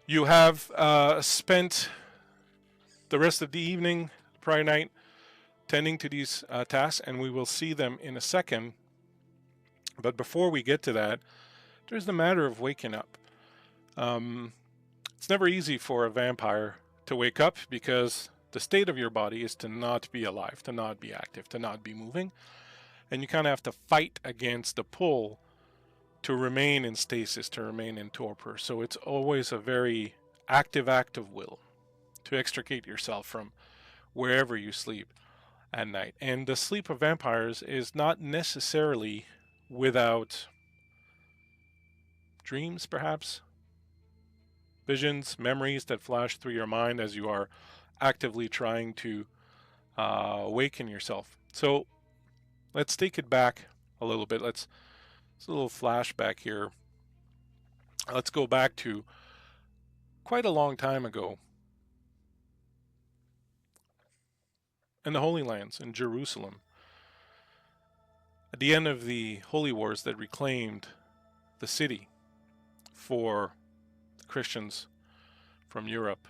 You have spent the rest of the evening, prior night, tending to these tasks, and we will see them in a second. But before we get to that, there's the matter of waking up. It's never easy for a vampire to wake up because the state of your body is to not be alive, to not be active, to not be moving. And you kind of have to fight against the pull to remain in stasis, to remain in torpor. So it's always a very active act of will to extricate yourself from wherever you sleep at night. And the sleep of vampires is not necessarily without dreams, perhaps, visions, memories that flash through your mind as you are actively trying to awaken yourself. So let's take it back a little bit. It's a little flashback here. Let's go back to quite a long time ago in the Holy Lands, in Jerusalem. At the end of the Holy Wars that reclaimed the city for the Christians from Europe.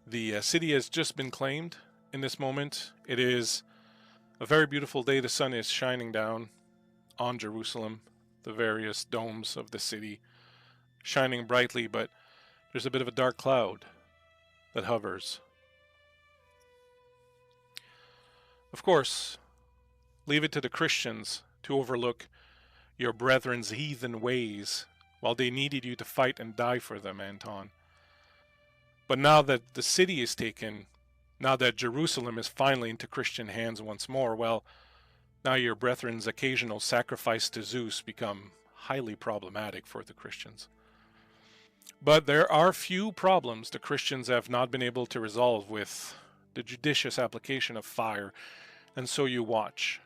The city has just been claimed in this moment. It is a very beautiful day. The sun is shining down on Jerusalem, the various domes of the city shining brightly, but there's a bit of a dark cloud that hovers. Of course, leave it to the Christians to overlook your brethren's heathen ways while they needed you to fight and die for them, Anton. But now that the city is taken, now that Jerusalem is finally into Christian hands once more, well, now your brethren's occasional sacrifice to Zeus become highly problematic for the Christians. But there are few problems the Christians have not been able to resolve with the judicious application of fire, and so you watch.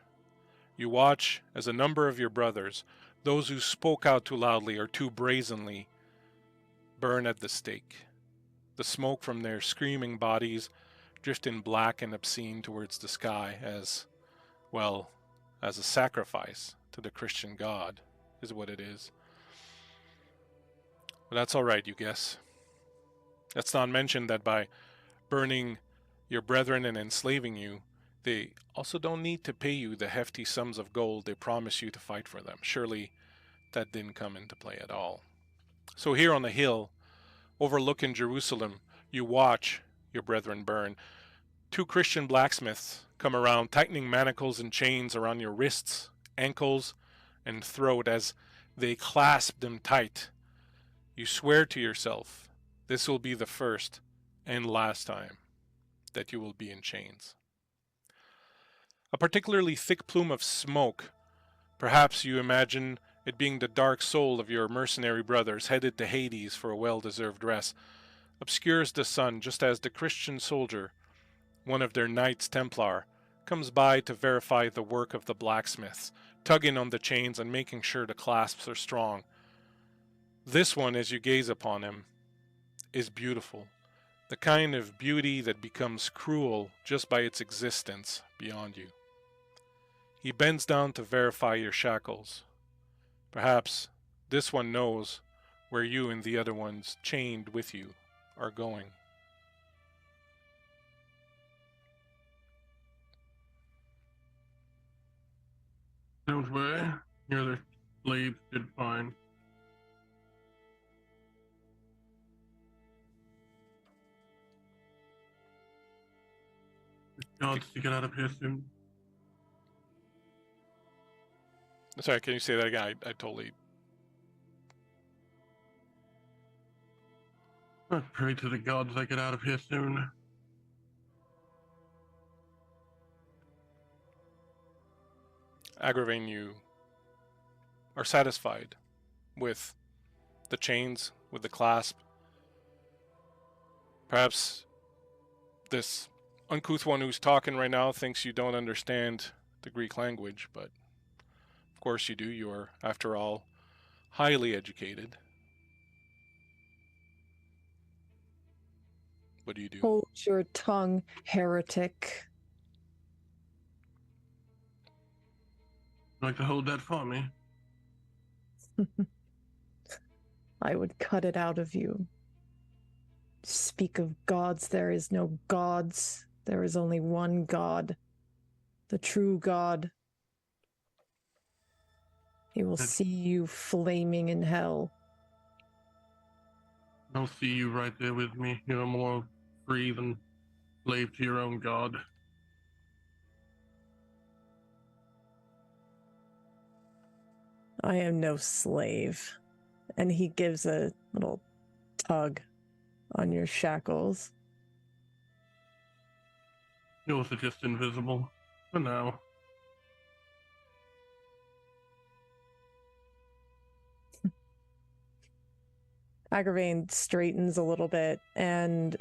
You watch as a number of your brothers, those who spoke out too loudly or too brazenly, burn at the stake. The smoke from their screaming bodies drifting black and obscene towards the sky as, well, as a sacrifice to the Christian God, is what it is. But that's all right, you guess. Let's not mention that by burning your brethren and enslaving you, they also don't need to pay you the hefty sums of gold they promise you to fight for them. Surely that didn't come into play at all. So here on the hill, overlooking Jerusalem, you watch your brethren burn. Two Christian blacksmiths come around, tightening manacles and chains around your wrists, ankles, and throat as they clasp them tight. You swear to yourself, this will be the first and last time that you will be in chains. A particularly thick plume of smoke, perhaps you imagine it being the dark soul of your mercenary brothers headed to Hades for a well-deserved rest, obscures the sun just as the Christian soldier, one of their Knights Templar, comes by to verify the work of the blacksmiths, tugging on the chains and making sure the clasps are strong. This one, as you gaze upon him, is beautiful, the kind of beauty that becomes cruel just by its existence beyond you. He bends down to verify your shackles. Perhaps this one knows where you and the other ones chained with you are going. Don't worry, your other slaves did fine. Gods to get out of here soon. Sorry, can you say that again? I totally... I pray to the gods I get out of here soon. Agravain, you are satisfied with the chains, with the clasp. Perhaps this uncouth one who's talking right now thinks you don't understand the Greek language, but of course you do. You are, after all, highly educated. What do you do? Hold your tongue, heretic. Like to hold that for me? I would cut it out of you. Speak of gods, there is no gods. There is only one God, the true God. He will see you flaming in hell. I'll see you right there with me. You're more free than slave to your own god. I am no slave. And he gives a little tug on your shackles. Yours are just invisible. For now. Agravain straightens a little bit, and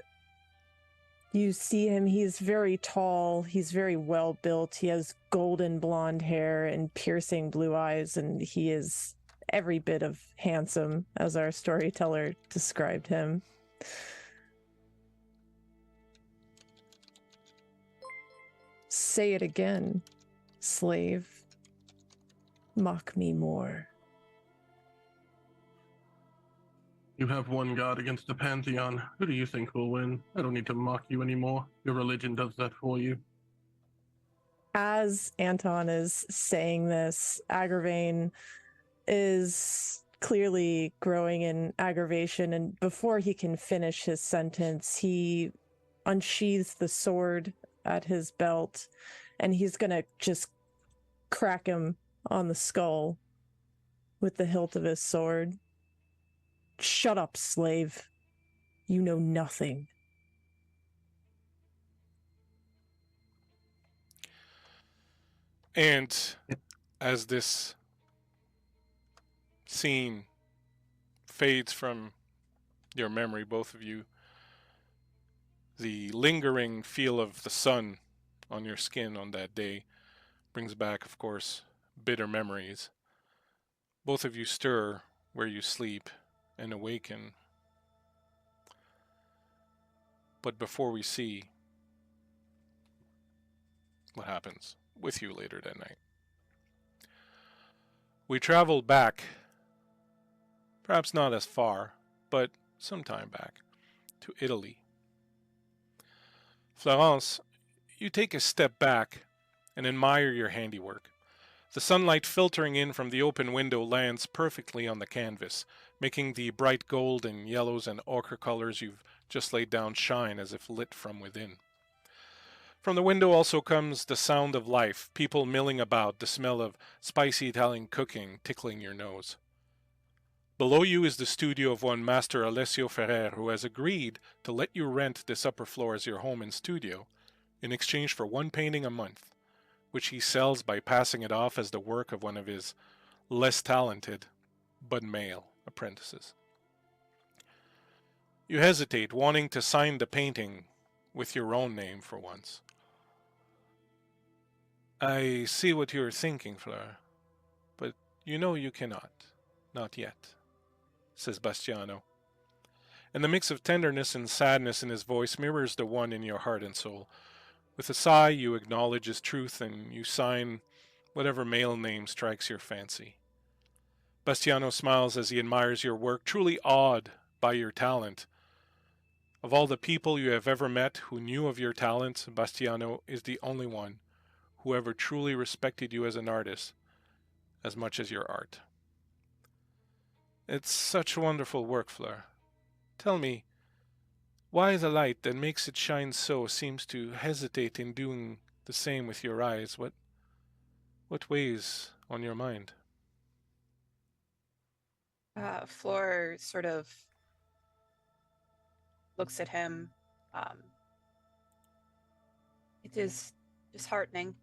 you see him. He's very tall. He's very well built. He has golden blonde hair and piercing blue eyes, and he is every bit of handsome, as our storyteller described him. Say it again, slave. Mock me more. You have one god against a pantheon. Who do you think will win? I don't need to mock you anymore. Your religion does that for you. As Anton is saying this, Agravain is clearly growing in aggravation, and before he can finish his sentence, he unsheathes the sword at his belt, and he's gonna just crack him on the skull with the hilt of his sword. Shut up, slave. You know nothing. And as this scene fades from your memory, both of you, the lingering feel of the sun on your skin on that day brings back, of course, bitter memories. Both of you stir where you sleep and awaken. But before we see what happens with you later that night, we travel back, perhaps not as far, but some time back, to Italy. Florence, you take a step back and admire your handiwork. The sunlight filtering in from the open window lands perfectly on the canvas, making the bright gold and yellows and ochre colors you've just laid down shine as if lit from within. From the window also comes the sound of life, people milling about, the smell of spicy Italian cooking tickling your nose. Below you is the studio of one Master Alessio Ferrer, who has agreed to let you rent this upper floor as your home and studio in exchange for one painting a month, which he sells by passing it off as the work of one of his less talented, but male, apprentices. You hesitate, wanting to sign the painting with your own name for once. I see what you are thinking, Fleur, but you know you cannot. Not yet, says Bastiano. And the mix of tenderness and sadness in his voice mirrors the one in your heart and soul. With a sigh, you acknowledge his truth and you sign whatever male name strikes your fancy. Bastiano smiles as he admires your work, truly awed by your talent. Of all the people you have ever met who knew of your talent, Bastiano is the only one who ever truly respected you as an artist as much as your art. It's such wonderful work, Fleur. Tell me, why the light that makes it shine so seems to hesitate in doing the same with your eyes? What weighs on your mind? Fleur sort of looks at him. It is disheartening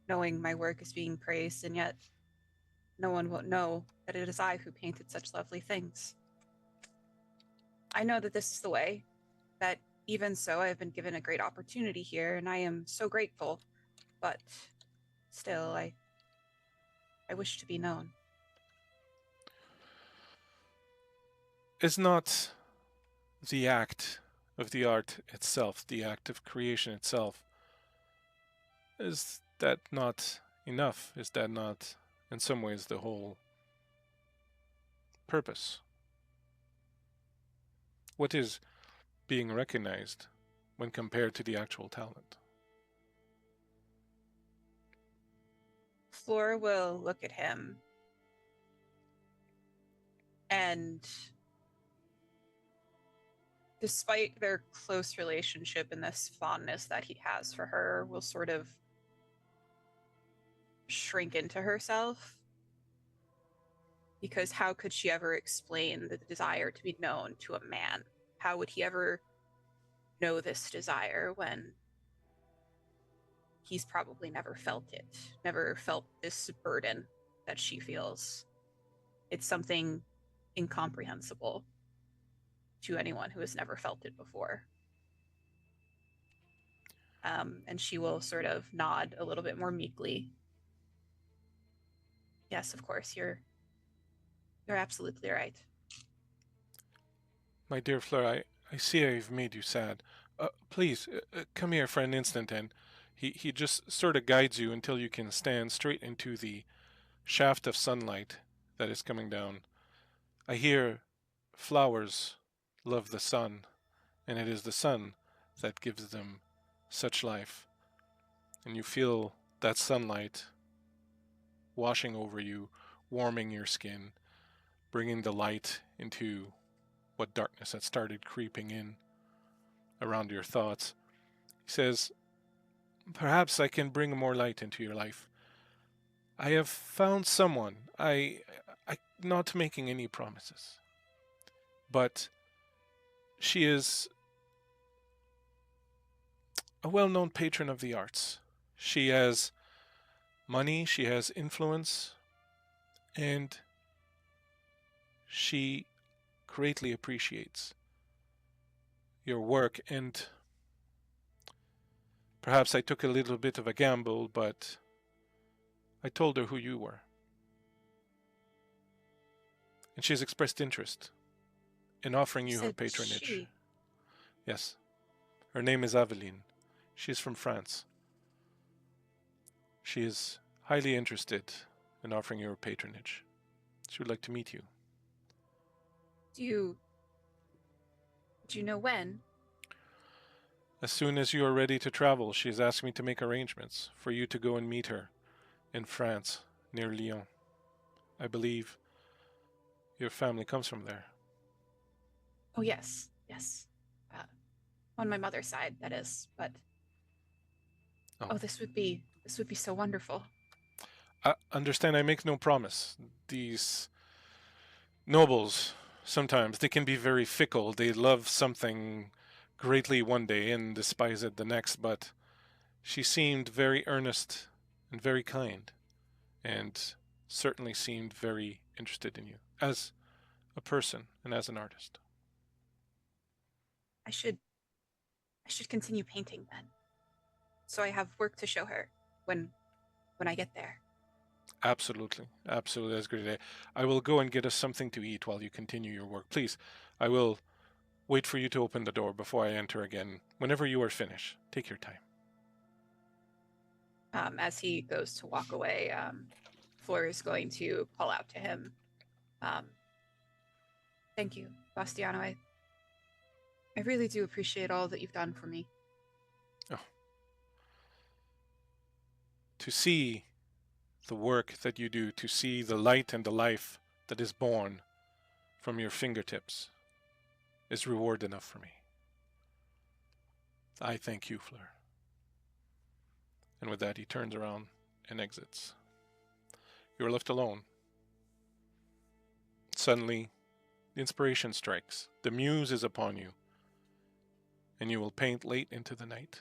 knowing my work is being praised, and yet no one will know that it is I who painted such lovely things. I know that this is the way, that even so, I have been given a great opportunity here, and I am so grateful, but still, I wish to be known. Is not the act of the art itself, the act of creation itself, is that not enough? Is that not, in some ways, the whole purpose What is being recognized when compared to the actual talent? Flora will look at him and, despite their close relationship and this fondness that he has for her, will sort of shrink into herself. Because how could she ever explain the desire to be known to a man? How would he ever know this desire when he's probably never felt it, never felt this burden that she feels? It's something incomprehensible to anyone who has never felt it before. And she will sort of nod a little bit more meekly. Yes, of course, you're absolutely right. My dear Fleur, I see I've made you sad. Please, come here for an instant, and he just sort of guides you until you can stand straight into the shaft of sunlight that is coming down. I hear flowers love the sun, and it is the sun that gives them such life. And you feel that sunlight washing over you, warming your skin, bringing the light into what darkness had started creeping in around your thoughts. He says, perhaps I can bring more light into your life. I have found someone. I not making any promises, but she is a well-known patron of the arts. She has money, she has influence, and she greatly appreciates your work. And perhaps I took a little bit of a gamble, but I told her who you were. And she has expressed interest in offering you her patronage. She? Yes. Her name is Aveline. She's from France. She is highly interested in offering you her patronage. She would like to meet you. Do you know when? As soon as you are ready to travel, she has asked me to make arrangements for you to go and meet her in France, near Lyon. I believe your family comes from there. Oh, yes. On my mother's side, that is. But this would be so wonderful. Understand, I make no promise. These nobles, sometimes, they can be very fickle. They love something greatly one day and despise it the next, but she seemed very earnest and very kind, and certainly seemed very interested in you as a person and as an artist. I should continue painting then, so I have work to show her when I get there. Absolutely. That's a good idea. I will go and get us something to eat while you continue your work. Please, I will wait for you to open the door before I enter again. Whenever you are finished, take your time. As he goes to walk away, Fleur is going to call out to him. Thank you, Bastiano. I really do appreciate all that you've done for me. Oh. To see the work that you do, to see the light and the life that is born from your fingertips is reward enough for me. I thank you, Fleur. And with that, he turns around and exits. You are left alone. Suddenly, the inspiration strikes. The muse is upon you, and you will paint late into the night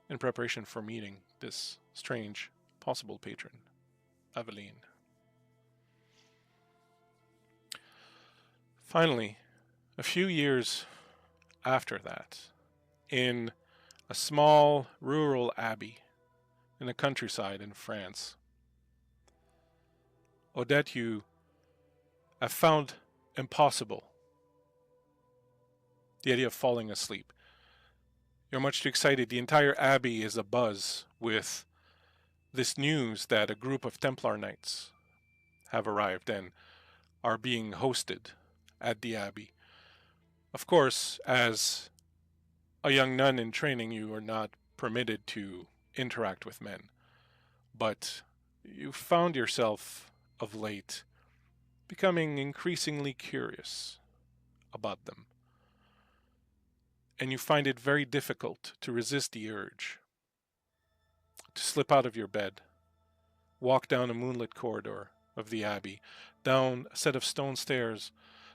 in preparation for meeting this strange possible patron, Aveline. Finally, a few years after that, in a small rural abbey in the countryside in France, Odette, you have found impossible the idea of falling asleep. You're much too excited. The entire abbey is abuzz with this news that a group of Templar knights have arrived and are being hosted at the abbey. Of course, as a young nun in training, you are not permitted to interact with men, but you found yourself of late becoming increasingly curious about them, and you find it very difficult to resist the urge to slip out of your bed, walk down a moonlit corridor of the abbey, down a set of stone stairs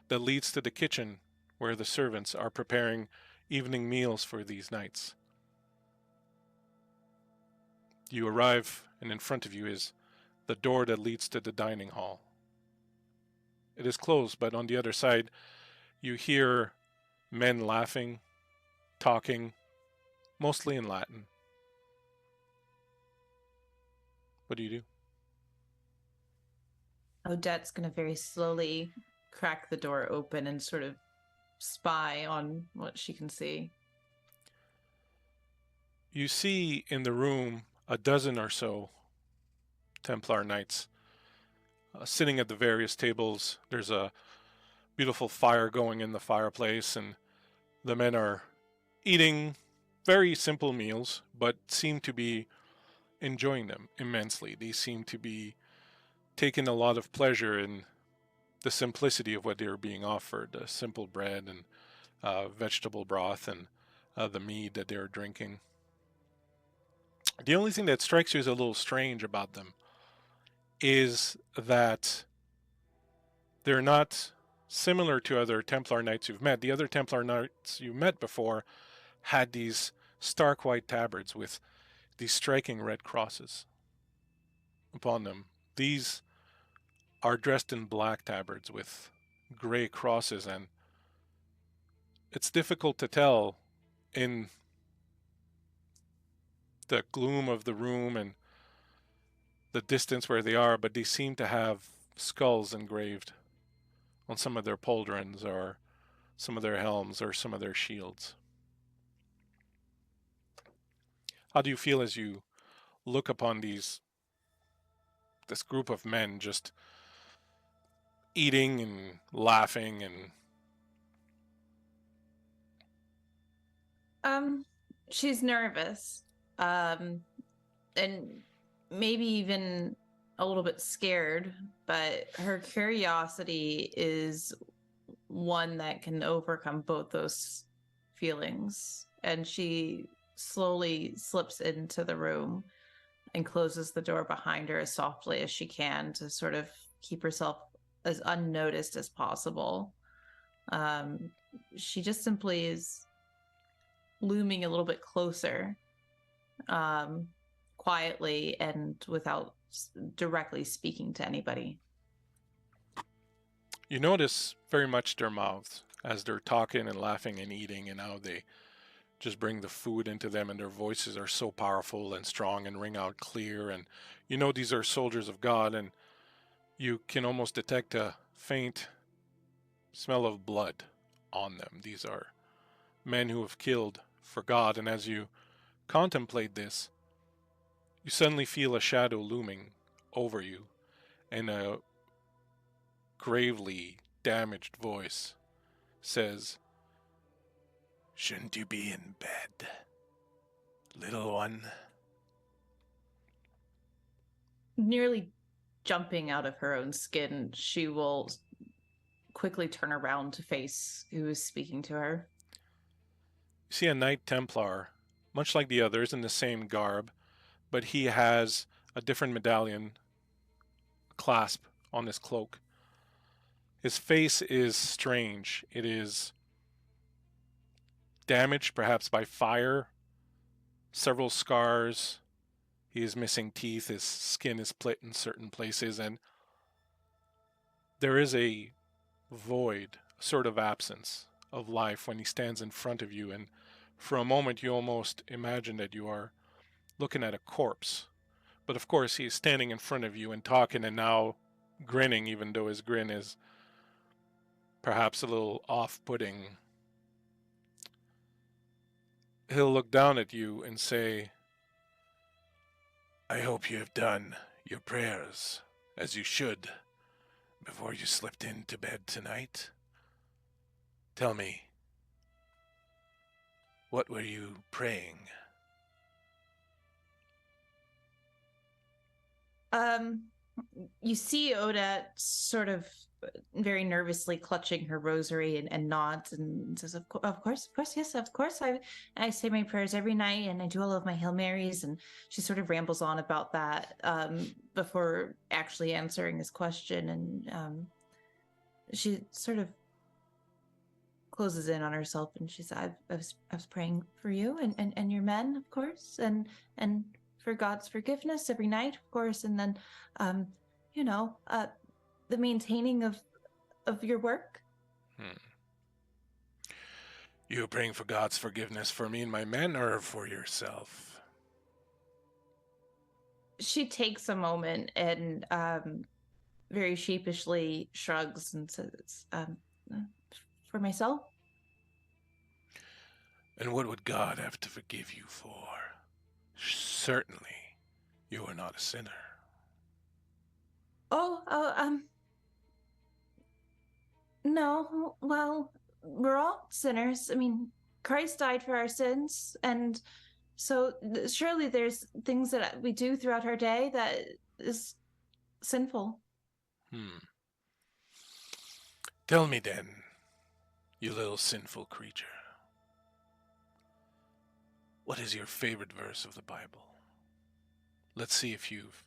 that leads to the kitchen where the servants are preparing evening meals for these nights. You arrive, and in front of you is the door that leads to the dining hall. It is closed, but on the other side, you hear men laughing, talking, mostly in Latin. What do you do? Odette's going to very slowly crack the door open and sort of spy on what she can see. You see in the room a dozen or so Templar knights sitting at the various tables. There's a beautiful fire going in the fireplace, and the men are eating very simple meals, but seem to be enjoying them immensely. They seem to be taking a lot of pleasure in the simplicity of what they're being offered, simple bread and vegetable broth and the mead that they're drinking. The only thing that strikes you as a little strange about them is that they're not similar to other Templar knights you've met. The other Templar knights you met before had these stark white tabards with these striking red crosses upon them. These are dressed in black tabards with gray crosses, and it's difficult to tell in the gloom of the room and the distance where they are, but they seem to have skulls engraved on some of their pauldrons or some of their helms or some of their shields. How do you feel as you look upon this group of men just eating and laughing and she's nervous. And maybe even a little bit scared, but her curiosity is one that can overcome both those feelings. And she slowly slips into the room and closes the door behind her as softly as she can to sort of keep herself as unnoticed as possible. She just simply is looming a little bit closer, quietly and without directly speaking to anybody. you notice very much their mouths as they're talking and laughing and eating, and how they just bring the food into them, and their voices are so powerful and strong and ring out clear. And you know these are soldiers of God, and you can almost detect a faint smell of blood on them. These are men who have killed for God, and as you contemplate this, you suddenly feel a shadow looming over you, and a gravely damaged voice says, "Shouldn't you be in bed, little one?" Nearly jumping out of her own skin, she will quickly turn around to face who is speaking to her. You see a Knight Templar, much like the others, in the same garb, but he has a different medallion clasp on his cloak. His face is strange. It is damaged, perhaps by fire, several scars. He is missing teeth. His skin is split in certain places, and there is a void, a sort of absence of life when he stands in front of you, and for a moment you almost imagine that you are looking at a corpse. But of course he is standing in front of you and talking, and now grinning, even though his grin is perhaps a little off-putting. He'll look down at you and say, "I hope you have done your prayers, as you should, before you slipped into bed tonight. Tell me, What were you praying? You see Odette sort of very nervously clutching her rosary and nods and says, of course, yes, of course. I say my prayers every night and I do all of my Hail Marys. And she sort of rambles on about that before actually answering his question. And she sort of closes in on herself and she said, I was praying for you and your men, of course, and for God's forgiveness every night, of course, and then the maintaining of your work. You praying for God's forgiveness for me and my men, or for yourself? She takes a moment and very sheepishly shrugs and says, for myself. And what would God have to forgive you for? Certainly, you are not a sinner. No, well, we're all sinners. I mean, Christ died for our sins, and so surely there's things that we do throughout our day that is sinful. Tell me then, you little sinful creature, what is your favorite verse of the Bible? Let's see if you've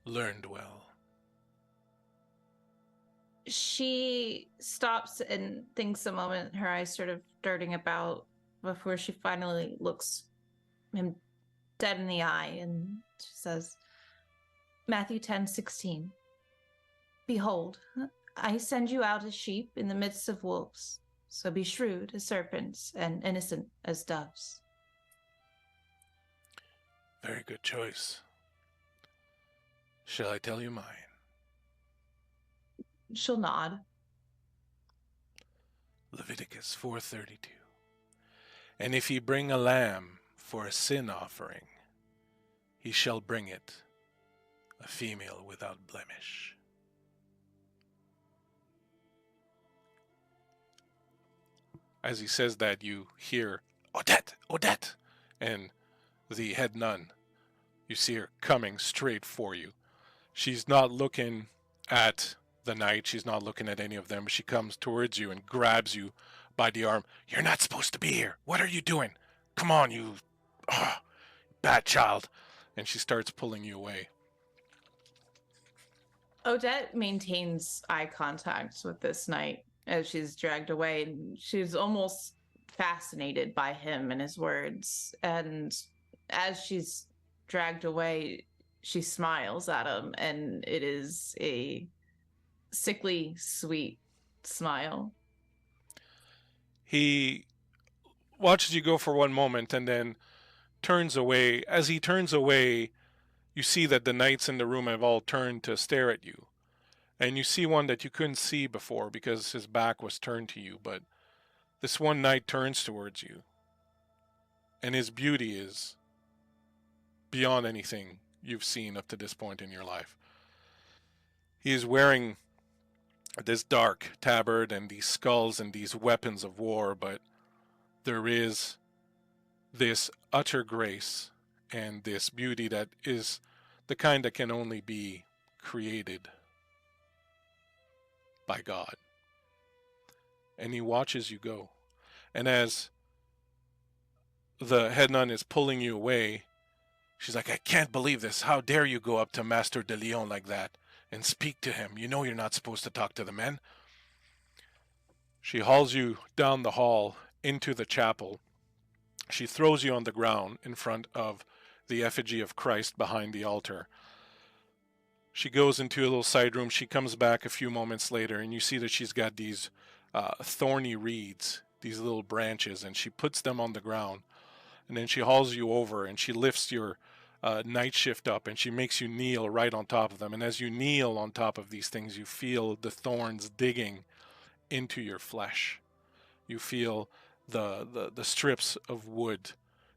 learned well. She stops and thinks a moment, her eyes sort of darting about before she finally looks him dead in the eye, and she says, Matthew 10:16. Behold, I send you out as sheep in the midst of wolves, so be shrewd as serpents and innocent as doves. Very good choice. Shall I tell you mine? She'll nod. Leviticus 4:32. And if he bring a lamb for a sin offering, he shall bring it, a female without blemish. As he says that, you hear, Odette, Odette, and the head nun. You see her coming straight for you. She's not looking at the knight. She's not looking at any of them. She comes towards you and grabs you by the arm. You're not supposed to be here. What are you doing? Come on, you bad child. And she starts pulling you away. Odette maintains eye contact with this knight as she's dragged away, and she's almost fascinated by him and his words. And as she's dragged away, she smiles at him, and it is a sickly sweet smile. He watches you go for one moment and then turns away. As he turns away, you see that the knights in the room have all turned to stare at you. And you see one that you couldn't see before because his back was turned to you. But this one knight turns towards you. And his beauty is beyond anything you've seen up to this point in your life. He is wearing this dark tabard and these skulls and these weapons of war, but there is this utter grace and this beauty that is the kind that can only be created by God. And he watches you go. And as the head nun is pulling you away, she's like, I can't believe this. How dare you go up to Master de Leon like that and speak to him? You know you're not supposed to talk to the men. She hauls you down the hall into the chapel. She throws you on the ground in front of the effigy of Christ behind the altar. She goes into a little side room. She comes back a few moments later, and you see that she's got these thorny reeds, these little branches, and she puts them on the ground. And then she hauls you over, and she lifts your night shift up, and she makes you kneel right on top of them. And as you kneel on top of these things, you feel the thorns digging into your flesh. You feel the strips of wood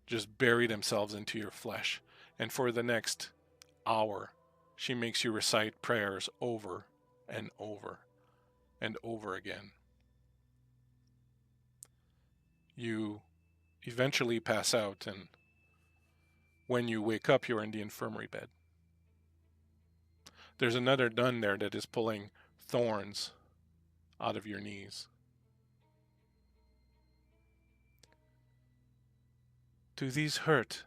just bury themselves into your flesh. And for the next hour, she makes you recite prayers over and over and over again. You eventually pass out, and when you wake up, you're in the infirmary bed. There's another nun there that is pulling thorns out of your knees. Do these hurt?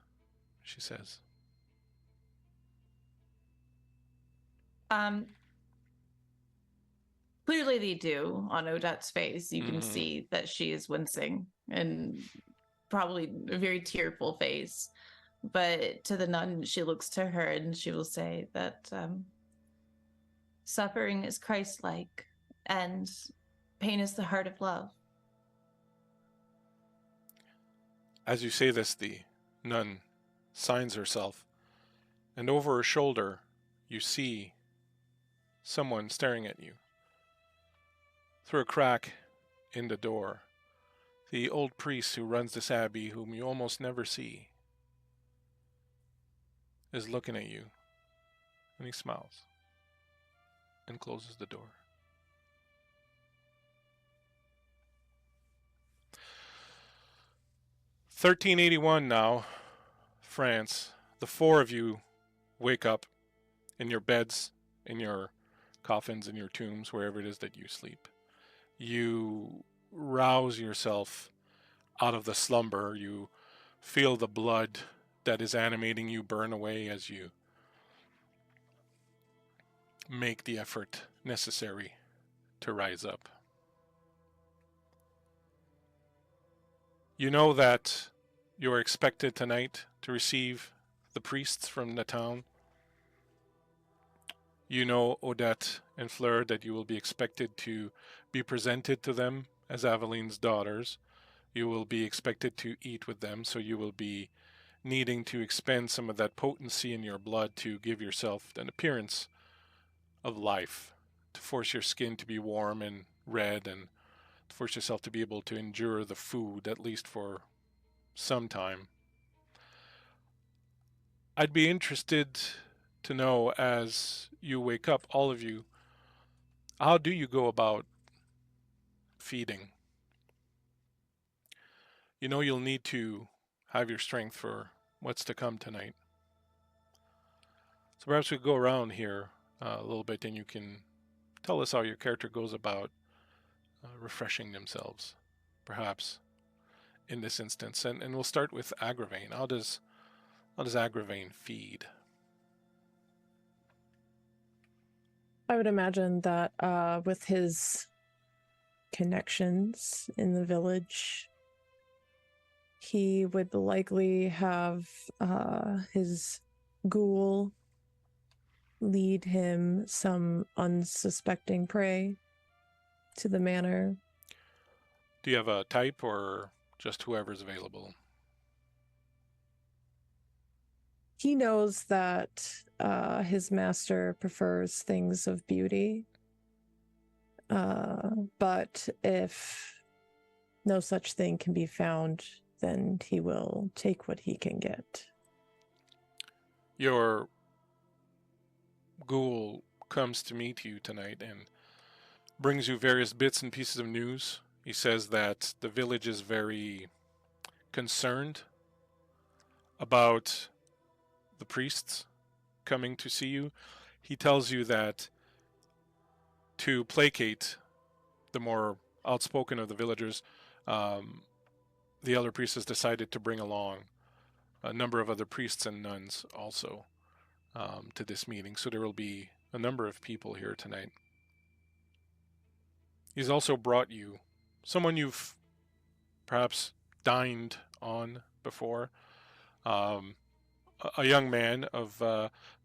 She says. Clearly they do. On Odette's face, you can see that she is wincing and probably a very tearful face. But to the nun, she looks to her and she will say that suffering is Christ-like and pain is the heart of love. As you say this, the nun signs herself, and over her shoulder you see someone staring at you. Through a crack in the door, the old priest who runs this abbey, whom you almost never see, is looking at you, and he smiles and closes the door. "1381 now, France. The four of you wake up in your beds, in your coffins, in your tombs, wherever it is that you sleep. You rouse yourself out of the slumber. You feel the blood that is animating you burn away as you make the effort necessary to rise up. You know that you are expected tonight to receive the priests from the town. You know, Odette and Fleur, that you will be expected to be presented to them as Aveline's daughters. You will be expected to eat with them, so you will be needing to expend some of that potency in your blood to give yourself an appearance of life, to force your skin to be warm and red, and to force yourself to be able to endure the food, at least for some time. I'd be interested to know, as you wake up, all of you, how do you go about feeding? You know you'll need to have your strength for what's to come tonight. So perhaps we go around here a little bit, and you can tell us how your character goes about refreshing themselves, perhaps, in this instance. And we'll start with Agravain. How does Agravain feed? I would imagine that with his connections in the village, he would likely have his ghoul lead him some unsuspecting prey to the manor. Do you have a type, or just whoever's available? He knows that his master prefers things of beauty, but if no such thing can be found, then he will take what he can get. Your ghoul comes to meet you tonight and brings you various bits and pieces of news. He says that the village is very concerned about the priests coming to see you. He tells you that to placate the more outspoken of the villagers, the other priest has decided to bring along a number of other priests and nuns also to this meeting. So there will be a number of people here tonight. He's also brought you someone you've perhaps dined on before. A young man of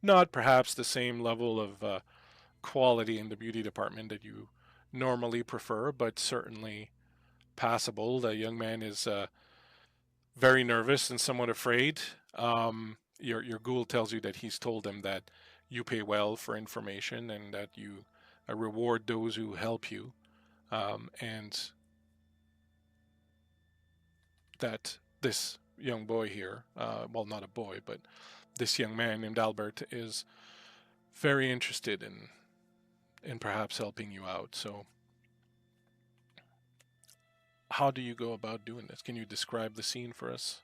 not perhaps the same level of quality in the beauty department that you normally prefer, but certainly passable. The young man is very nervous and somewhat afraid. Your ghoul tells you that he's told him that you pay well for information and that you reward those who help you, and that this young boy here, well, not a boy, but this young man named Albert is very interested in perhaps helping you out. So how do you go about doing this? Can you describe the scene for us?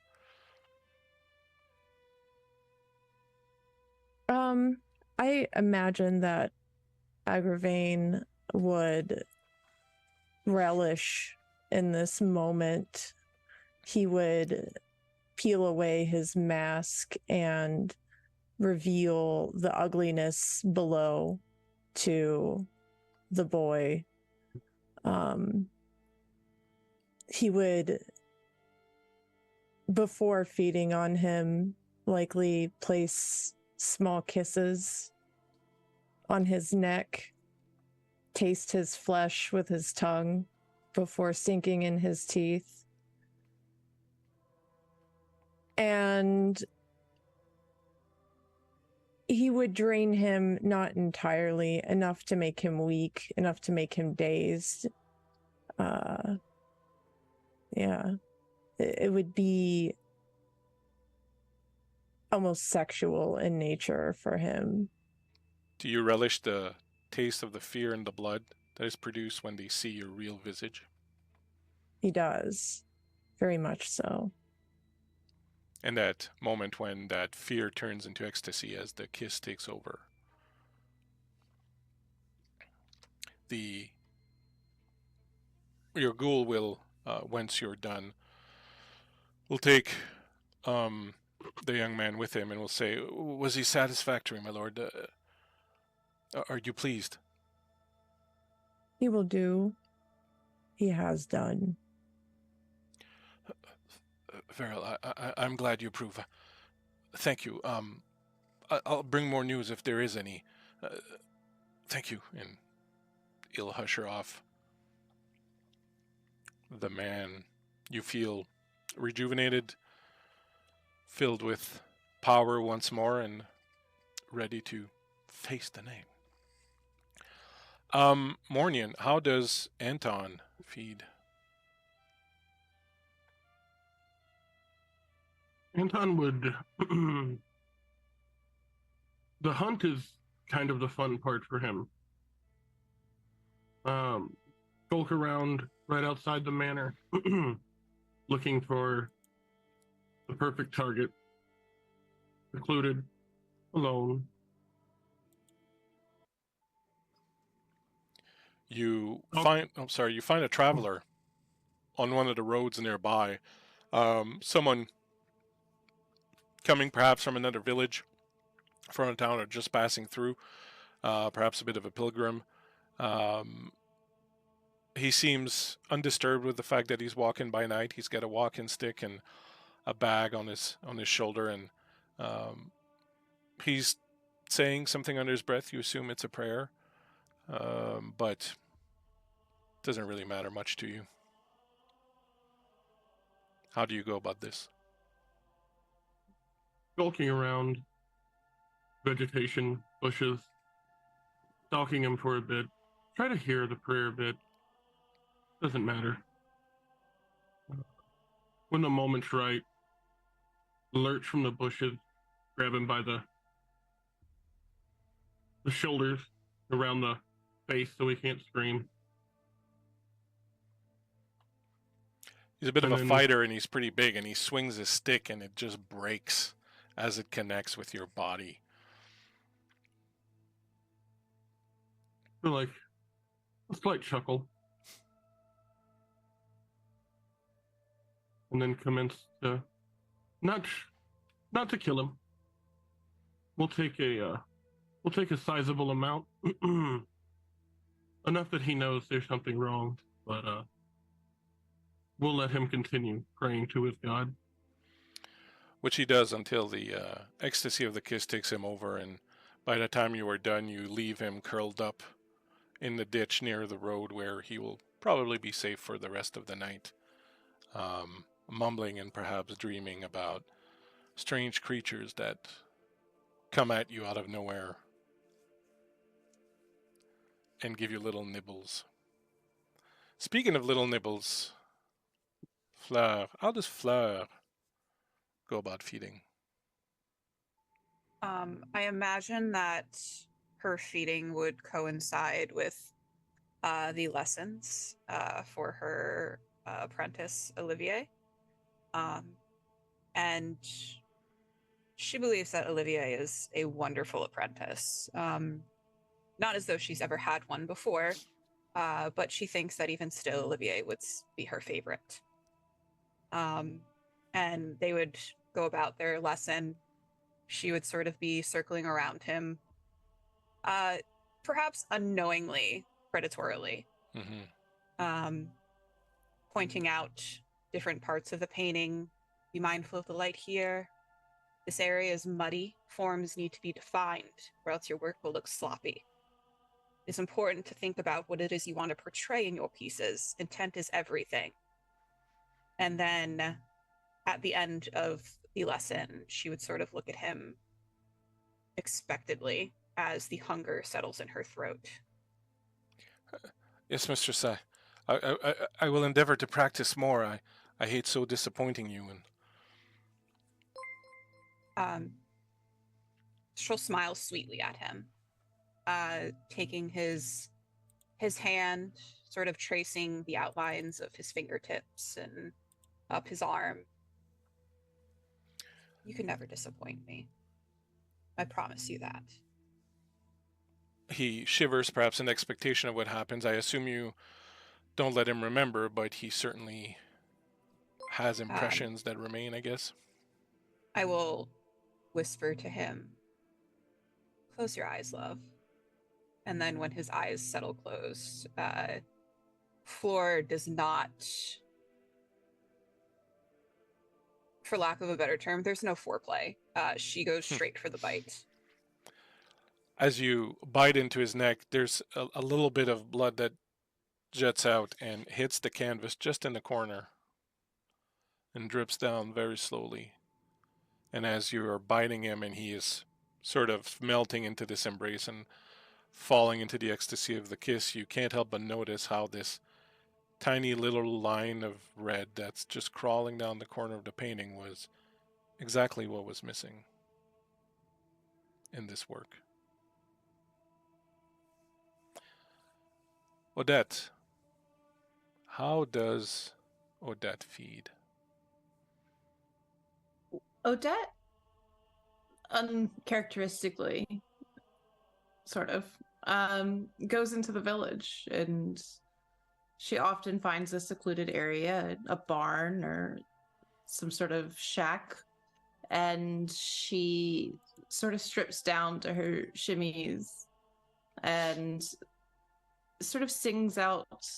I imagine that Agravain would relish in this moment. He would peel away his mask and reveal the ugliness below to the boy. He would, before feeding on him, likely place small kisses on his neck, taste his flesh with his tongue before sinking in his teeth. And he would drain him, not entirely, enough to make him weak, enough to make him dazed. Yeah. It would be almost sexual in nature for him. Do you relish the taste of the fear and the blood that is produced when they see your real visage? He does. Very much so. And that moment when that fear turns into ecstasy as the kiss takes over. Your ghoul will, once you're done, will take the young man with him and will say, "Was he satisfactory, my lord? Are you pleased?" He will do. He has done. Veril, I'm glad you approve. Thank you. I'll bring more news if there is any. Thank you. And he'll hush her off. The man, you feel rejuvenated, filled with power once more, and ready to face the night. Mornian, how does Anton feed? Anton would. The hunt is kind of the fun part for him. Skulk around right outside the manor, looking for the perfect target. Secluded, alone. You find a traveler on one of the roads nearby. Someone coming perhaps from another village, from a town, or just passing through. Perhaps a bit of a pilgrim. He seems undisturbed with the fact that he's walking by night. He's got a walking stick and a bag on his shoulder, and he's saying something under his breath. You assume it's a prayer, but it doesn't really matter much to you. How do you go about this? Skulking around vegetation, bushes, stalking him for a bit. Try to hear the prayer a bit. Doesn't matter. When the moment's right, lurch from the bushes, grab him by the shoulders, around the face so he can't scream. He's a bit of a fighter, and he's pretty big, and he swings his stick, and it just breaks as it connects with your body. Feel like a slight chuckle. And then commence to not to kill him. We'll take a sizable amount. Enough that he knows there's something wrong, but we'll let him continue praying to his God. Which he does until the ecstasy of the kiss takes him over, and by the time you are done, you leave him curled up in the ditch near the road, where he will probably be safe for the rest of the night, mumbling and perhaps dreaming about strange creatures that come at you out of nowhere and give you little nibbles. Speaking of little nibbles, Fleur, how does Fleur go about feeding? I imagine that her feeding would coincide with the lessons for her apprentice, Olivier. And she believes that Olivier is a wonderful apprentice. Not as though she's ever had one before, but she thinks that even still, Olivier would be her favorite. And they would go about their lesson. She would sort of be circling around him, perhaps unknowingly, predatorily, pointing out different parts of the painting. Be mindful of the light here. This area is muddy. Forms need to be defined, or else your work will look sloppy. It's important to think about what it is you want to portray in your pieces. Intent is everything. And then at the end of the lesson, she would sort of look at him expectantly as the hunger settles in her throat. Yes, Mistress. I will endeavor to practice more. I hate so disappointing you. She'll smile sweetly at him, taking his hand, sort of tracing the outlines of his fingertips and up his arm. You can never disappoint me. I promise you that. He shivers, perhaps in expectation of what happens. I assume you don't let him remember, but he certainly has impressions that remain, I guess. I will whisper to him, close your eyes, love. And then when his eyes settle closed, Floor does not, for lack of a better term, there's no foreplay. She goes straight for the bite. As you bite into his neck, there's a little bit of blood that jets out and hits the canvas just in the corner and drips down very slowly. And as you are biting him and he is sort of melting into this embrace and falling into the ecstasy of the kiss, you can't help but notice how this tiny little line of red that's just crawling down the corner of the painting was exactly what was missing in this work. Odette. How does Odette feed? Odette, uncharacteristically, sort of, goes into the village, and she often finds a secluded area, a barn or some sort of shack, and she sort of strips down to her shimmies and sort of sings out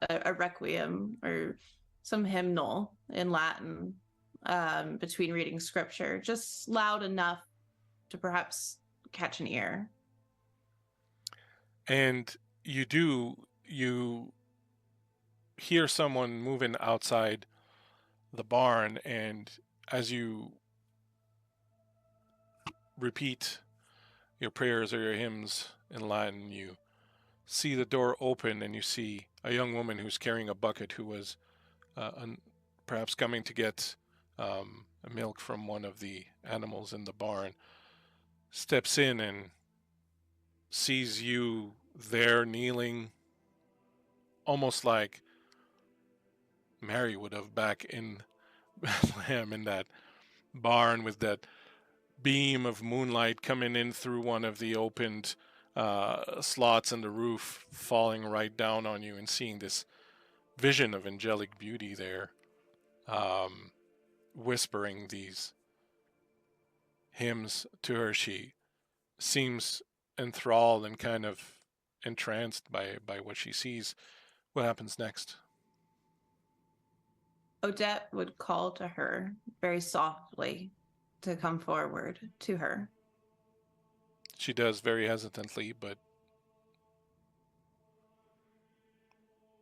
a requiem or some hymnal in Latin between reading scripture, just loud enough to perhaps catch an ear. And you hear someone moving outside the barn, and as you repeat your prayers or your hymns in Latin, you see the door open and you see a young woman who's carrying a bucket, who was perhaps coming to get milk from one of the animals in the barn, steps in and sees you there kneeling, almost like Mary would have back in Bethlehem, in that barn, with that beam of moonlight coming in through one of the opened slots in the roof, falling right down on you, and seeing this vision of angelic beauty there, whispering these hymns to her. She seems enthralled and kind of entranced by what she sees. What happens next? Odette would call to her very softly to come forward to her. She does, very hesitantly, but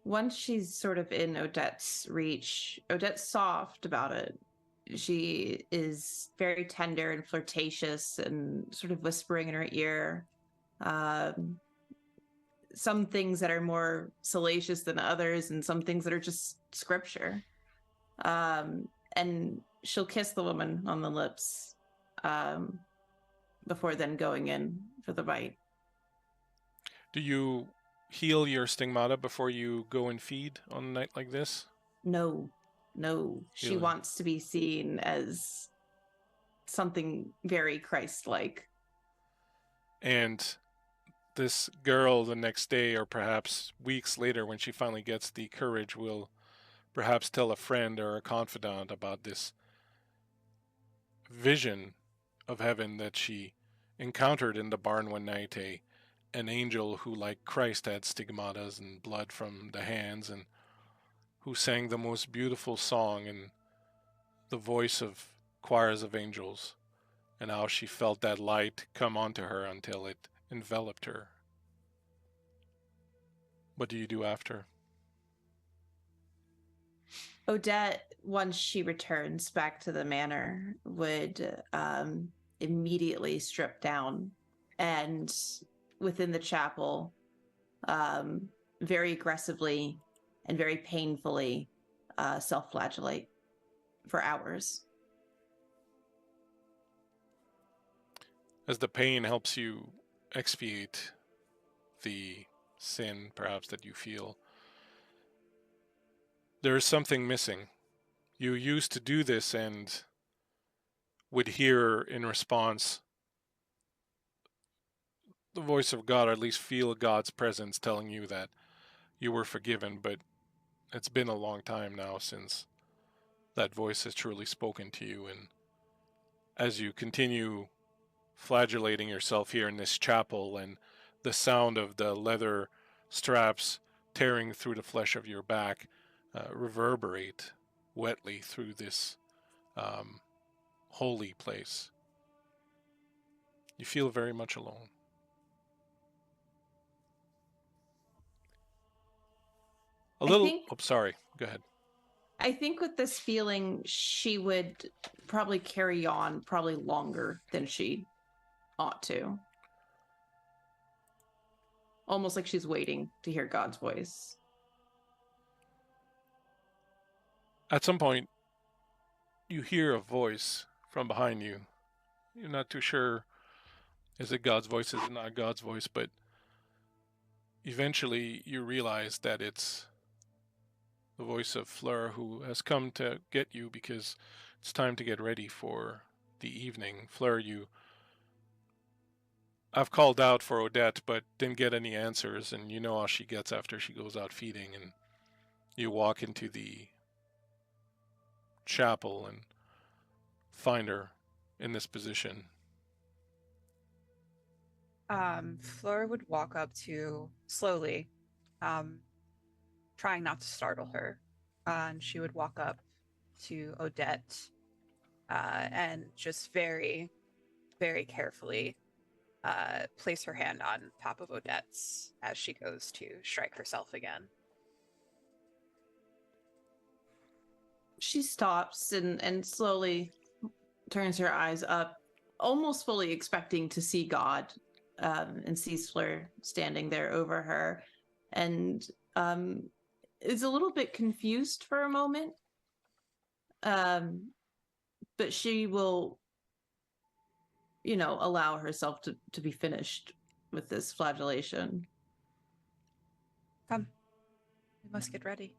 once she's sort of in Odette's reach, Odette's soft about it. She is very tender and flirtatious and sort of whispering in her ear. Some things that are more salacious than others, and some things that are just scripture. And she'll kiss the woman on the lips before then going in for the bite. Do you heal your stigmata before you go and feed on a night like this? No, no. She Really? wants to be seen as something very Christ-like. And this girl the next day, or perhaps weeks later, when she finally gets the courage, will perhaps tell a friend or a confidant about this vision of heaven that she encountered in the barn one night, an angel who, like Christ, had stigmatas and blood from the hands, and who sang the most beautiful song in the voice of choirs of angels, and how she felt that light come onto her until it enveloped her. What do you do after? Odette, once she returns back to the manor, would immediately strip down and within the chapel, very aggressively and very painfully self-flagellate for hours. As the pain helps you expiate the sin, perhaps, that you feel, there is something missing. You used to do this and would hear in response the voice of God, or at least feel God's presence telling you that you were forgiven, but it's been a long time now since that voice has truly spoken to you. And as you continue flagellating yourself here in this chapel, and the sound of the leather straps tearing through the flesh of your back reverberate wetly through this holy place, you feel very much alone. Sorry, go ahead. I think with this feeling, she would probably carry on probably longer than she ought to. Almost like she's waiting to hear God's voice. At some point, you hear a voice from behind you. You're not too sure, is it God's voice, is it not God's voice, but eventually you realize that it's the voice of Fleur, who has come to get you because it's time to get ready for the evening. Fleur, I've called out for Odette, but didn't get any answers, and you know how she gets after she goes out feeding, and you walk into the chapel and find her in this position. Fleur would walk up to slowly, trying not to startle her, and she would walk up to Odette and just very, very carefully place her hand on top of Odette's as she goes to strike herself again. She stops and slowly turns her eyes up, almost fully expecting to see God, and sees Fleur standing there over her, and is a little bit confused for a moment. But she will, allow herself to be finished with this flagellation. Come, we must get ready.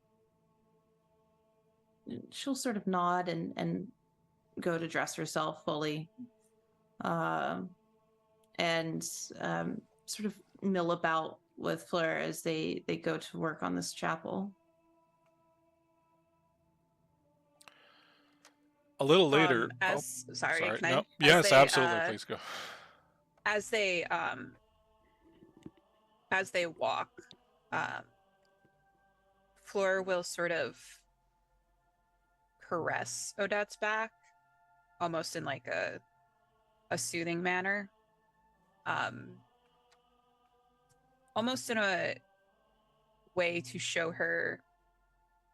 She'll sort of nod and go to dress herself fully, and sort of mill about with Fleur as they go to work on this chapel. A little later. Sorry. Can no. I? Yes, absolutely. Please go. As they walk, Fleur will sort of caress Odette's back, almost in like a soothing manner, almost in a way to show her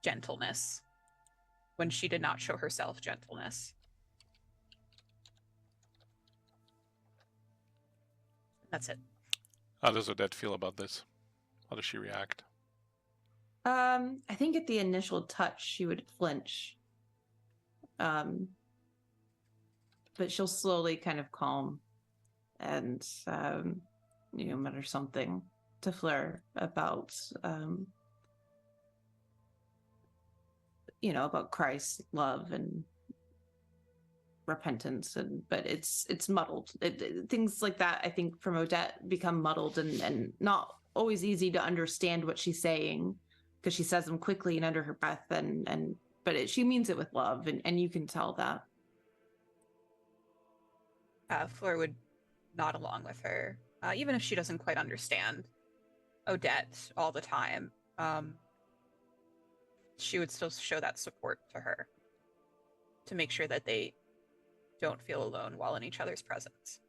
gentleness when she did not show herself gentleness. That's it. How does Odette feel about this? How does she react? I think at the initial touch she would flinch, but she'll slowly kind of calm and mutter something to Fleur about about Christ's love and repentance, but it's muddled. Things like that, I think, from Odette become muddled and not always easy to understand what she's saying, because she says them quickly and under her breath, but she means it with love, and you can tell that. Fleur would nod along with her, even if she doesn't quite understand Odette all the time. She would still show that support to her to make sure that they don't feel alone while in each other's presence.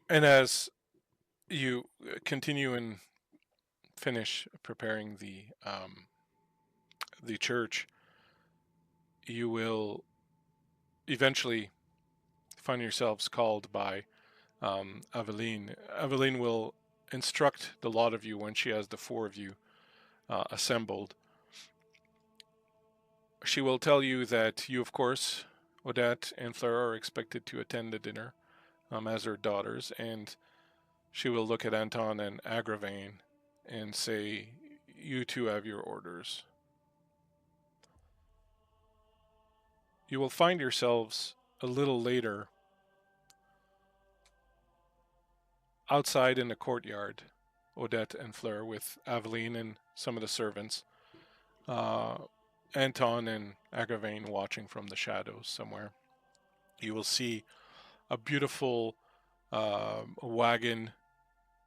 And as you continue and finish preparing the church, you will eventually find yourselves called by Aveline. Aveline will instruct the lot of you when she has the four of you assembled. She will tell you that you, of course, Odette and Fleur, are expected to attend the dinner as her daughters, and she will look at Anton and Agravain and say, you two have your orders. You will find yourselves a little later outside in the courtyard, Odette and Fleur, with Aveline and some of the servants. Anton and Agravain watching from the shadows somewhere. You will see a beautiful wagon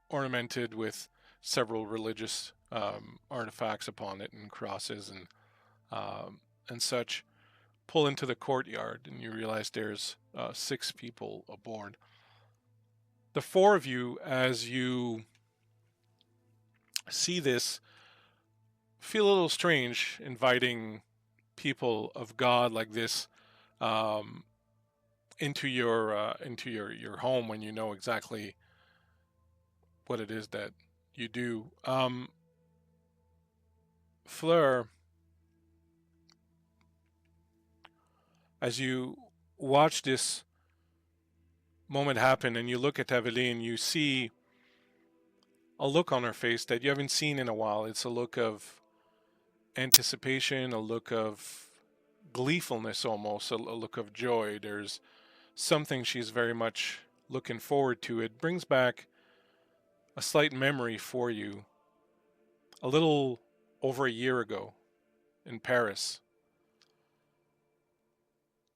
ornamented with several religious artifacts upon it and crosses and such pull into the courtyard, and you realize there's 6 people aboard. The 4 of you, as you see this, feel a little strange inviting people of God like this into your home when you know exactly what it is that you do. Fleur, as you watch this moment happen and you look at Aveline, you see a look on her face that you haven't seen in a while. It's a look of anticipation, a look of gleefulness almost, a look of joy. There's something she's very much looking forward to. It brings back a slight memory for you. A little over a year ago in Paris.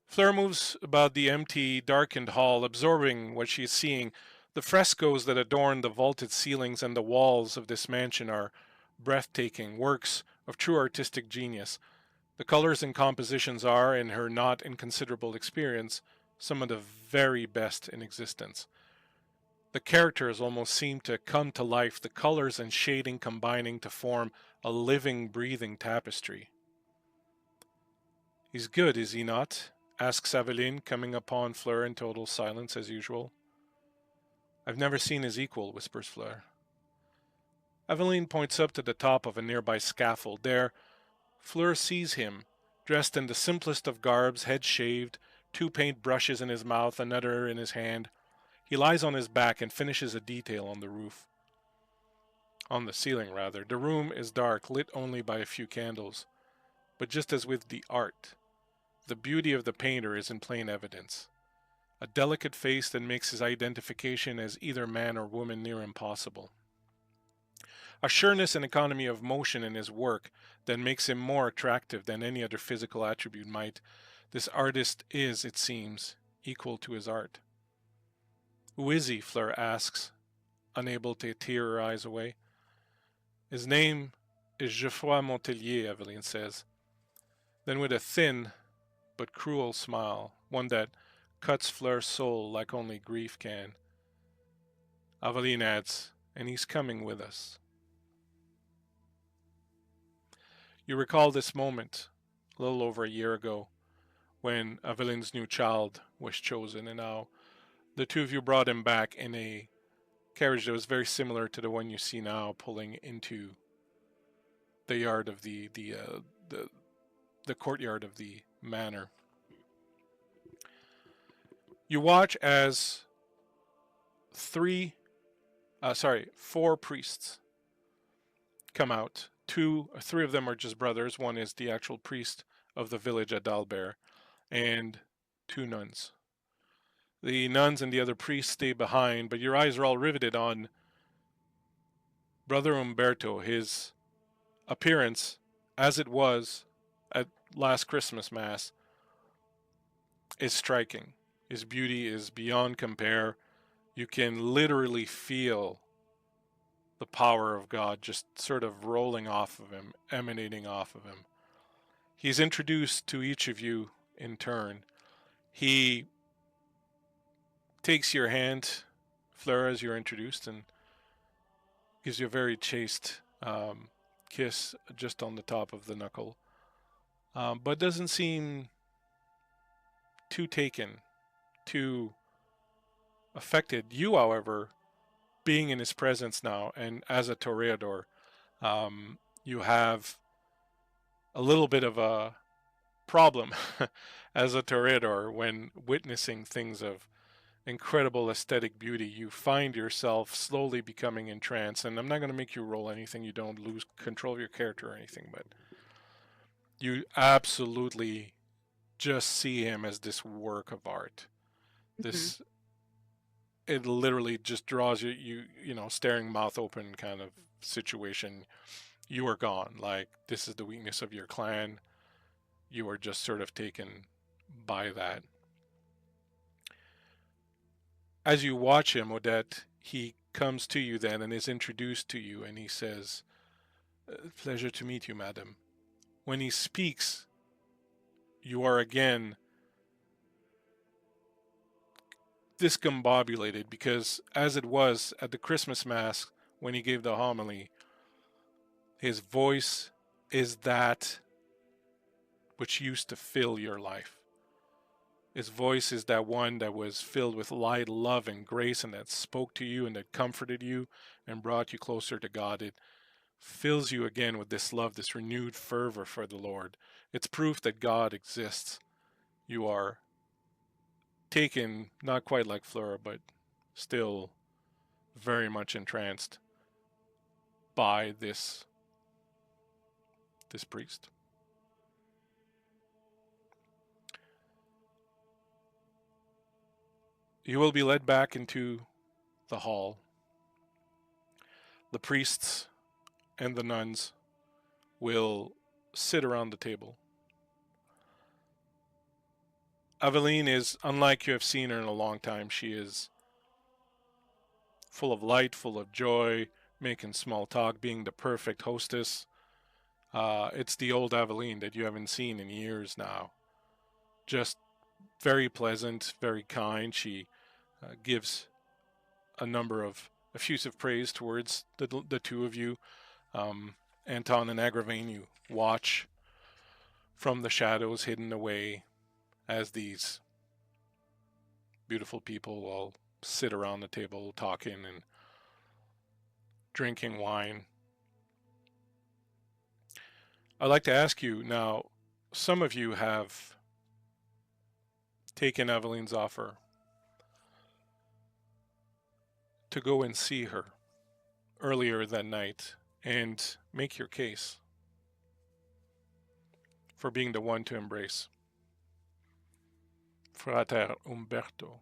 Fleur moves about the empty, darkened hall, absorbing what she is seeing. The frescoes that adorn the vaulted ceilings and the walls of this mansion are breathtaking, works of true artistic genius. The colors and compositions are, in her not inconsiderable experience, some of the very best in existence. The characters almost seem to come to life, the colors and shading combining to form a living, breathing tapestry. He's good, is he not? Asks Aveline, coming upon Fleur in total silence as usual. I've never seen his equal, whispers Fleur. Aveline points up to the top of a nearby scaffold. There, Fleur sees him, dressed in the simplest of garbs, head shaved, 2 paint brushes in his mouth, another in his hand. He lies on his back and finishes a detail on the roof. On the ceiling, rather. The room is dark, lit only by a few candles. But just as with the art, the beauty of the painter is in plain evidence. A delicate face that makes his identification as either man or woman near impossible. A sureness and economy of motion in his work that makes him more attractive than any other physical attribute might. This artist is, it seems, equal to his art. Who is he? Fleur asks, unable to tear her eyes away. His name is Geoffroy Montelier, Aveline says. Then with a thin but cruel smile, one that cuts Fleur's soul like only grief can, Aveline adds, and he's coming with us. You recall this moment a little over a year ago when Aveline's new child was chosen, and now the two of you brought him back in a carriage that was very similar to the one you see now pulling into the yard of the courtyard of the manor. You watch as 4 priests come out three of them are just brothers. One is the actual priest of the village at Dalbert, and 2 nuns. The nuns and the other priests stay behind, but your eyes are all riveted on Brother Umberto, his appearance as it was at last Christmas Mass is striking. His beauty is beyond compare. You can literally feel the power of God just sort of rolling off of him, emanating off of him. He's introduced to each of you in turn. He takes your hand, Fleur, as you're introduced, and gives you a very chaste kiss just on the top of the knuckle, but doesn't seem too taken, too affected. You, however, being in his presence now, and as a Toreador, you have a little bit of a problem as a Toreador when witnessing things of incredible aesthetic beauty. You find yourself slowly becoming entranced, and I'm not going to make you roll anything. You don't lose control of your character or anything, but you absolutely just see him as this work of art. This it literally just draws you know, staring mouth open kind of situation. You are gone. Like, this is the weakness of your clan. You are just sort of taken by that. As you watch him, Odette, he comes to you then and is introduced to you, and he says, "Pleasure to meet you, madam." When he speaks, you are again discombobulated, because as it was at the Christmas Mass when he gave the homily, his voice is that which used to fill your life. His voice is that one that was filled with light, love, and grace, and that spoke to you and that comforted you and brought you closer to God. It fills you again with this love, this renewed fervor for the Lord. It's proof that God exists. You are taken, not quite like Fleur, but still very much entranced by this priest. You will be led back into the hall. The priests and the nuns will sit around the table. Aveline is unlike you have seen her in a long time. She is full of light, full of joy, making small talk, being the perfect hostess. It's the old Aveline that you haven't seen in years now. Just very pleasant, very kind. She gives a number of effusive praise towards the two of you. Anton and Agravain, you watch from the shadows hidden away as these beautiful people all sit around the table talking and drinking wine. I'd like to ask you now, some of you have taken Eveline's offer to go and see her earlier that night and make your case for being the one to embrace Frater Umberto.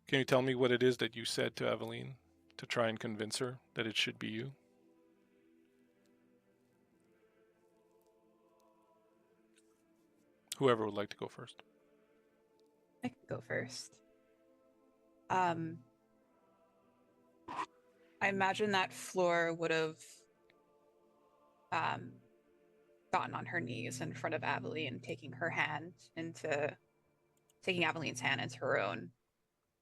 Can you tell me what it is that you said to Aveline to try and convince her that it should be you? Whoever would like to go first. I can go first. I imagine that Fleur would have gotten on her knees in front of Aveline, taking Aveline's hand into her own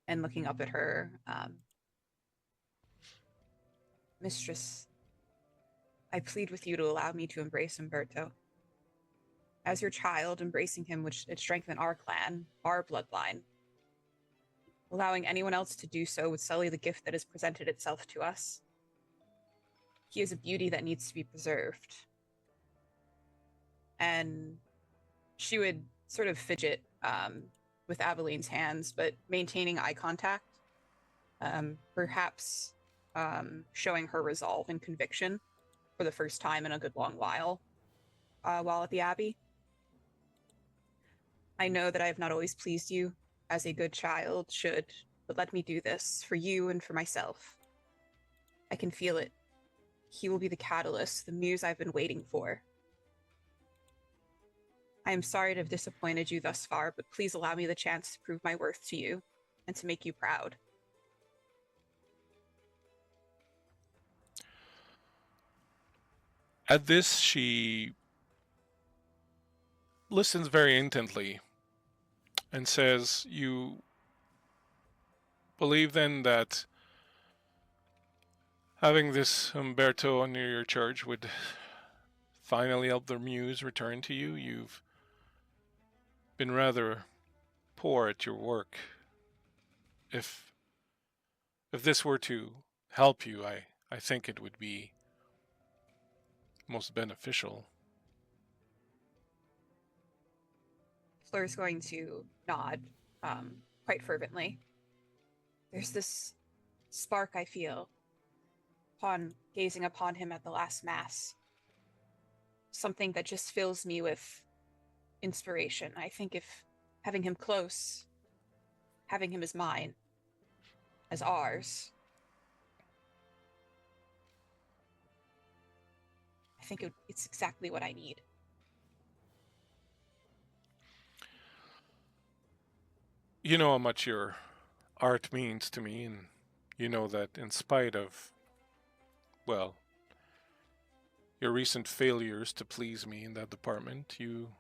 and looking up at her. Mistress, I plead with you to allow me to embrace Umberto. As your child, embracing him would strengthen our clan, our bloodline. Allowing anyone else to do so would sully the gift that has presented itself to us. He is a beauty that needs to be preserved. And she would sort of fidget with Aveline's hands, but maintaining eye contact. Perhaps showing her resolve and conviction for the first time in a good long while at the Abbey. I know that I have not always pleased you, as a good child should, but let me do this for you and for myself. I can feel it. He will be the catalyst, the muse I've been waiting for. I am sorry to have disappointed you thus far, but please allow me the chance to prove my worth to you and to make you proud. At this, she listens very intently and says, "You believe then that having this Umberto under your charge would finally help the muse return to you? You've been rather poor at your work. If this were to help you, I think it would be most beneficial." Fleur's going to nod quite fervently. There's this spark I feel upon gazing upon him at the last mass. Something that just fills me with inspiration. I think if having him close, having him as mine, as ours, I think it's exactly what I need. You know how much your art means to me, and you know that in spite of, well, your recent failures to please me in that department, you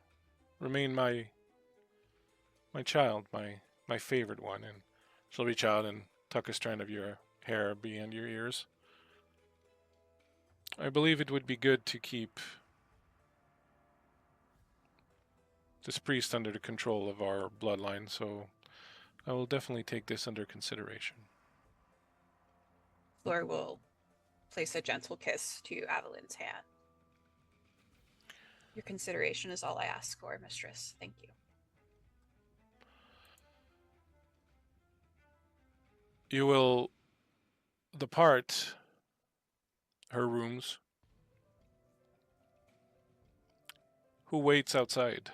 remain my child, my favorite one. And she'll reach out and tuck a strand of your hair behind your ears. I believe it would be good to keep this priest under the control of our bloodline, so I will definitely take this under consideration. Fleur will place a gentle kiss to Aveline's hand. Your consideration is all I ask for, mistress. Thank you. You will depart her rooms. Who waits outside?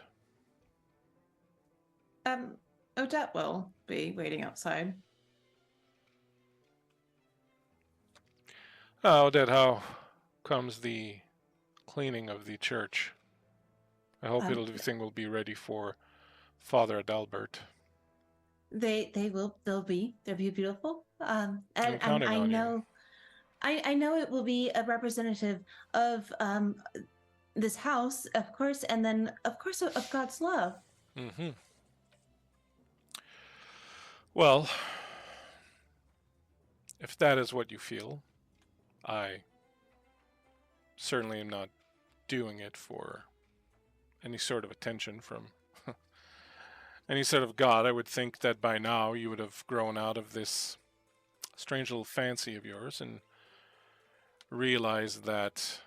Odette will be waiting outside. Odette, how comes the cleaning of the church? I hope everything will be ready for Father Adalbert. They'll be beautiful. And counting I on know you. I know it will be a representative of this house, of course, and then of course of God's love. Mm-hmm. Well, if that is what you feel, I certainly am not doing it for any sort of attention from any sort of god. I would think that by now you would have grown out of this strange little fancy of yours and realized that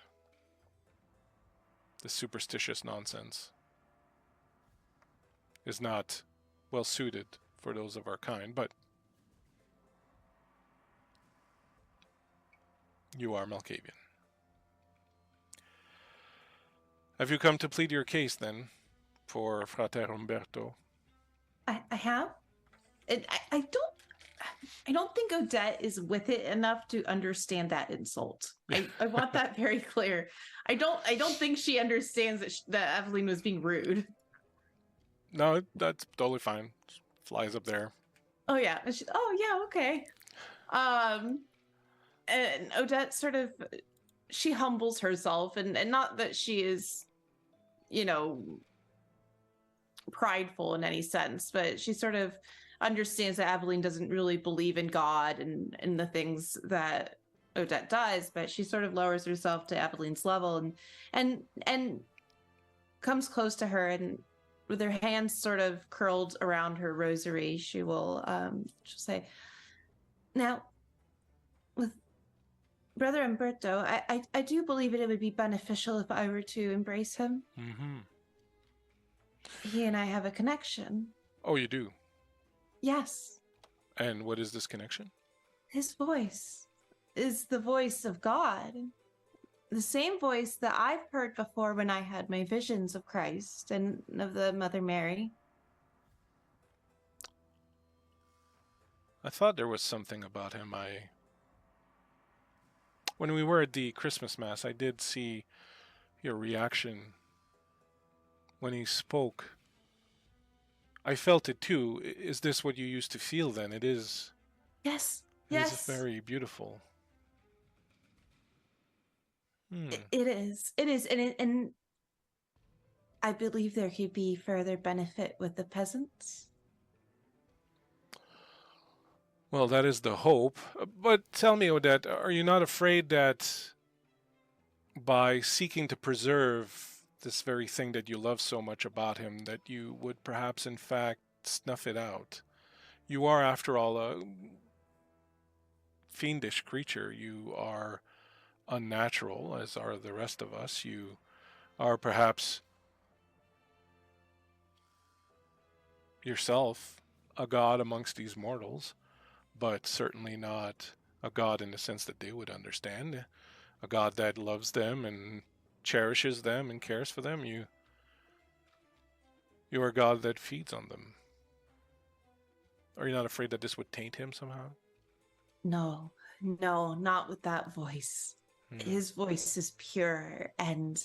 this superstitious nonsense is not well suited for those of our kind, but you are Malkavian. Have you come to plead your case, then, for Frater Umberto? I have. I don't think Odette is with it enough to understand that insult. I want that very clear. I don't think she understands that Aveline was being rude. No, that's totally fine. Just flies up there. Oh yeah. Okay. And Odette sort of, she humbles herself, and not that she is, prideful in any sense, but she sort of understands that Aveline doesn't really believe in God and the things that Odette does, but she sort of lowers herself to Aveline's level and comes close to her, and with her hands sort of curled around her rosary, she'll say, "Now, with Brother Umberto, I do believe it would be beneficial if I were to embrace him. Mm-hmm. He and I have a connection." Oh, you do? Yes. And what is this connection? His voice. is the voice of God. The same voice that I've heard before when I had my visions of Christ and of the Mother Mary. I thought there was something about him. When we were at the Christmas Mass, I did see your reaction when he spoke. I felt it too. Is this what you used to feel then? It is. Yes. It is Yes. very beautiful. It is. It is. And I believe there could be further benefit with the peasants. Well, that is the hope. But tell me, Odette, are you not afraid that by seeking to preserve this very thing that you love so much about him, that you would perhaps in fact snuff it out? You are, after all, a fiendish creature. You are unnatural, as are the rest of us. You are perhaps yourself a god amongst these mortals, but certainly not a god in the sense that they would understand. A god that loves them and cherishes them and cares for them. You are a god that feeds on them. Are you not afraid that this would taint him somehow? No, not with that voice. His voice is pure, and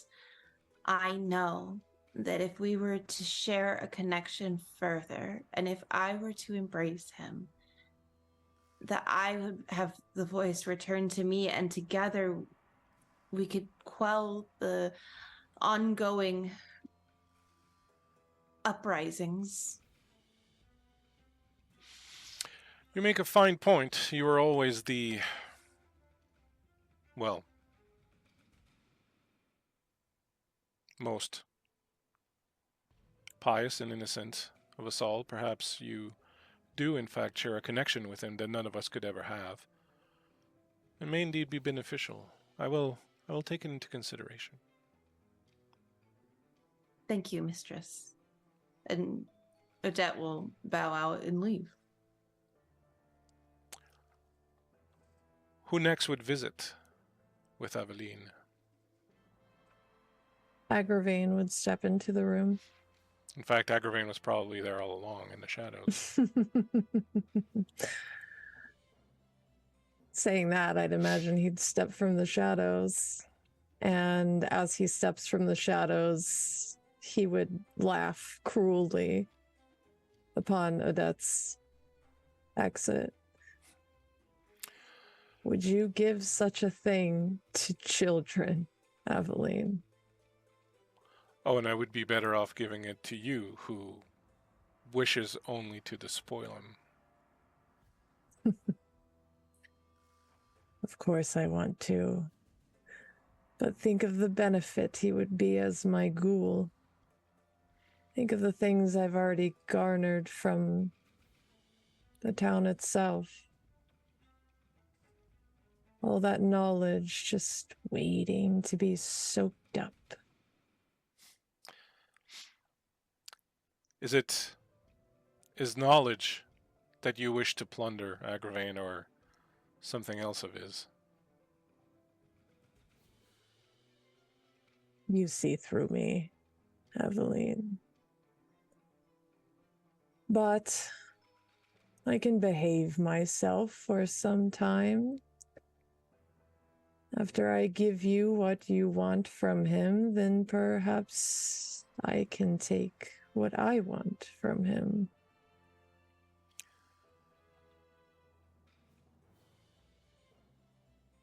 I know that if we were to share a connection further, and if I were to embrace him, that I would have the voice return to me, and together we could quell the ongoing uprisings. You make a fine point. You are always the, well, most pious and innocent of us all. Perhaps you do in fact share a connection with him that none of us could ever have. It may indeed be beneficial. I will take it into consideration. Thank you, mistress. And Odette will bow out and leave. Who next would visit with Aveline? Agravain would step into the room. In fact, Agravain was probably there all along in the shadows. Saying that, I'd imagine he'd step from the shadows. And as he steps from the shadows, he would laugh cruelly upon Odette's exit. Would you give such a thing to children, Aveline? Oh, and I would be better off giving it to you, who wishes only to despoil him. Of course I want to. But think of the benefit he would be as my ghoul. Think of the things I've already garnered from the town itself. All that knowledge just waiting to be soaked up. Is knowledge that you wish to plunder Agravain, or something else of his? You see through me, Aveline. But I can behave myself for some time. After I give you what you want from him, then perhaps I can take what I want from him.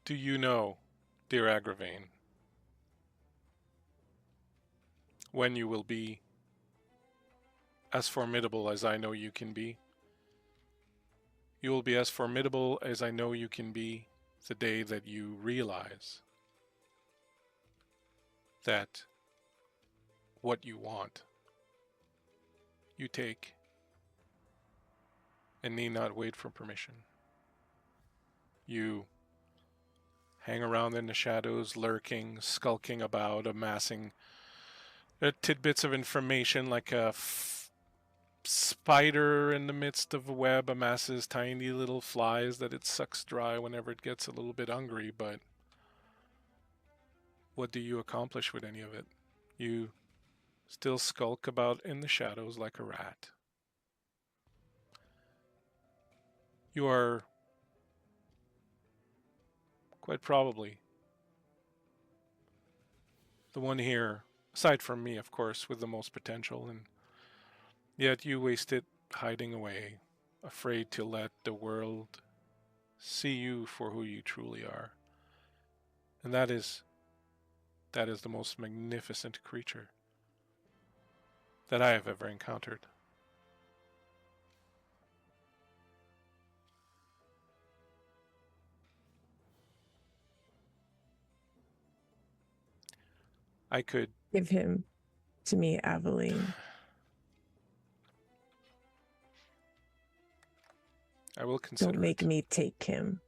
Do you know, dear Agravain, when you will be as formidable as I know you can be? You will be as formidable as I know you can be the day that you realize that what you want, you take, and need not wait for permission. You hang around in the shadows, lurking, skulking about, amassing tidbits of information like a spider in the midst of a web amasses tiny little flies that it sucks dry whenever it gets a little bit hungry, but what do you accomplish with any of it? You still skulk about in the shadows like a rat. You are quite probably the one here, aside from me, of course, with the most potential, and yet you waste it hiding away, afraid to let the world see you for who you truly are. And that is the most magnificent creature that I have ever encountered. I could Give him to me, Aveline. I will consider Don't make it. me take him.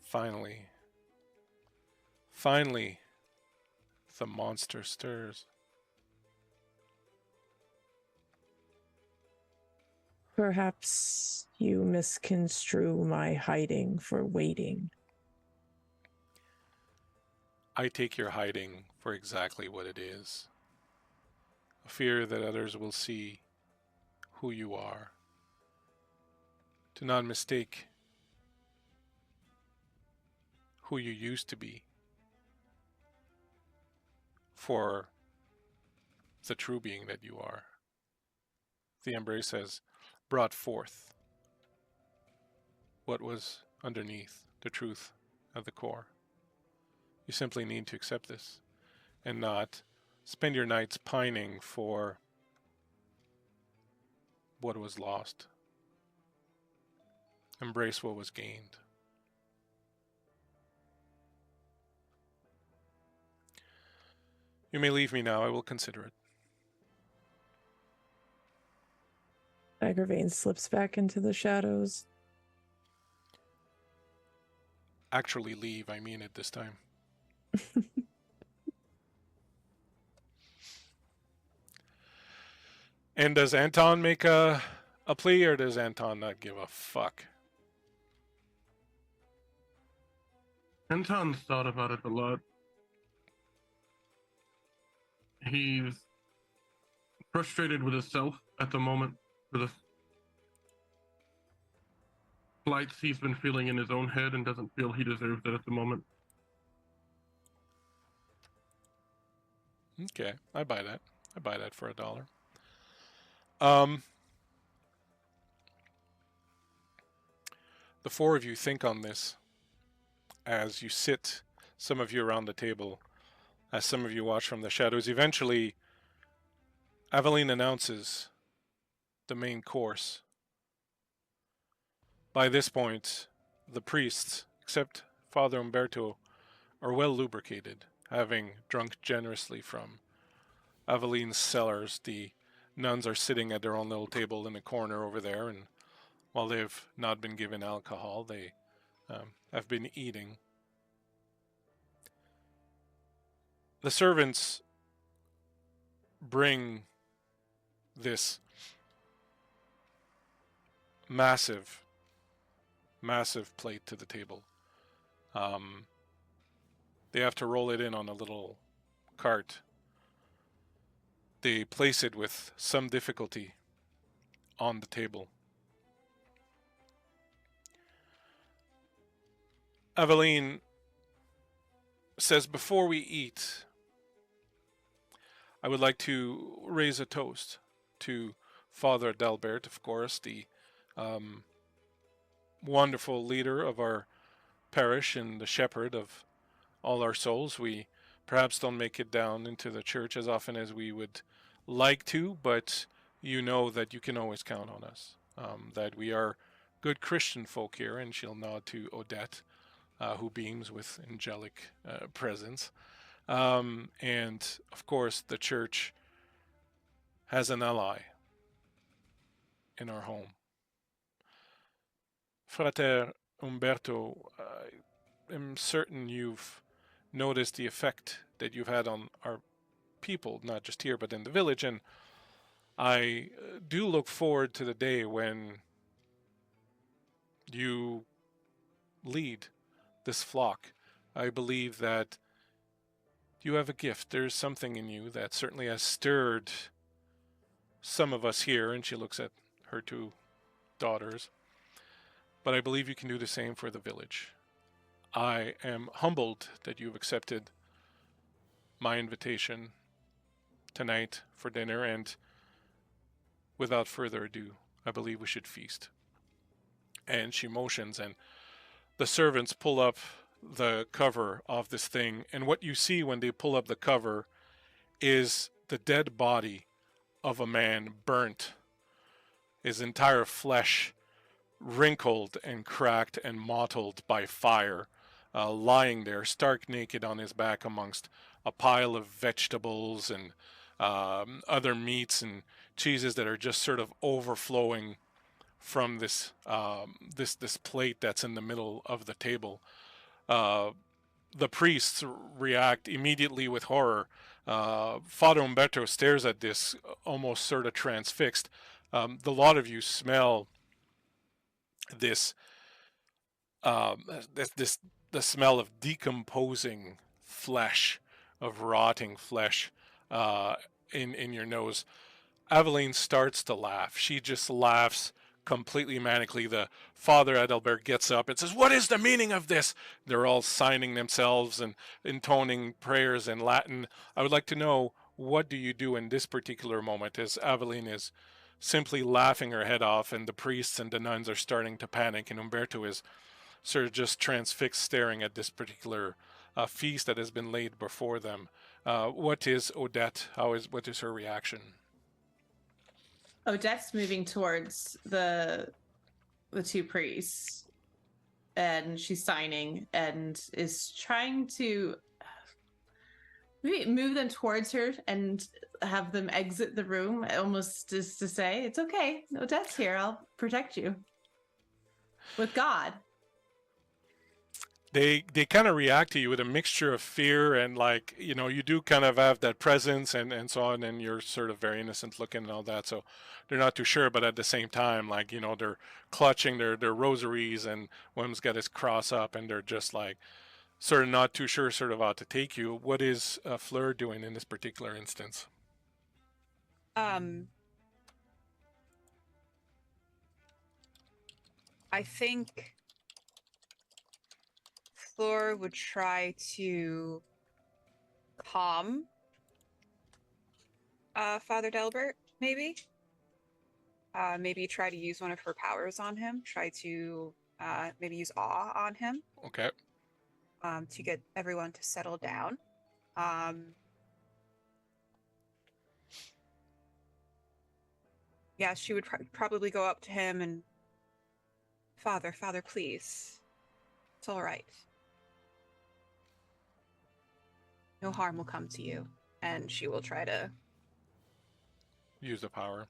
Finally. Finally, the monster stirs. Perhaps you misconstrue my hiding for waiting. I take your hiding for exactly what it is. A fear that others will see who you are. To not mistake who you used to be for the true being that you are. The embrace has brought forth what was underneath, the truth at the core. You simply need to accept this and not spend your nights pining for what was lost. Embrace what was gained. You may leave me now. I will consider it. Agravain slips back into the shadows. Actually leave, I mean it this time. And does Anton make a plea, or does Anton not give a fuck? Anton's thought about it a lot. He's frustrated with himself at the moment for the flights he's been feeling in his own head and doesn't feel he deserves it at the moment. Okay, I buy that. I buy that for $1. The four of you think on this as you sit, some of you around the table, as some of you watch from the shadows. Eventually, Aveline announces the main course. By this point, the priests, except Father Umberto, are well lubricated, having drunk generously from Aveline's cellars. The nuns are sitting at their own little table in a corner over there, and while they've not been given alcohol, they have been eating. The servants bring this massive plate to the table. They have to roll it in on a little cart. They place it with some difficulty on the table. Aveline says, before we eat, I would like to raise a toast to Father Adalbert, of course, the wonderful leader of our parish and the shepherd of all our souls. We perhaps don't make it down into the church as often as we would like to, but you know that you can always count on us, that we are good Christian folk here, and she'll nod to Odette, who beams with angelic presence. And, of course, the church has an ally in our home. Frater Umberto, I am certain you've noticed the effect that you've had on our people, not just here, but in the village, and I do look forward to the day when you lead this flock. I believe that you have a gift. There's something in you that certainly has stirred some of us here, and she looks at her two daughters. But I believe you can do the same for the village. I am humbled that you've accepted my invitation tonight for dinner, and without further ado, I believe we should feast. And she motions, and the servants pull up the cover of this thing, and what you see when they pull up the cover is the dead body of a man, burnt, his entire flesh wrinkled and cracked and mottled by fire, lying there stark naked on his back amongst a pile of vegetables and other meats and cheeses that are just sort of overflowing from this plate that's in the middle of the table. The priests react immediately with horror. Father Umberto stares at this, almost sort of transfixed. The lot of you smell this, the smell of decomposing flesh, of rotting flesh, in your nose. Aveline starts to laugh. She just laughs completely manically. The Father Adalbert gets up and says, "What is the meaning of this?" They're all signing themselves and intoning prayers in Latin. I would like to know, what do you do in this particular moment as Aveline is simply laughing her head off and the priests and the nuns are starting to panic and Umberto is sort of just transfixed staring at this particular feast that has been laid before them. What is Odette? What is her reaction? Odette's moving towards the two priests, and she's signing and is trying to maybe move them towards her and have them exit the room, almost as to say, "It's okay, Odette's here. I'll protect you with God." They kind of react to you with a mixture of fear and, like, you do kind of have that presence and so on, and you're sort of very innocent looking and all that, so they're not too sure, but at the same time, like, they're clutching their rosaries, and one of them's got his cross up, and they're just like sort of not too sure sort of how to take you. What is Fleur doing in this particular instance? I think Fleur would try to calm Father Delbert, maybe. Maybe try to use one of her powers on him. Try to maybe use awe on him. Okay. To get everyone to settle down. Yeah, she would probably go up to him and, Father, please. It's all right. No harm will come to you. And she will try to use the power.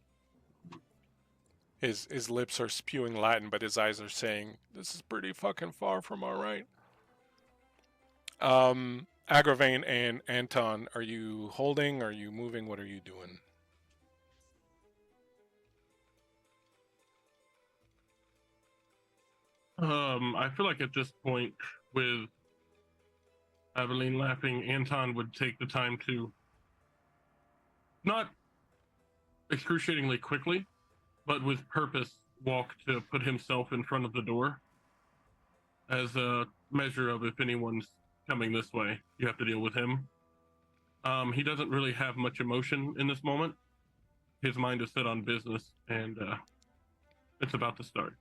His lips are spewing Latin, but his eyes are saying, "This is pretty fucking far from all right." Agravain and Anton, are you holding? Are you moving? What are you doing? I feel like at this point, with Aveline laughing, Anton would take the time to, not excruciatingly quickly, but with purpose, walk to put himself in front of the door as a measure of, if anyone's coming this way, you have to deal with him. He doesn't really have much emotion in this moment. His mind is set on business, and it's about to start.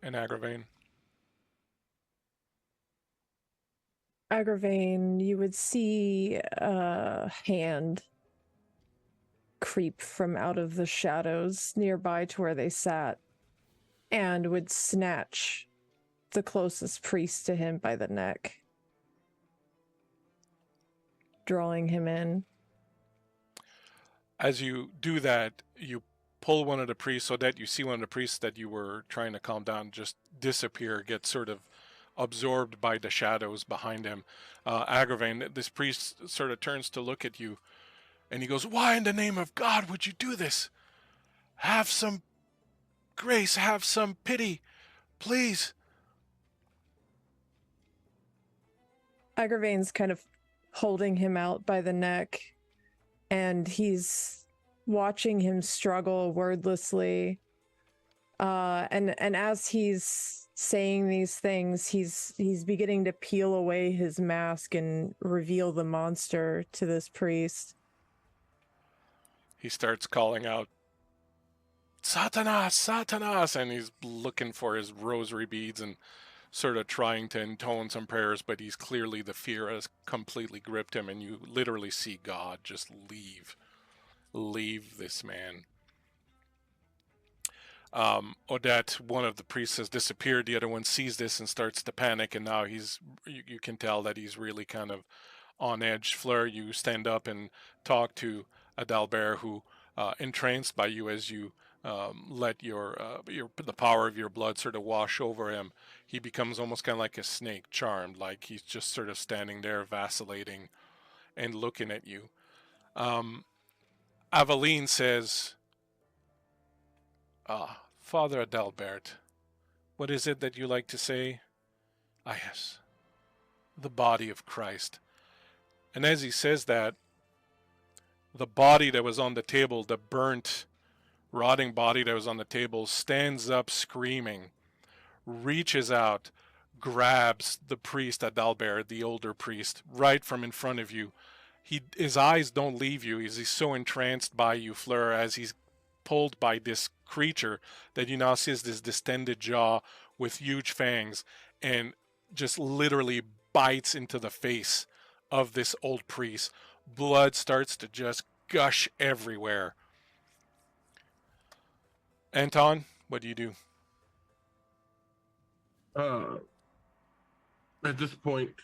And Agravain? Agravain, you would see a hand creep from out of the shadows nearby to where they sat and would snatch the closest priest to him by the neck, drawing him in. As you do that, you pull one of the priests, so that you see one of the priests that you were trying to calm down just disappear, get sort of absorbed by the shadows behind him. Agravain, this priest sort of turns to look at you. And he goes, "Why in the name of God would you do this? Have some grace, have some pity, please." Agravain's kind of holding him out by the neck, and he's watching him struggle wordlessly. And as he's saying these things, he's beginning to peel away his mask and reveal the monster to this priest. He starts calling out, "Satanas, Satanas," and he's looking for his rosary beads and sort of trying to intone some prayers, but he's clearly, the fear has completely gripped him, and you literally see God just leave this man. Odette, one of the priests, has disappeared. The other one sees this and starts to panic, and now you can tell that he's really kind of on edge. Fleur, you stand up and talk to Adalbert, who, entranced by you as you let the power of your blood sort of wash over him, he becomes almost kind of like a snake, charmed, like he's just sort of standing there vacillating and looking at you. Aveline says, "Father Adalbert, what is it that you like to say?" "Ah, yes, the body of Christ." And as he says that, the body that was on the table, the burnt, rotting body that was on the table, stands up screaming, reaches out, grabs the priest Adalbert, the older priest, right from in front of you. His eyes don't leave you. He's so entranced by you, Fleur, as he's pulled by this creature that you now see as this distended jaw with huge fangs, and just literally bites into the face of this old priest. Blood starts to just gush everywhere. Anton, what do you do? At this point,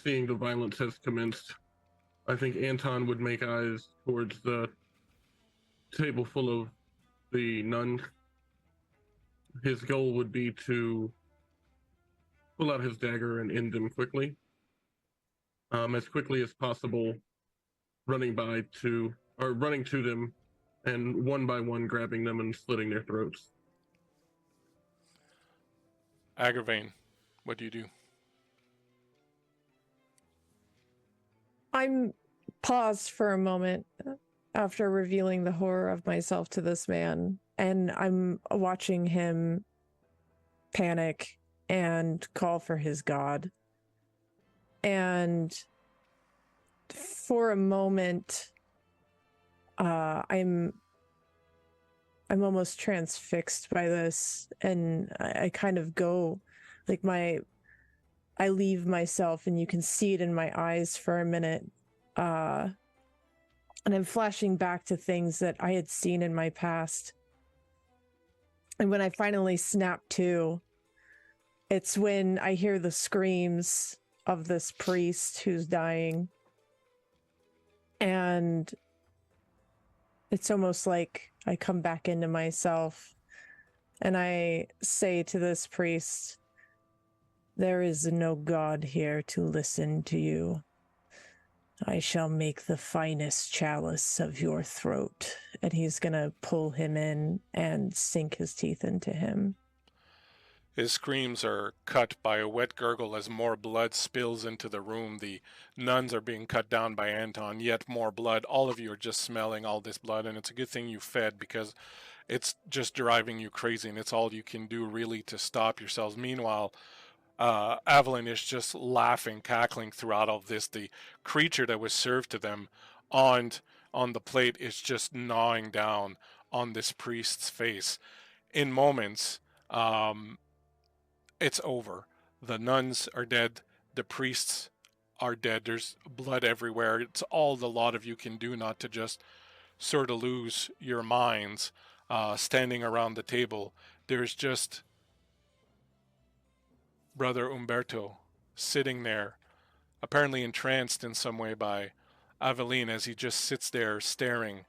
seeing the violence has commenced, I think Anton would make eyes towards the table full of the nuns. His goal would be to pull out his dagger and end them quickly. As quickly as possible, running to them and one by one grabbing them and slitting their throats. Agravain, what do you do? I'm paused for a moment after revealing the horror of myself to this man, and I'm watching him panic and call for his god. And for a moment, I'm almost transfixed by this, and I kind of go, like, I leave myself, and you can see it in my eyes for a minute. And I'm flashing back to things that I had seen in my past. And when I finally snap to, it's when I hear the screams of this priest who's dying. And it's almost like I come back into myself, and I say to this priest, "There is no God here to listen to you. I shall make the finest chalice of your throat." And he's gonna pull him in and sink his teeth into him. His screams are cut by a wet gurgle as more blood spills into the room. The nuns are being cut down by Anton, yet more blood. All of you are just smelling all this blood, and it's a good thing you fed, because it's just driving you crazy, and it's all you can do really to stop yourselves. Meanwhile, Aveline is just laughing, cackling throughout all of this. The creature that was served to them on the plate is just gnawing down on this priest's face. In moments, it's over. The nuns are dead. The priests are dead. There's blood everywhere. It's all the lot of you can do not to just sort of lose your minds standing around the table. There's just Brother Umberto sitting there, apparently entranced in some way by Aveline, as he just sits there staring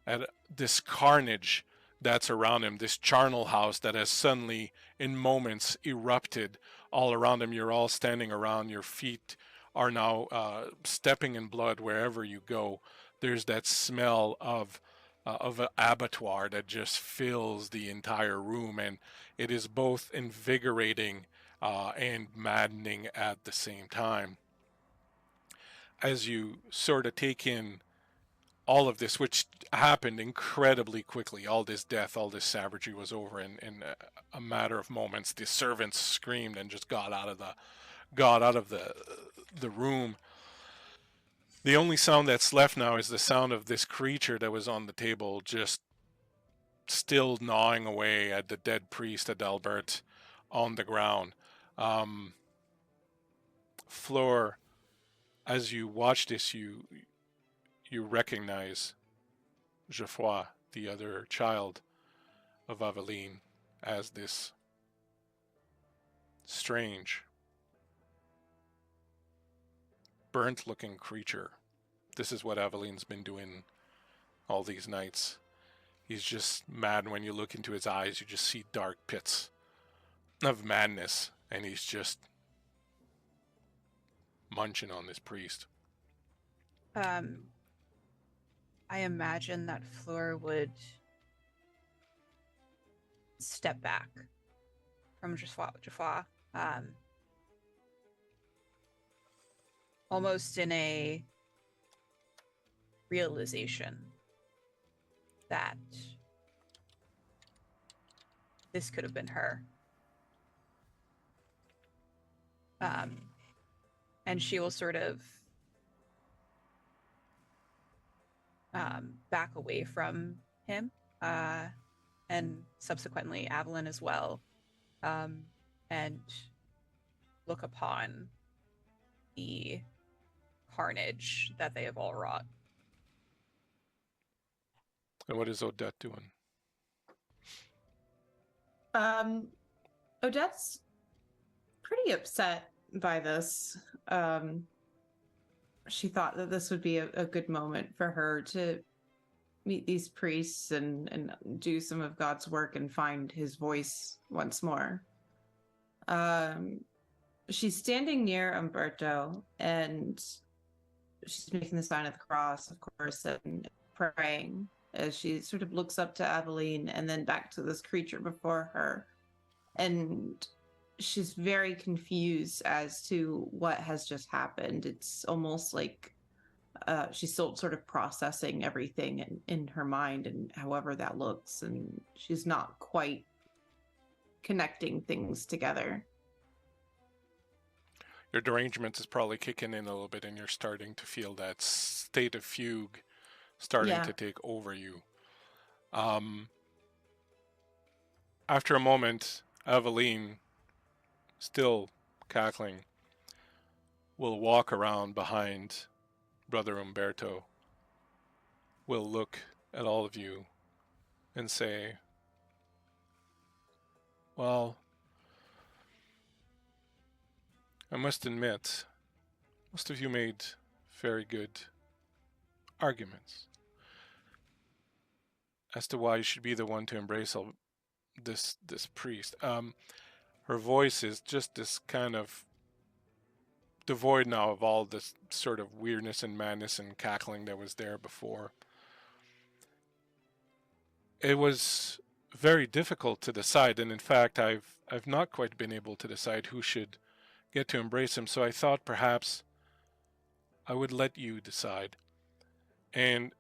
at this carnage that's around him, this charnel house that has suddenly, in moments, erupted all around him. You're all standing around. Your feet are now stepping in blood wherever you go. there's that smell of an abattoir that just fills the entire room, and it is both invigorating and maddening at the same time. As you sort of take in all of this, which happened incredibly quickly, all this death, all this savagery was over in a matter of moments. The servants screamed and just got out of the room. The only sound that's left now is the sound of this creature that was on the table, just still gnawing away at the dead priest Adalbert on the ground. Fleur, as you watch this, you recognize Geoffroy, the other child of Aveline, as this strange, burnt-looking creature. This is what Aveline's been doing all these nights. He's just mad. When you look into his eyes, you just see dark pits of madness, and he's just munching on this priest. I imagine that Fleur would step back from Geoffroy, almost in a realization that this could have been her. And she will sort of back away from him, and subsequently Aveline as well, and look upon the carnage that they have all wrought. And what is Odette doing? Odette's pretty upset by this. She thought that this would be a good moment for her to meet these priests and do some of God's work and find his voice once more. She's standing near Umberto, and she's making the sign of the cross, of course, and praying as she sort of looks up to Aveline and then back to this creature before her. And she's very confused as to what has just happened. It's almost like she's still sort of processing everything in her mind, and however that looks, and she's not quite connecting things together. Your derangement is probably kicking in a little bit, and you're starting to feel that state of fugue starting to take over you. After a moment, Aveline, still cackling, will walk around behind Brother Umberto, will look at all of you and say, well, I must admit, most of you made very good arguments as to why you should be the one to embrace this priest. Her voice is just this kind of devoid now of all this sort of weirdness and madness and cackling that was there before. It was very difficult to decide, and in fact, I've not quite been able to decide who should get to embrace him, so I thought perhaps I would let you decide. And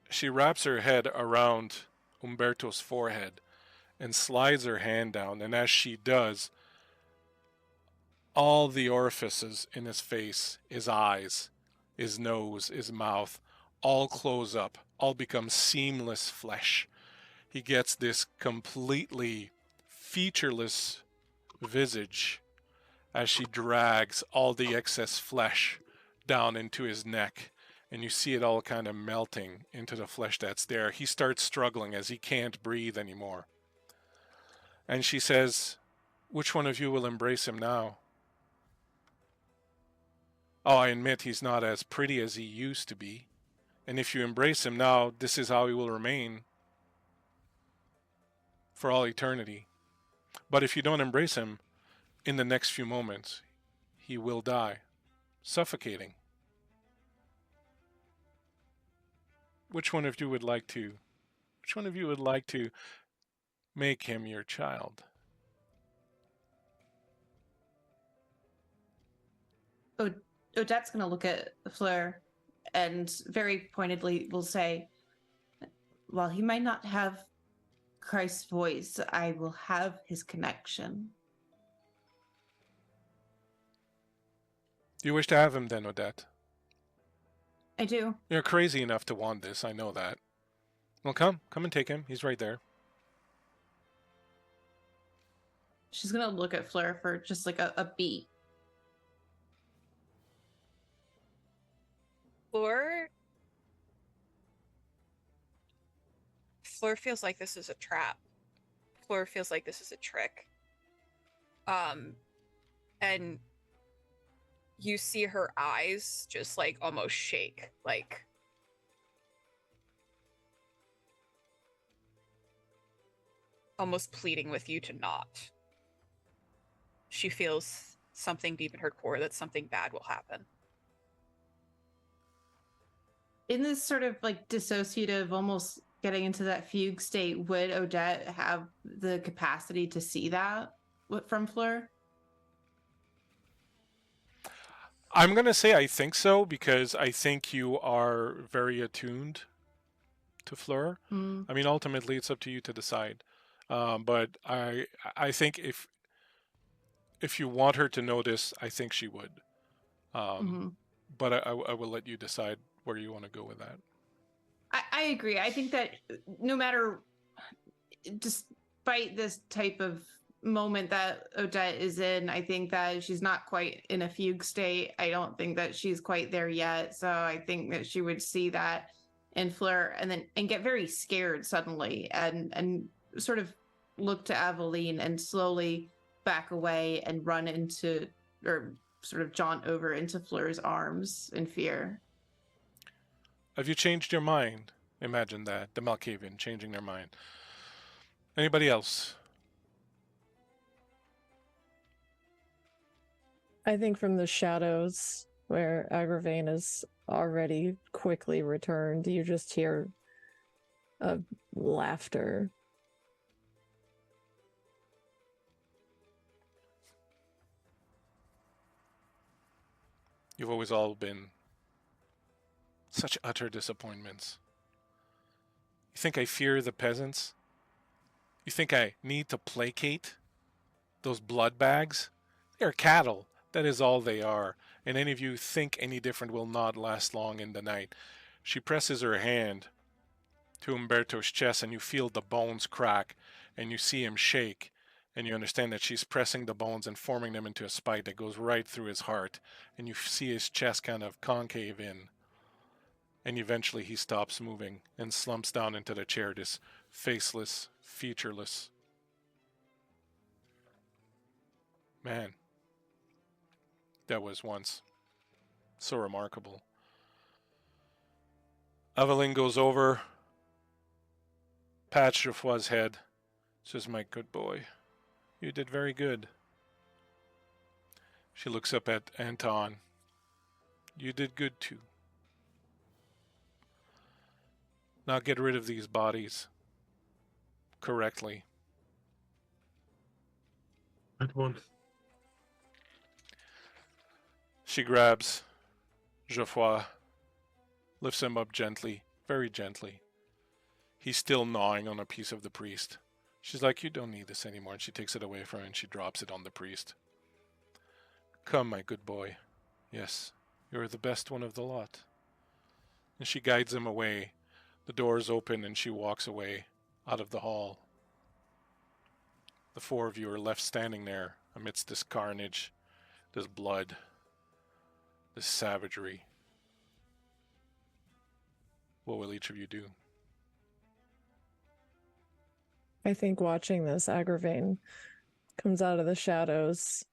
she wraps her head around Umberto's forehead and slides her hand down, and as she does, all the orifices in his face, his eyes, his nose, his mouth, all close up, all become seamless flesh. He gets this completely featureless visage as she drags all the excess flesh down into his neck, and you see it all kind of melting into the flesh that's there. He starts struggling as he can't breathe anymore. And she says, which one of you will embrace him now? Oh, I admit he's not as pretty as he used to be. And if you embrace him now, this is how he will remain for all eternity. But if you don't embrace him, in the next few moments, he will die, suffocating. Which one of you would like to? Which one of you would like to make him your child? Odette's going to look at Fleur and very pointedly will say, while he might not have Christ's voice, I will have his connection. Do you wish to have him then, Odette? I do. You're crazy enough to want this, I know that. Well, come and take him. He's right there. She's going to look at Fleur for just like a beat. Fleur feels like this is a trap. Fleur feels like this is a trick. And you see her eyes just like almost shake, like almost pleading with you to not. She feels something deep in her core that something bad will happen. In this sort of like dissociative, almost getting into that fugue state, would Odette have the capacity to see that from Fleur? I'm going to say I think so, because I think you are very attuned to Fleur. I mean, ultimately, it's up to you to decide. But I think if you want her to notice, I think she would. But I will let you decide where you want to go with that. I agree. I think that no matter, despite this type of moment that Odette is in, I think that she's not quite in a fugue state. I don't think that she's quite there yet. So I think that she would see that in Fleur and get very scared suddenly and sort of look to Aveline and slowly back away and run into, or sort of jaunt over into Fleur's arms in fear. Have you changed your mind? Imagine that. The Malkavian changing their mind. Anybody else? I think from the shadows where Agravain is already quickly returned, you just hear a laughter. You've always all been such utter disappointments. You think I fear the peasants? You think I need to placate those blood bags? They are cattle. That is all they are. And any of you think any different will not last long in the night. She presses her hand to Umberto's chest, and you feel the bones crack, and you see him shake, and you understand that she's pressing the bones and forming them into a spike that goes right through his heart, and you see his chest kind of concave in. And eventually he stops moving and slumps down into the chair, this faceless, featureless man that was once so remarkable. Aveline goes over, pats Geoffroy's head, says, "My good boy, you did very good." She looks up at Anton. "You did good too. Now get rid of these bodies correctly." At once. She grabs Geoffroy, lifts him up gently, very gently. He's still gnawing on a piece of the priest. She's like, "You don't need this anymore," and she takes it away from him and she drops it on the priest. "Come, my good boy. Yes, you're the best one of the lot." And she guides him away. The doors open and she walks away out of the hall. The four of you are left standing there amidst this carnage, this blood, this savagery. What will each of you do? I think watching this, Agravain comes out of the shadows.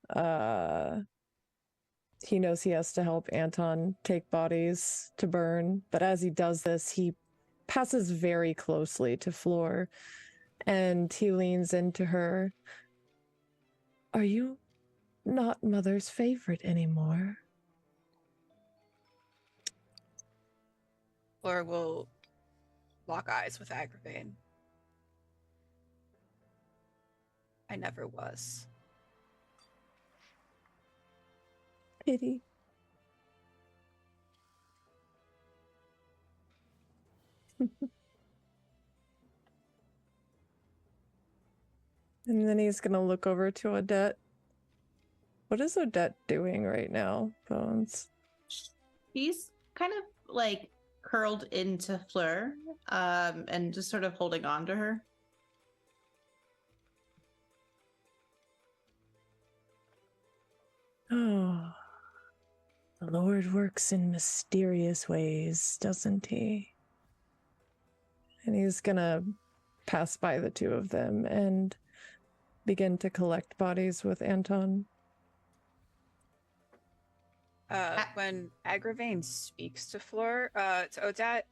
He knows he has to help Anton take bodies to burn, but as he does this, he passes very closely to Fleur, and he leans into her. "Are you not Mother's favorite anymore?" Fleur will lock eyes with Agravain. I never was. Pity. And then he's gonna look over to Odette. What is Odette doing right now, Bones? He's kind of like curled into Fleur, and just sort of holding on to her. Oh, the Lord works in mysterious ways, doesn't he? And he's gonna pass by the two of them and begin to collect bodies with Anton. When Agravain speaks to Fleur, to Odette,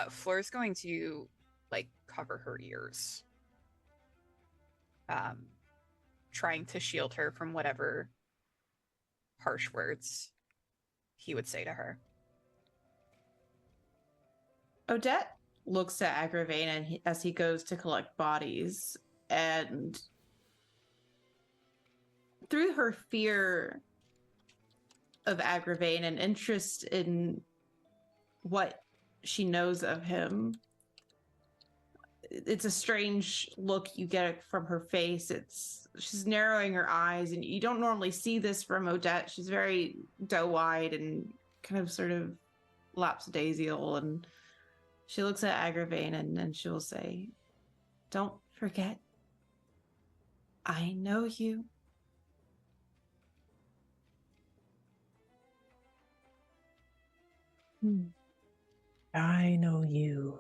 Fleur's going to like cover her ears, trying to shield her from whatever harsh words he would say to her. Odette looks at Agravain and as he goes to collect bodies, and through her fear of Agravain and interest in what she knows of him, it's a strange look you get from her face. She's narrowing her eyes, and you don't normally see this from Odette. She's very doe-eyed and kind of sort of lapsdaisical, and she looks at Agravain and she will say, "Don't forget, I know you." I know you.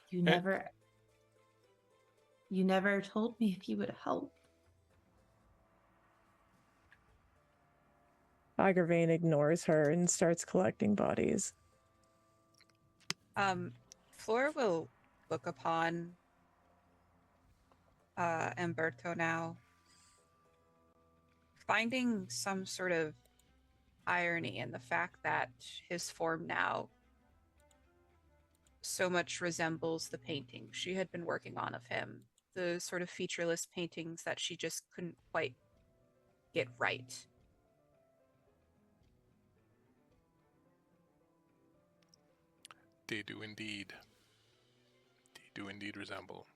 You never told me if you would help. Agravain ignores her and starts collecting bodies. Fleur will look upon Umberto now, finding some sort of irony in the fact that his form now so much resembles the painting she had been working on of him, the sort of featureless paintings that she just couldn't quite get right. They do indeed. They do indeed resemble.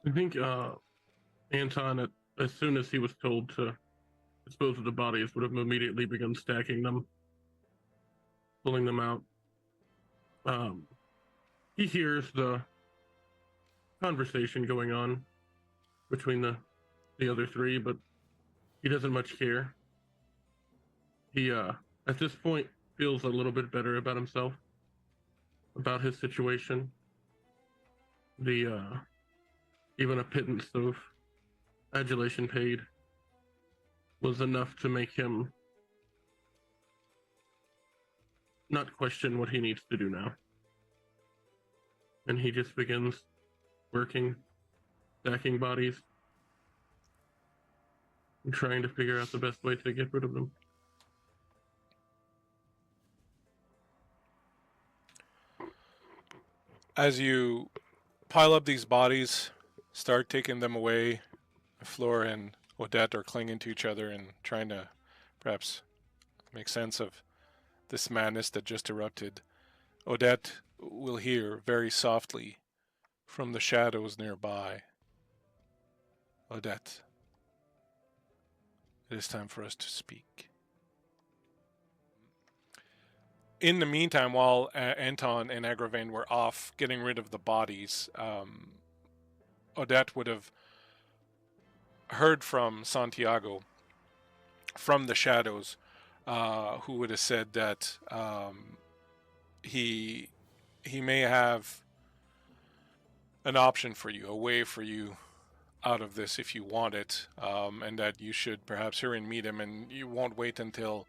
I think Anton, as soon as he was told to dispose of the bodies, would have immediately begun stacking them, pulling them out. He hears the conversation going on between the other three, but he doesn't much care. He, at this point, feels a little bit better about himself, about his situation. Even a pittance of adulation paid was enough to make him not question what he needs to do now. And he just begins working, stacking bodies, and trying to figure out the best way to get rid of them. As you pile up these bodies, start taking them away, Fleur and Odette are clinging to each other and trying to perhaps make sense of this madness that just erupted. Odette will hear very softly from the shadows nearby, "Odette, it is time for us to speak." In the meantime, while Anton and Agravain were off getting rid of the bodies, Odette would have heard from Santiago, from the shadows, who would have said that he may have an option for you, a way for you out of this if you want it, and that you should perhaps hurry and meet him, and you won't wait until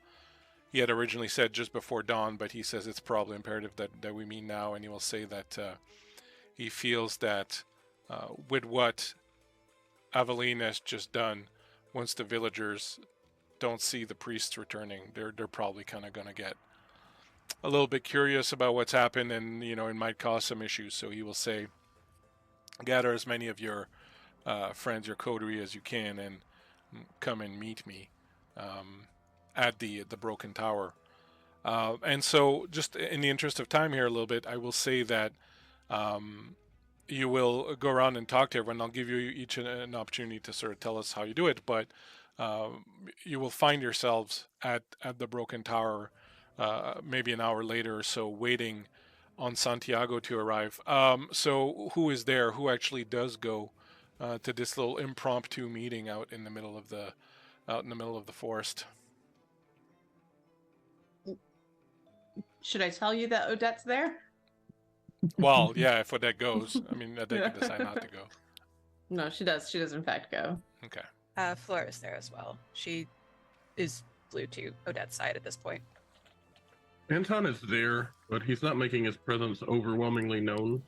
he had originally said just before dawn, but he says it's probably imperative that we meet now, and he will say that he feels that with what Aveline has just done, once the villagers don't see the priests returning, they're probably kind of going to get a little bit curious about what's happened, and it might cause some issues. So he will say, gather as many of your friends, your coterie as you can, and come and meet me at the Broken Tower. And so, just in the interest of time here a little bit, I will say that you will go around and talk to everyone. I'll give you each an opportunity to sort of tell us how you do it, but you will find yourselves at the Broken Tower maybe an hour later or so, waiting on Santiago to arrive. So who is there? Who actually does go to this little impromptu meeting out in the middle of the forest? Should I tell you that Odette's there? Well, yeah, if Odette goes. I mean, Odette can decide not to go. No, she does. She does, in fact, go. Okay. Flora is there as well. She is glued to Odette's side at this point. Anton is there, but he's not making his presence overwhelmingly known.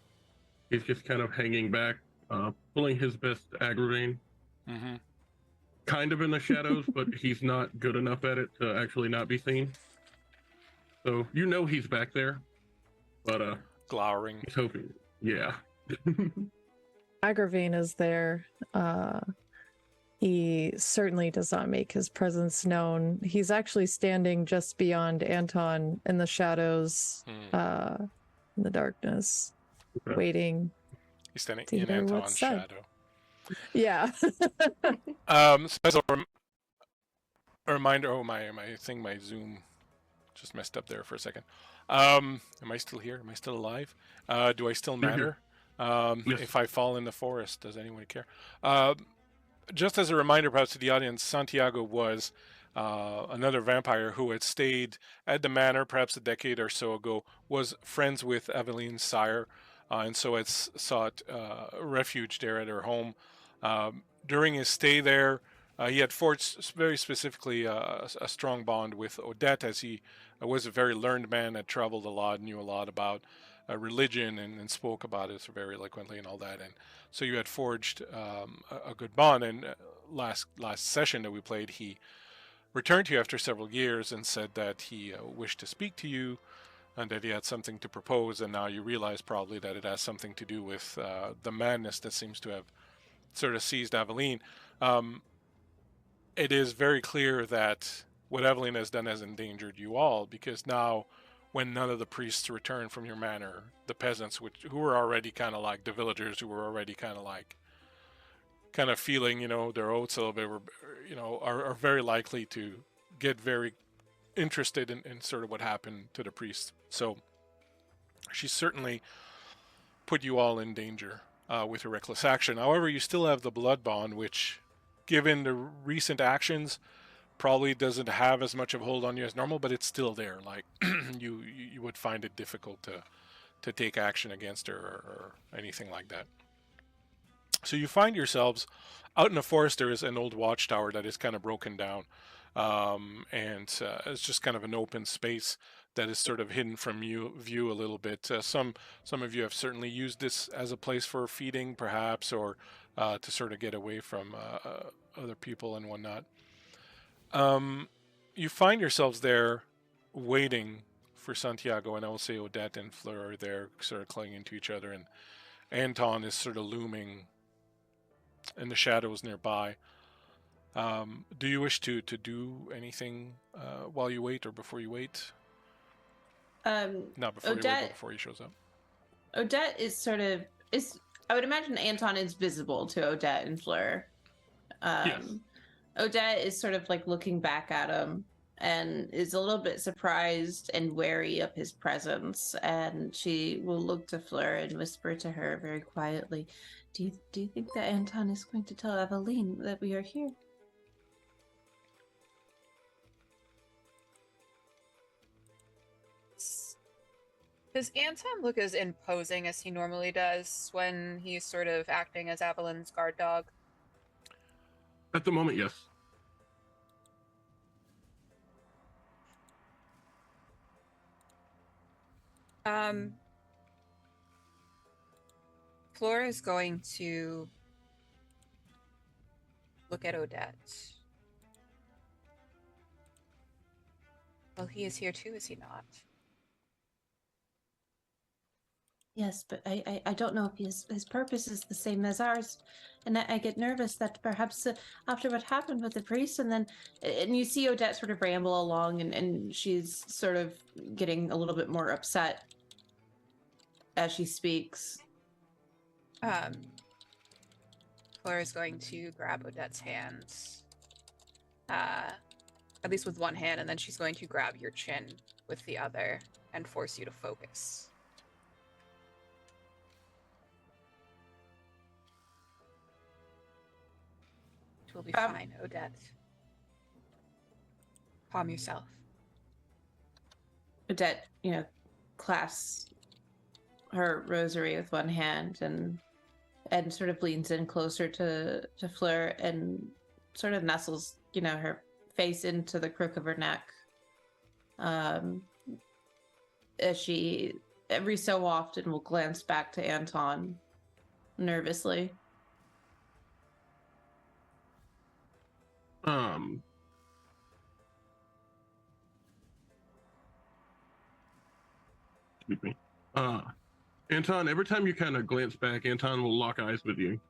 He's just kind of hanging back, pulling his best Agravain. Mm-hmm. Kind of in the shadows, but he's not good enough at it to actually not be seen. So he's back there, but Glowering. he's hoping. Yeah. Agravain is there. He certainly does not make his presence known. He's actually standing just beyond Anton in the shadows, in the darkness, waiting. He's standing to in hear Anton's what's said. shadow. Yeah. So as a reminder, my Zoom just messed up there for a second. Am I still here? Am I still alive? Do I still matter? Yes. If I fall in the forest, does anyone care? Just as a reminder, perhaps to the audience, Santiago was another vampire who had stayed at the manor perhaps a decade or so ago, was friends with Aveline's sire, and so had sought refuge there at her home. During his stay there, he had forged very specifically a strong bond with Odette, as he was a very learned man, had traveled a lot, knew a lot about religion, and spoke about it very eloquently and all that. And so you had forged a good bond. And last session that we played, he returned to you after several years and said that he wished to speak to you and that he had something to propose. And now you realize probably that it has something to do with the madness that seems to have sort of seized Aveline. It is very clear that what Aveline has done has endangered you all, because now, when none of the priests return from your manor, the peasants, who were already kind of like the villagers, who were already kind of feeling, their oats a little bit, are very likely to get very interested in sort of what happened to the priests. So she certainly put you all in danger with her reckless action. However, you still have the blood bond, which, given the recent actions, probably doesn't have as much of a hold on you as normal, but it's still there. Like you would find it difficult to take action against her or anything like that. So you find yourselves out in the forest. There is an old watchtower that is kind of broken down, and it's just kind of an open space that is sort of hidden from view a little bit. Some of you have certainly used this as a place for feeding, perhaps, or to sort of get away from other people and whatnot. You find yourselves there waiting for Santiago, and I will say Odette and Fleur are there sort of clinging to each other, and Anton is sort of looming in the shadows nearby. Do you wish to do anything while you wait or before you wait? Not before Odette, you wait, but before he shows up. Odette is I would imagine Anton is visible to Odette and Fleur. Yes. Odette is sort of like looking back at him and is a little bit surprised and wary of his presence. And she will look to Fleur and whisper to her very quietly, Do you think that Anton is going to tell Aveline that we are here? Does Anton look as imposing as he normally does when he's sort of acting as Aveline's guard dog? At the moment, yes. Flora is going to look at Odette. Well, he is here too, is he not? Yes, but I don't know if his purpose is the same as ours, and I get nervous that perhaps after what happened with the priest, and you see Odette sort of ramble along, and she's sort of getting a little bit more upset as she speaks. Fleur is going to grab Odette's hands, at least with one hand, and then she's going to grab your chin with the other and force you to focus. It will be fine, Odette. Calm yourself. Odette, clasps her rosary with one hand and sort of leans in closer to Fleur and sort of nestles, her face into the crook of her neck. As she every so often will glance back to Anton nervously. Excuse me. Anton, every time you kind of glance back, Anton will lock eyes with you.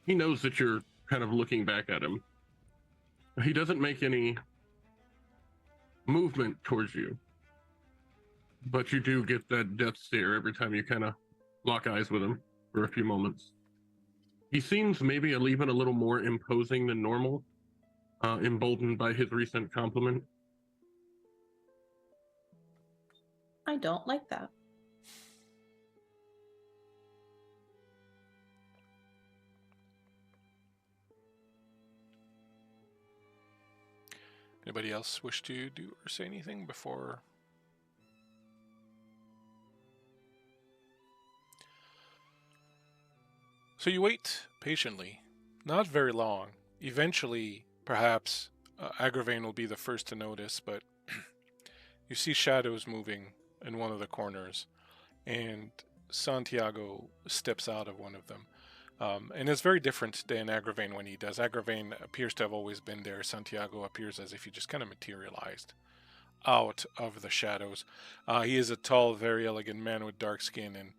He knows that you're kind of looking back at him. He doesn't make any movement towards you, but you do get that death stare every time you kind of lock eyes with him for a few moments. He seems maybe even a little more imposing than normal, emboldened by his recent compliment. I don't like that. Anybody else wish to do or say anything before? So you wait patiently, not very long. Eventually, perhaps Agravain will be the first to notice, but you see shadows moving in one of the corners, and Santiago steps out of one of them. And it's very different than Agravain when he does. Agravain appears to have always been there. Santiago appears as if he just kind of materialized out of the shadows. He is a tall, very elegant man with dark skin and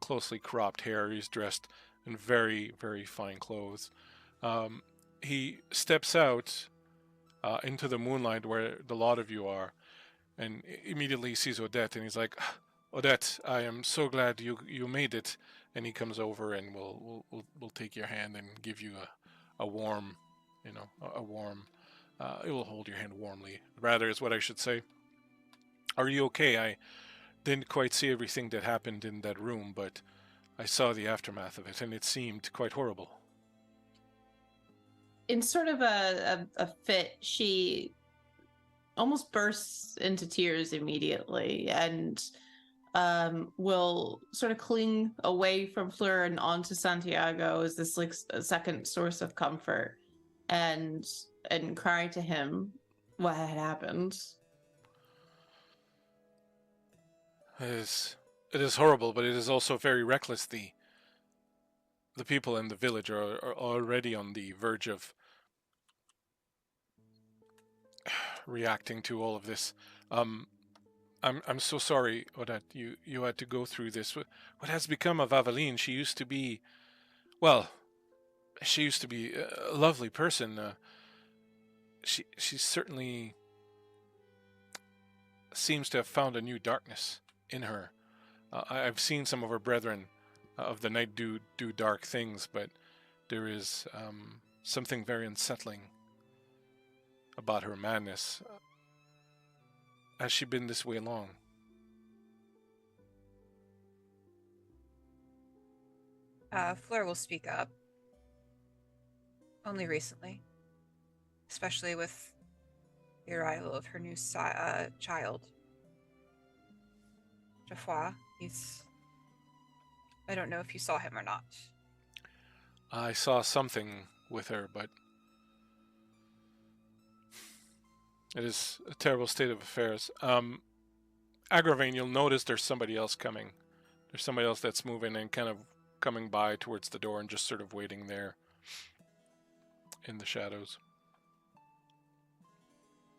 closely cropped hair. He's dressed in very, very fine clothes. He steps out into the moonlight where the lot of you are, and immediately sees Odette, and he's like, Odette, I am so glad you made it. And he comes over and will take your hand and give you a warm, it will hold your hand warmly, rather is what I should say. Are you okay? I didn't quite see everything that happened in that room, but I saw the aftermath of it, and it seemed quite horrible. In sort of a fit, she almost bursts into tears immediately and will sort of cling away from Fleur and onto Santiago as this like a second source of comfort, and cry to him what had happened. It is horrible, but it is also very reckless. The people in the village are already on the verge of reacting to all of this. I'm so sorry, Odette, you had to go through this. What has become of Aveline? She used to be a lovely person. She certainly seems to have found a new darkness in her. I've seen some of her brethren of the night do dark things, but there is something very unsettling about her madness. Has she been this way long? Fleur will speak up. Only recently. Especially with the arrival of her new child. Geoffroy, I don't know if you saw him or not. I saw something with her, but it is a terrible state of affairs. Agravain, you'll notice there's somebody else coming. There's somebody else that's moving and kind of coming by towards the door and just sort of waiting there. in the shadows.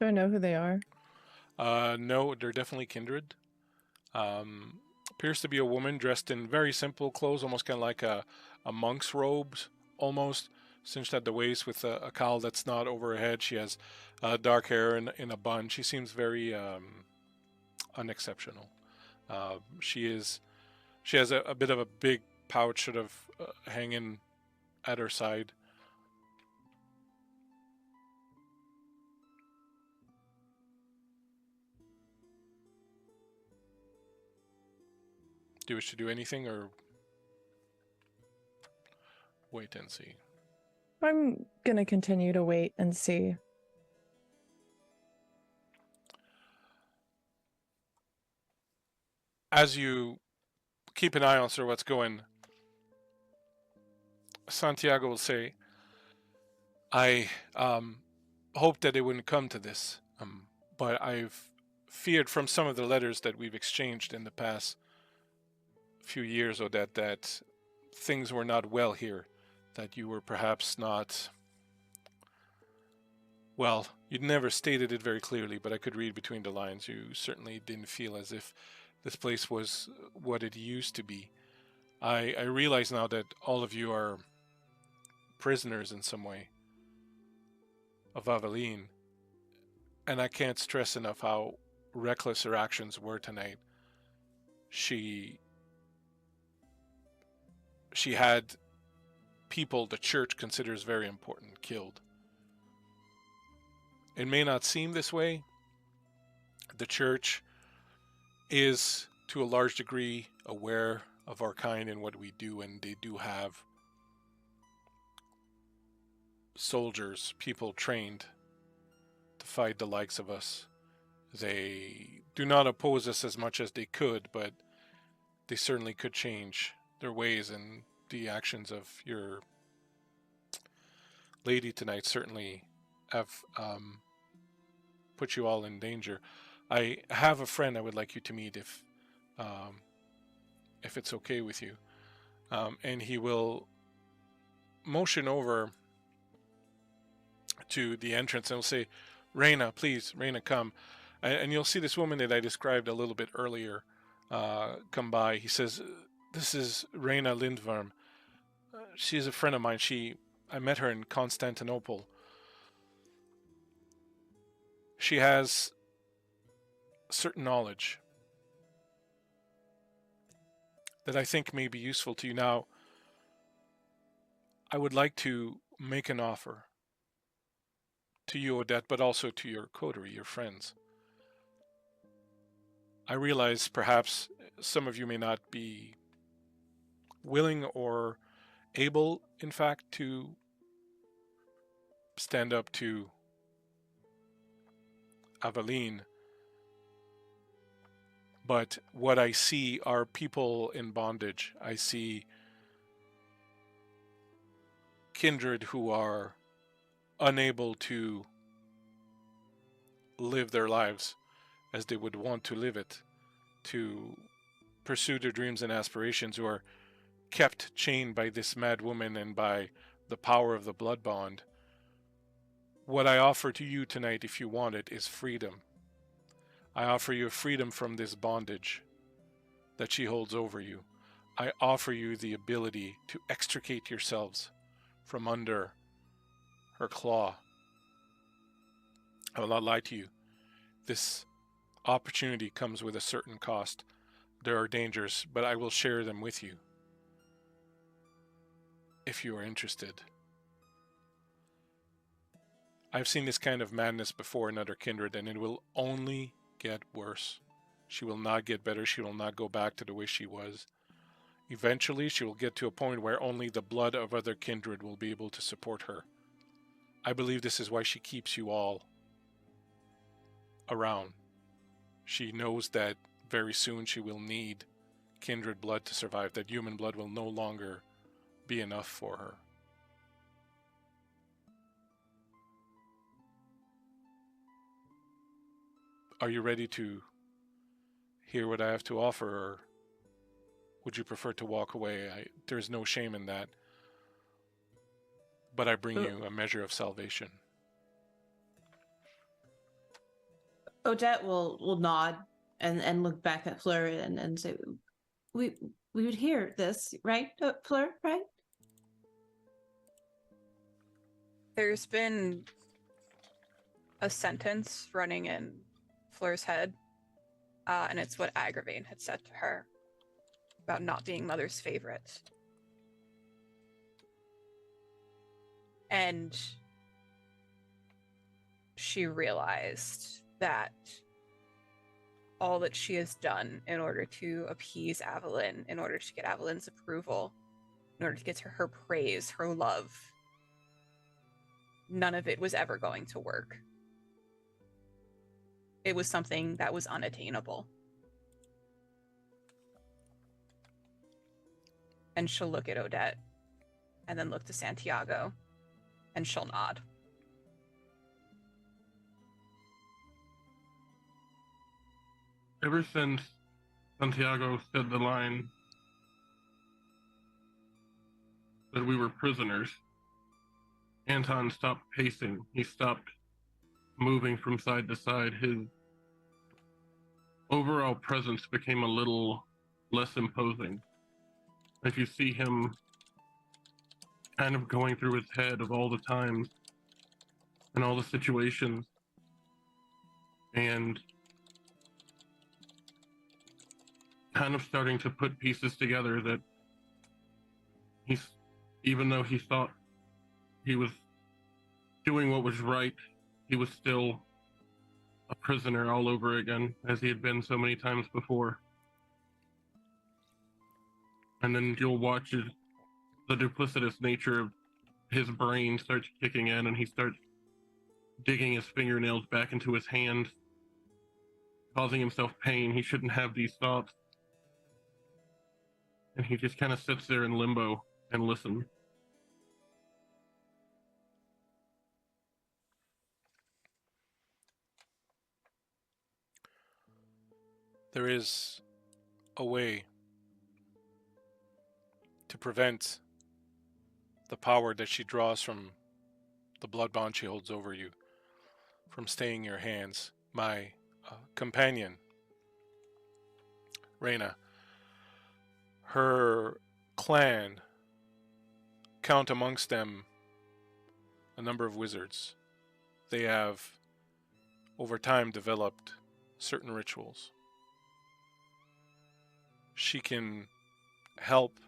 Do I know who they are? No, they're definitely kindred. Appears to be a woman dressed in very simple clothes, almost kind of like a monk's robes, almost cinched at the waist with a cowl that's not over her head. She has dark hair in a bun. She seems very unexceptional. She has a bit of a big pouch sort of hanging at her side. Do you wish to do anything or wait and see? I'm gonna continue to wait and see. As you keep an eye on sort of what's going, Santiago will say, I hoped that it wouldn't come to this, but I've feared from some of the letters that we've exchanged in the past few years, Odette, that things were not well here, that you were perhaps not... Well, you'd never stated it very clearly, but I could read between the lines. You certainly didn't feel as if this place was what it used to be. I realize now that all of you are prisoners in some way of Aveline, and I can't stress enough how reckless her actions were tonight. She had people the church considers very important killed. It may not seem this way. The church is, to a large degree, aware of our kind and what we do, and they do have soldiers, people trained to fight the likes of us. They do not oppose us as much as they could, but they certainly could change their ways, and the actions of your lady tonight certainly have put you all in danger. I have a friend I would like you to meet if it's okay with you. And he will motion over to the entrance and will say, Reina, please, Reina, come. And you'll see this woman that I described a little bit earlier come by. He says, this is Reina Lindworm. She's a friend of mine. I met her in Constantinople. She has certain knowledge that I think may be useful to you. Now, I would like to make an offer to you, Odette, but also to your coterie, your friends. I realize perhaps some of you may not be willing or able, in fact, to stand up to Aveline. But what I see are people in bondage. I see kindred who are unable to live their lives as they would want to live it, to pursue their dreams and aspirations, who are kept chained by this mad woman and by the power of the blood bond. What I offer to you tonight, if you want it, is freedom. I offer you freedom from this bondage that she holds over you. I offer you the ability to extricate yourselves from under her claw. I will not lie to you. This opportunity comes with a certain cost. There are dangers, but I will share them with you if you are interested. I've seen this kind of madness before in other kindred, and it will only get worse. She will not get better. She will not go back to the way she was. Eventually, she will get to a point where only the blood of other kindred will be able to support her. I believe this is why she keeps you all around. She knows that very soon she will need kindred blood to survive, that human blood will no longer be enough for her. Are you ready to hear what I have to offer, or would you prefer to walk away? There's no shame in that. but I bring you a measure of salvation. Odette will nod and look back at Fleur and say, we would hear this, right, Fleur, right? There's been a sentence running in Fleur's head, and it's what Agravain had said to her about not being Mother's favorite. And she realized that all that she has done in order to appease Aveline, in order to get Aveline's approval, in order to get her praise, her love, none of it was ever going to work. It was something that was unattainable. And she'll look at Odette, and then look to Santiago, and she'll nod. Ever since Santiago said the line that we were prisoners, Anton stopped pacing. He stopped moving from side to side. His overall presence became a little less imposing. If you see him kind of going through his head of all the times and all the situations, and kind of starting to put pieces together that even though he thought he was doing what was right, he was still a prisoner all over again, as he had been so many times before. And then you'll watch as the duplicitous nature of his brain starts kicking in, and he starts digging his fingernails back into his hands, causing himself pain. He shouldn't have these thoughts. And he just kind of sits there in limbo and listens. There is a way to prevent the power that she draws from the blood bond she holds over you from staying in your hands. My companion, Reyna, her clan count amongst them a number of wizards. They have, over time, developed certain rituals. She can help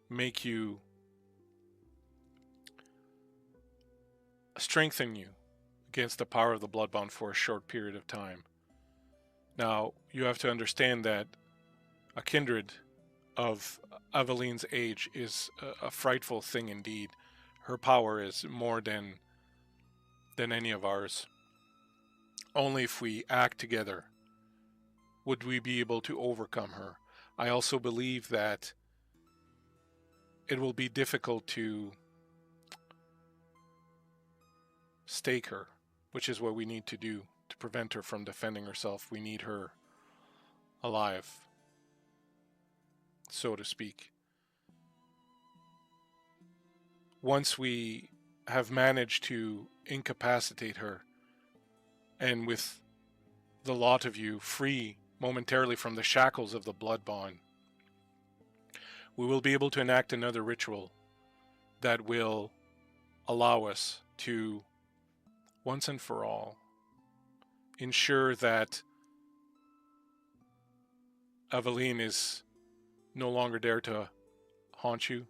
make you, strengthen you against the power of the bloodbound for a short period of time. Now, you have to understand that a kindred of Aveline's age is a frightful thing indeed. Her power is more than any of ours. Only if we act together would we be able to overcome her. I also believe that it will be difficult to stake her, which is what we need to do to prevent her from defending herself. We need her alive, so to speak. Once we have managed to incapacitate her, and with the lot of you free momentarily from the shackles of the blood bond, we will be able to enact another ritual that will allow us to, once and for all, ensure that Aveline is no longer there to haunt you,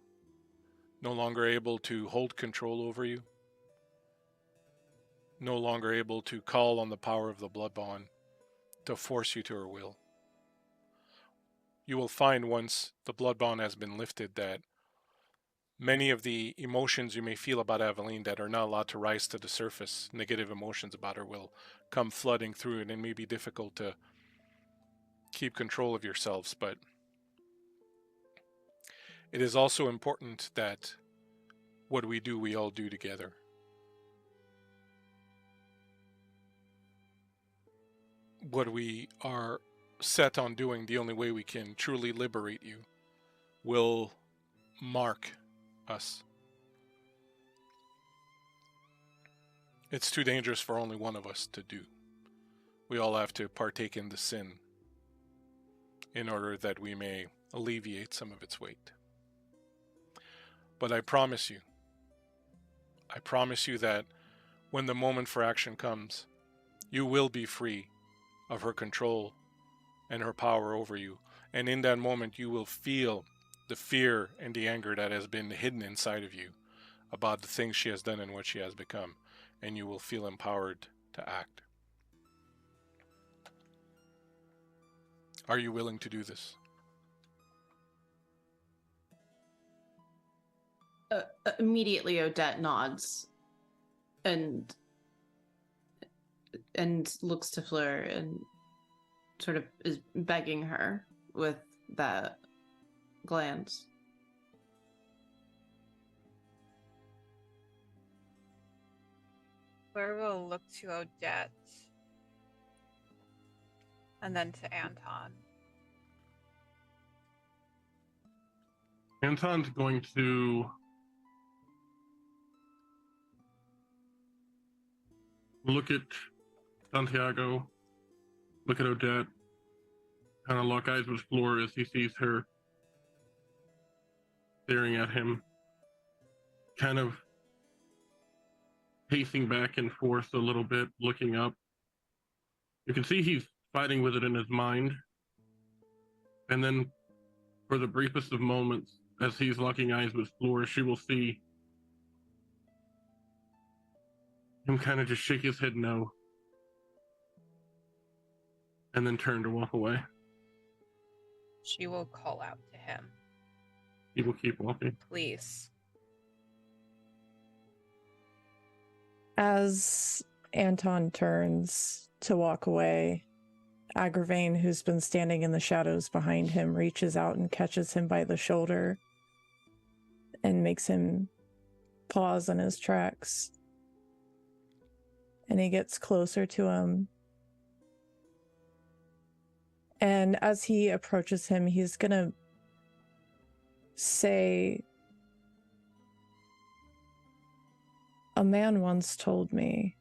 no longer able to hold control over you, no longer able to call on the power of the blood bond to force you to her will. You will find once the blood bond has been lifted that many of the emotions you may feel about Aveline that are not allowed to rise to the surface, negative emotions about her, will come flooding through, and it may be difficult to keep control of yourselves, but it is also important that what we do, we all do together. What we are set on doing, the only way we can truly liberate you, will mark us. It's too dangerous for only one of us to do. We all have to partake in the sin in order that we may alleviate some of its weight. But I promise you that when the moment for action comes, you will be free of her control and her power over you. And in that moment, you will feel the fear and the anger that has been hidden inside of you about the things she has done and what she has become. And you will feel empowered to act. Are you willing to do this? Immediately, Odette nods and looks to Fleur and sort of is begging her with that glance. Fleur will look to Odette and then to Anton. Anton's going to look at Santiago, look at Odette, kind of lock eyes with Fleur as he sees her staring at him, kind of pacing back and forth a little bit, looking up. You can see he's fighting with it in his mind. And then for the briefest of moments, as he's locking eyes with Fleur, she will see him kind of just shake his head no, and then turn to walk away. She will call out to him. He will keep walking. Please. As Anton turns to walk away, Agravain, who's been standing in the shadows behind him, reaches out and catches him by the shoulder and makes him pause in his tracks. And he gets closer to him. And as he approaches him, he's gonna say, "A man once told me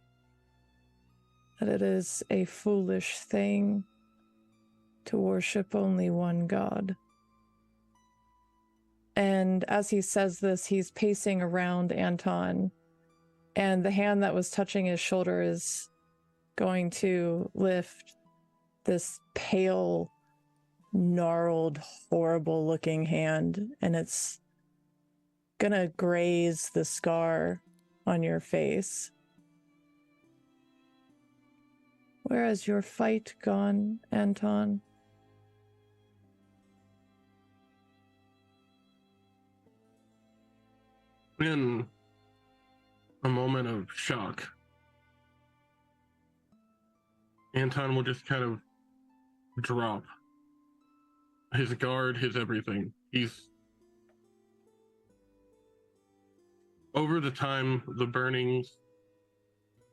that it is a foolish thing to worship only one God." And as he says this, he's pacing around Anton, and the hand that was touching his shoulder is going to lift this pale, gnarled, horrible-looking hand, and it's gonna graze the scar on your face. "Where has your fight gone, Anton?" In a moment of shock, Anton will just kind of drop his guard, his everything. He's, over the time, the burnings,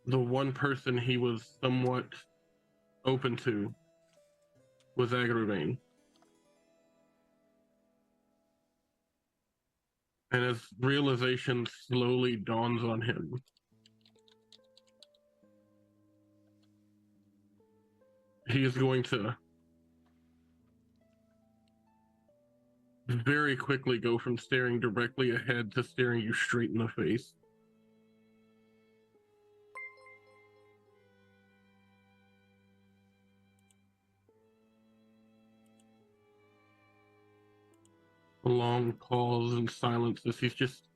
the one person he was somewhat open to was Agravain. And as realization slowly dawns on him, he is going to very quickly go from staring directly ahead to staring you straight in the face. A long pause and silence as he's just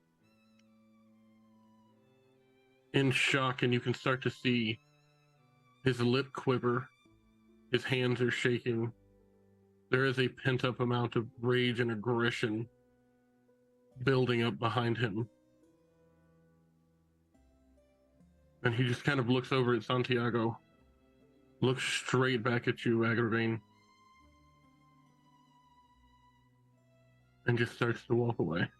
in shock, and you can start to see his lip quiver, his hands are shaking. There is a pent-up amount of rage and aggression building up behind him. And he just kind of looks over at Santiago, looks straight back at you, Agravain, and just starts to walk away.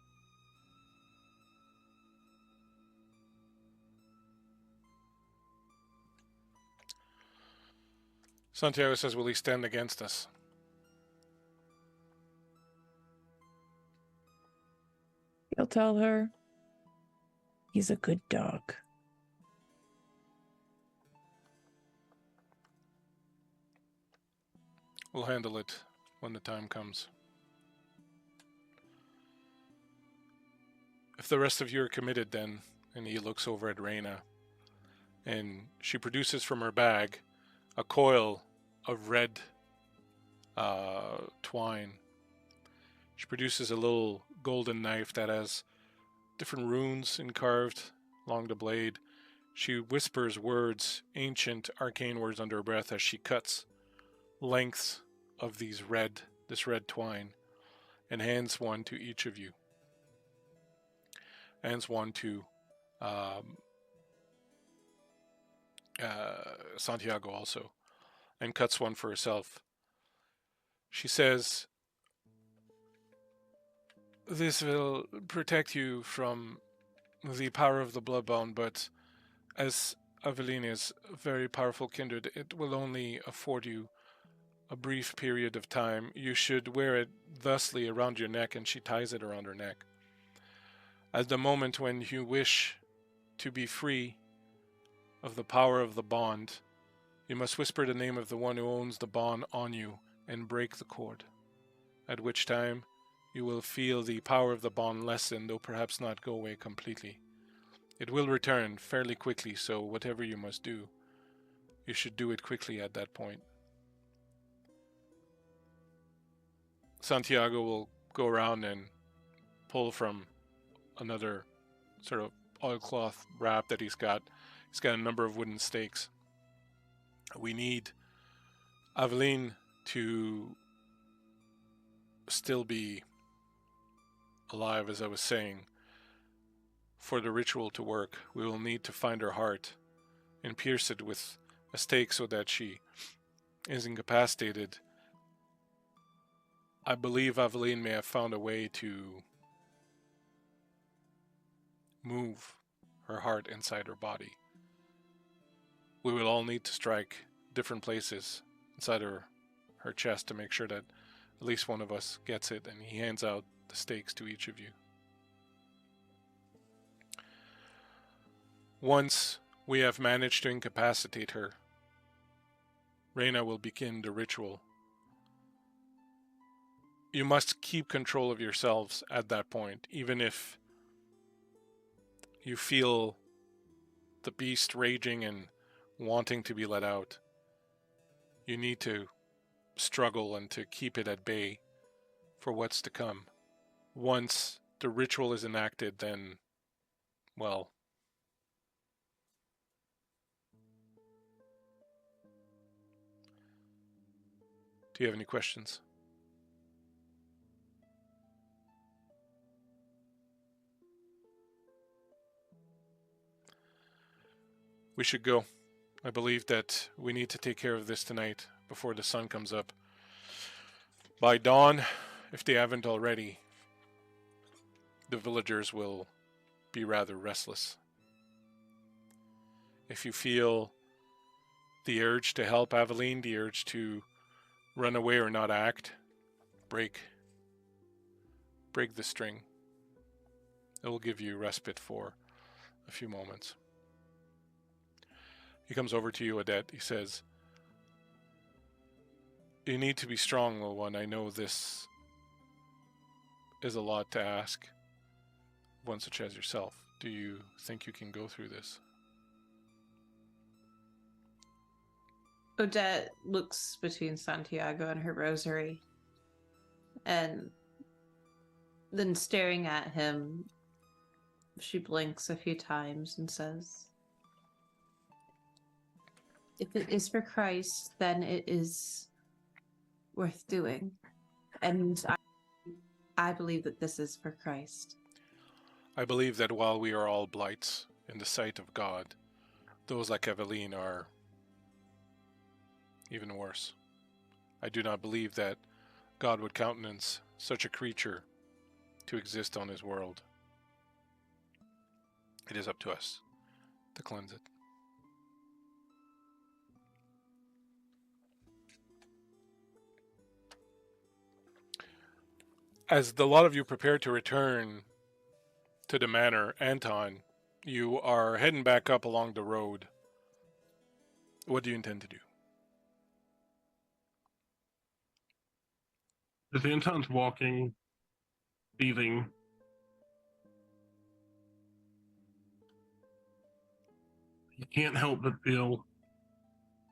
Santiago says, "Will he stand against us?" You'll tell her he's a good dog. We'll handle it when the time comes. If the rest of you are committed then, and he looks over at Reyna, and she produces from her bag a coil of red twine. She produces a little golden knife that has different runes encarved along the blade. She whispers words, ancient arcane words under her breath as she cuts lengths of this red twine, and hands one to each of you. Hands one to Santiago also, and cuts one for herself. She says, "This will protect you from the power of the Bloodbound, but as Aveline is a very powerful kindred, it will only afford you a brief period of time. You should wear it thusly around your neck," and she ties it around her neck. "At the moment when you wish to be free of the power of the bond, you must whisper the name of the one who owns the bond on you and break the cord, at which time you will feel the power of the bond lessen, though perhaps not go away completely. It will return fairly quickly, so whatever you must do, you should do it quickly at that point." Santiago will go around and pull from another sort of oilcloth wrap that he's got. He's got a number of wooden stakes. We need Aveline to still be alive, as I was saying. For the ritual to work, we will need to find her heart and pierce it with a stake so that she is incapacitated. I believe Aveline may have found a way to move her heart inside her body. We will all need to strike different places inside her chest to make sure that at least one of us gets it, and he hands out the stakes to each of you. Once we have managed to incapacitate her, Reyna will begin the ritual. You must keep control of yourselves at that point, even if you feel the beast raging and wanting to be let out. You need to struggle and to keep it at bay for what's to come. Once the ritual is enacted, then, well, do you have any questions? We should go. I believe that we need to take care of this tonight before the sun comes up. By dawn, if they haven't already, the villagers will be rather restless. If you feel the urge to help Aveline, the urge to run away or not act, break the string. It will give you respite for a few moments. He comes over to you, Odette. He says, "You need to be strong, little one. I know this is a lot to ask of one such as yourself. Do you think you can go through this?" Odette looks between Santiago and her rosary, and then staring at him, she blinks a few times and says, "If it is for Christ, then it is worth doing. And I believe that this is for Christ." I believe that while we are all blights in the sight of God, those like Aveline are even worse. I do not believe that God would countenance such a creature to exist on his world. It is up to us to cleanse it. As the lot of you prepare to return to the manor, Anton, you are heading back up along the road. What do you intend to do? As Anton's walking, breathing, he can't help but feel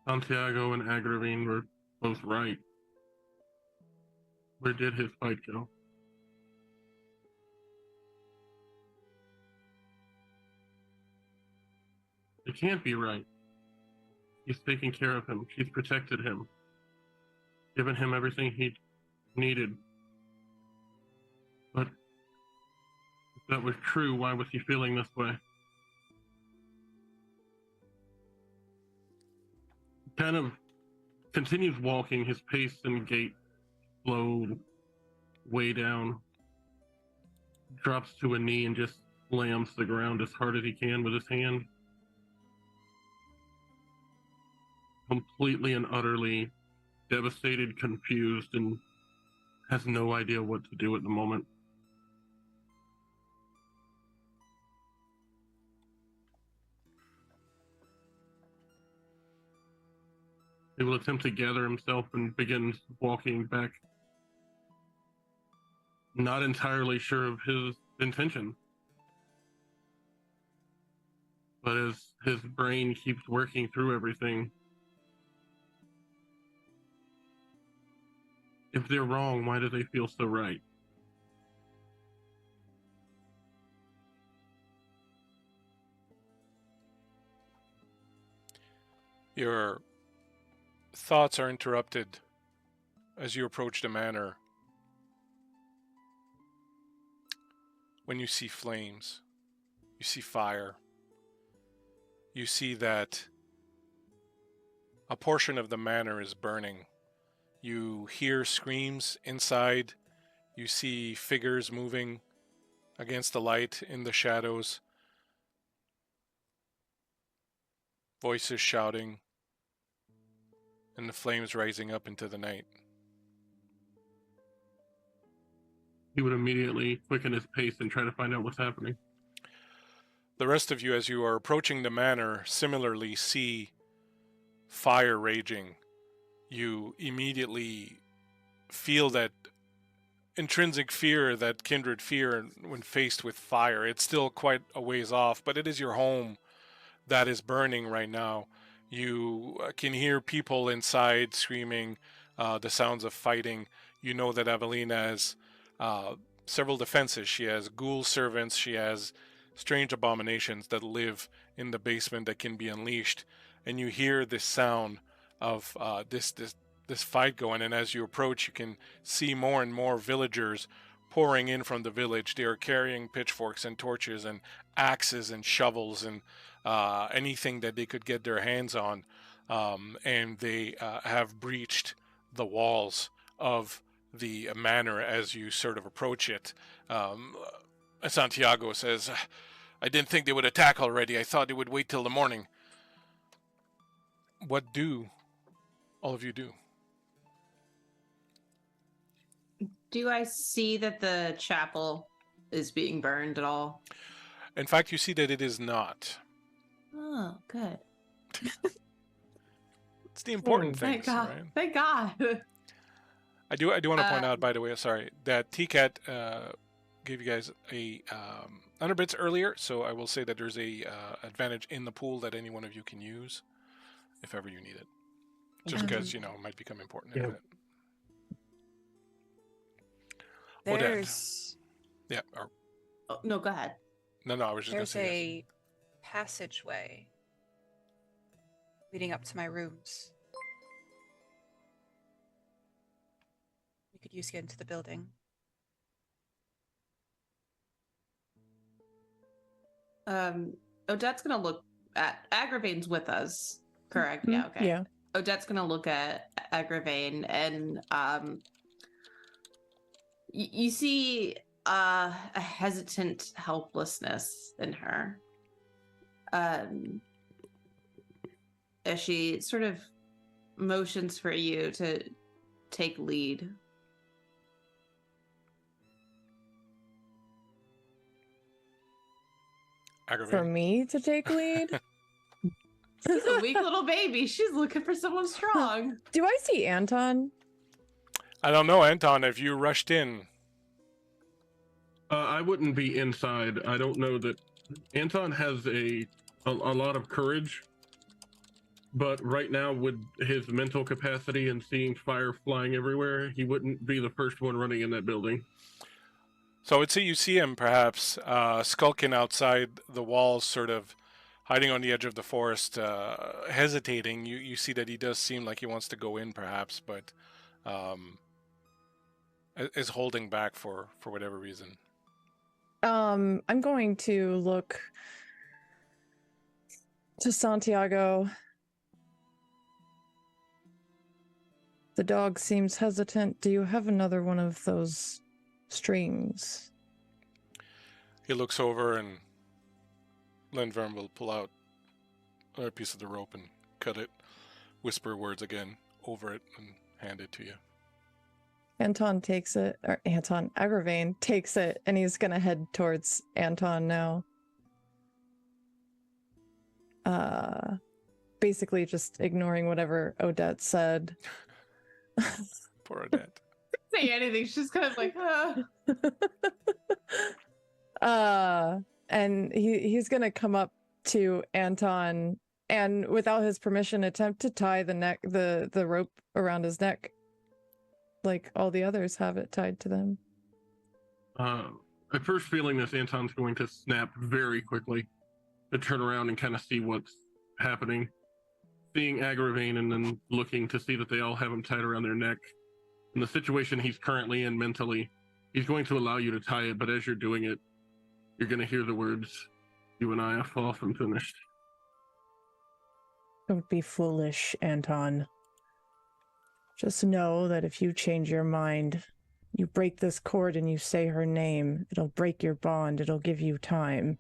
Santiago and Agravine were both right. Where did his fight go? It can't be right. He's taken care of him. She's protected him. Given him everything he needed. But if that was true, why was he feeling this way? He kind of continues walking, his pace and gait slowed way down. Drops to a knee and just slams the ground as hard as he can with his hand. Completely and utterly devastated, confused, and has no idea what to do at the moment. He will attempt to gather himself and begins walking back. Not entirely sure of his intention. But as his brain keeps working through everything, if they're wrong, why do they feel so right? Your thoughts are interrupted as you approach the manor when you see flames, you see fire, you see that a portion of the manor is burning. You hear screams inside, you see figures moving against the light in the shadows, voices shouting, and the flames rising up into the night. He would immediately quicken his pace and try to find out what's happening. The rest of you, as you are approaching the manor, similarly see fire raging. You immediately feel that intrinsic fear, that kindred fear when faced with fire. It's still quite a ways off, but it is your home that is burning right now. You can hear people inside screaming, the sounds of fighting. You know that Aveline has several defenses. She has ghoul servants. She has strange abominations that live in the basement that can be unleashed. And you hear this sound of this fight going. And as you approach, you can see more and more villagers pouring in from the village. They are carrying pitchforks and torches and axes and shovels and anything that they could get their hands on. And they have breached the walls of the manor as you sort of approach it. Santiago says, I didn't think they would attack already. I thought they would wait till the morning. What do all of you do? Do I see that the chapel is being burned at all? In fact, you see that it is not. Oh, good. It's the important Thank things, God. right? Thank God. I do want to point out, by the way, sorry, that TCAT gave you guys a 100 bits earlier, so I will say that there's a advantage in the pool that any one of you can use if ever you need it. Just because, it might become important in a minute. There's... Yeah. Oh, no, go ahead. No, I was just going to There's say a yes. passageway leading up to my rooms. We could use to get into the building. Odette's gonna look at Agravain's with us, correct? Mm-hmm. Yeah, okay. Yeah. Odette's gonna look at Agravain and you see a hesitant helplessness in her. As she sort of motions for you to take lead. For me to take lead? She's a weak little baby. She's looking for someone strong. Do I see Anton? I don't know, Anton, if you rushed in. I wouldn't be inside. I don't know that Anton has a lot of courage, but right now, with his mental capacity and seeing fire flying everywhere, he wouldn't be the first one running in that building. So I would say you see him perhaps skulking outside the walls, sort of hiding on the edge of the forest, hesitating. You see that he does seem like he wants to go in, perhaps, but is holding back for whatever reason. I'm going to look to Santiago. The dog seems hesitant. Do you have another one of those strings? He looks over and Lenvern will pull out another piece of the rope and cut it, whisper words again over it, and hand it to you. Agravain takes it, and he's gonna head towards Anton now. Basically just ignoring whatever Odette said. Poor Odette. Say anything. She's kind of like, And he's gonna come up to Anton and, without his permission, attempt to tie the rope around his neck, like all the others have it tied to them. At first feeling this, Anton's going to snap very quickly to turn around and kind of see what's happening. Seeing Agravain and then looking to see that they all have him tied around their neck. In the situation he's currently in mentally, he's going to allow you to tie it, but as you're doing it, you're going to hear the words, "You and I are far from finished." Don't be foolish, Anton. Just know that if you change your mind, you break this cord and you say her name, it'll break your bond, it'll give you time.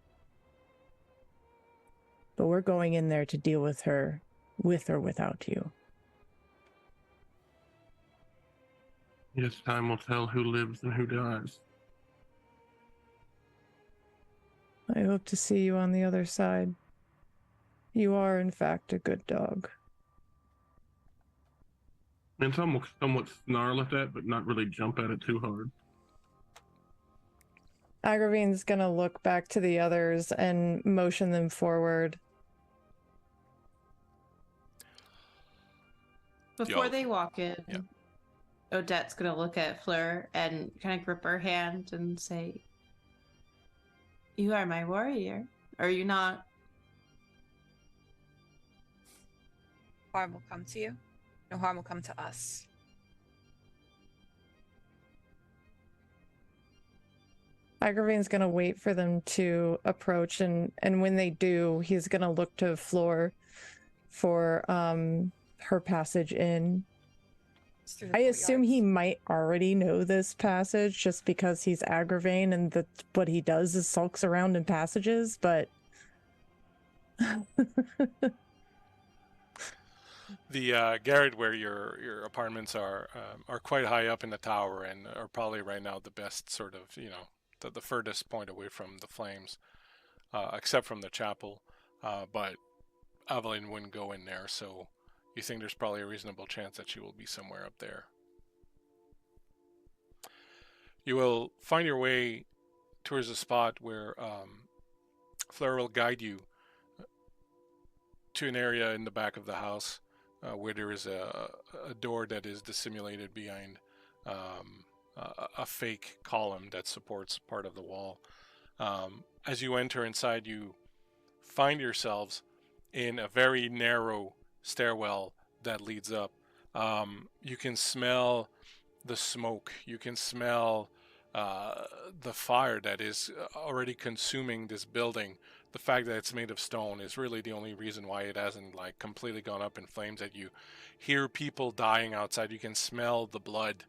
But we're going in there to deal with her, with or without you. Yes, time will tell who lives and who dies. I hope to see you on the other side. You are, in fact, a good dog. Anton will somewhat snarl at that, but not really jump at it too hard. Agravain's gonna look back to the others and motion them forward. before they walk in, Yep. Odette's gonna look at Fleur and kind of grip her hand and say, "You are my warrior. Are you not?" Harm will come to you. No harm will come to us. Agravain's gonna wait for them to approach, and when they do, he's gonna look to Fleur for her passage in. It's through the I assume he courtyards. might already know this passage just because he's Agravain and what he does is sulks around in passages, but The Garrett, where your apartments are quite high up in the tower and are probably right now the best sort of, the furthest point away from the flames, except from the chapel. But Aveline wouldn't go in there, so you think there's probably a reasonable chance that she will be somewhere up there. You will find your way towards a spot where Fleur will guide you to an area in the back of the house where there is a door that is dissimulated behind a fake column that supports part of the wall. As you enter inside, you find yourselves in a very narrow stairwell that leads up. You can smell the smoke. You can smell the fire that is already consuming this building. The fact that it's made of stone is really the only reason why it hasn't completely gone up in flames. That you hear people dying outside. You can smell the blood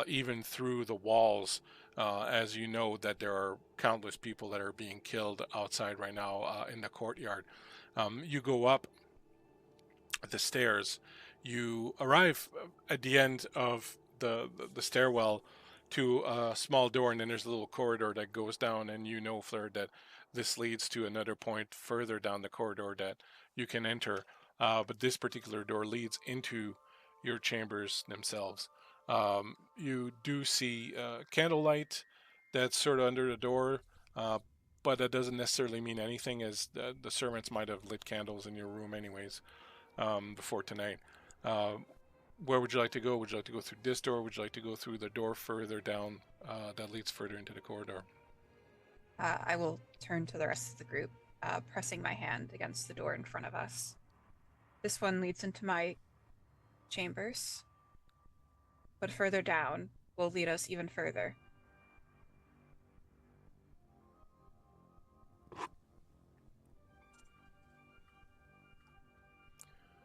even through the walls, as you know that there are countless people that are being killed outside right now in the courtyard. You go up the stairs. You arrive at the end of the stairwell to a small door, and then there's a little corridor that goes down, and you know, Fleur, that this leads to another point further down the corridor that you can enter. But this particular door leads into your chambers themselves. You do see candlelight that's sort of under the door, but that doesn't necessarily mean anything, as the servants might have lit candles in your room anyways before tonight. Where would you like to go? Would you like to go through this door? Would you like to go through the door further down that leads further into the corridor? I will turn to the rest of the group, pressing my hand against the door in front of us. This one leads into my chambers, but further down will lead us even further.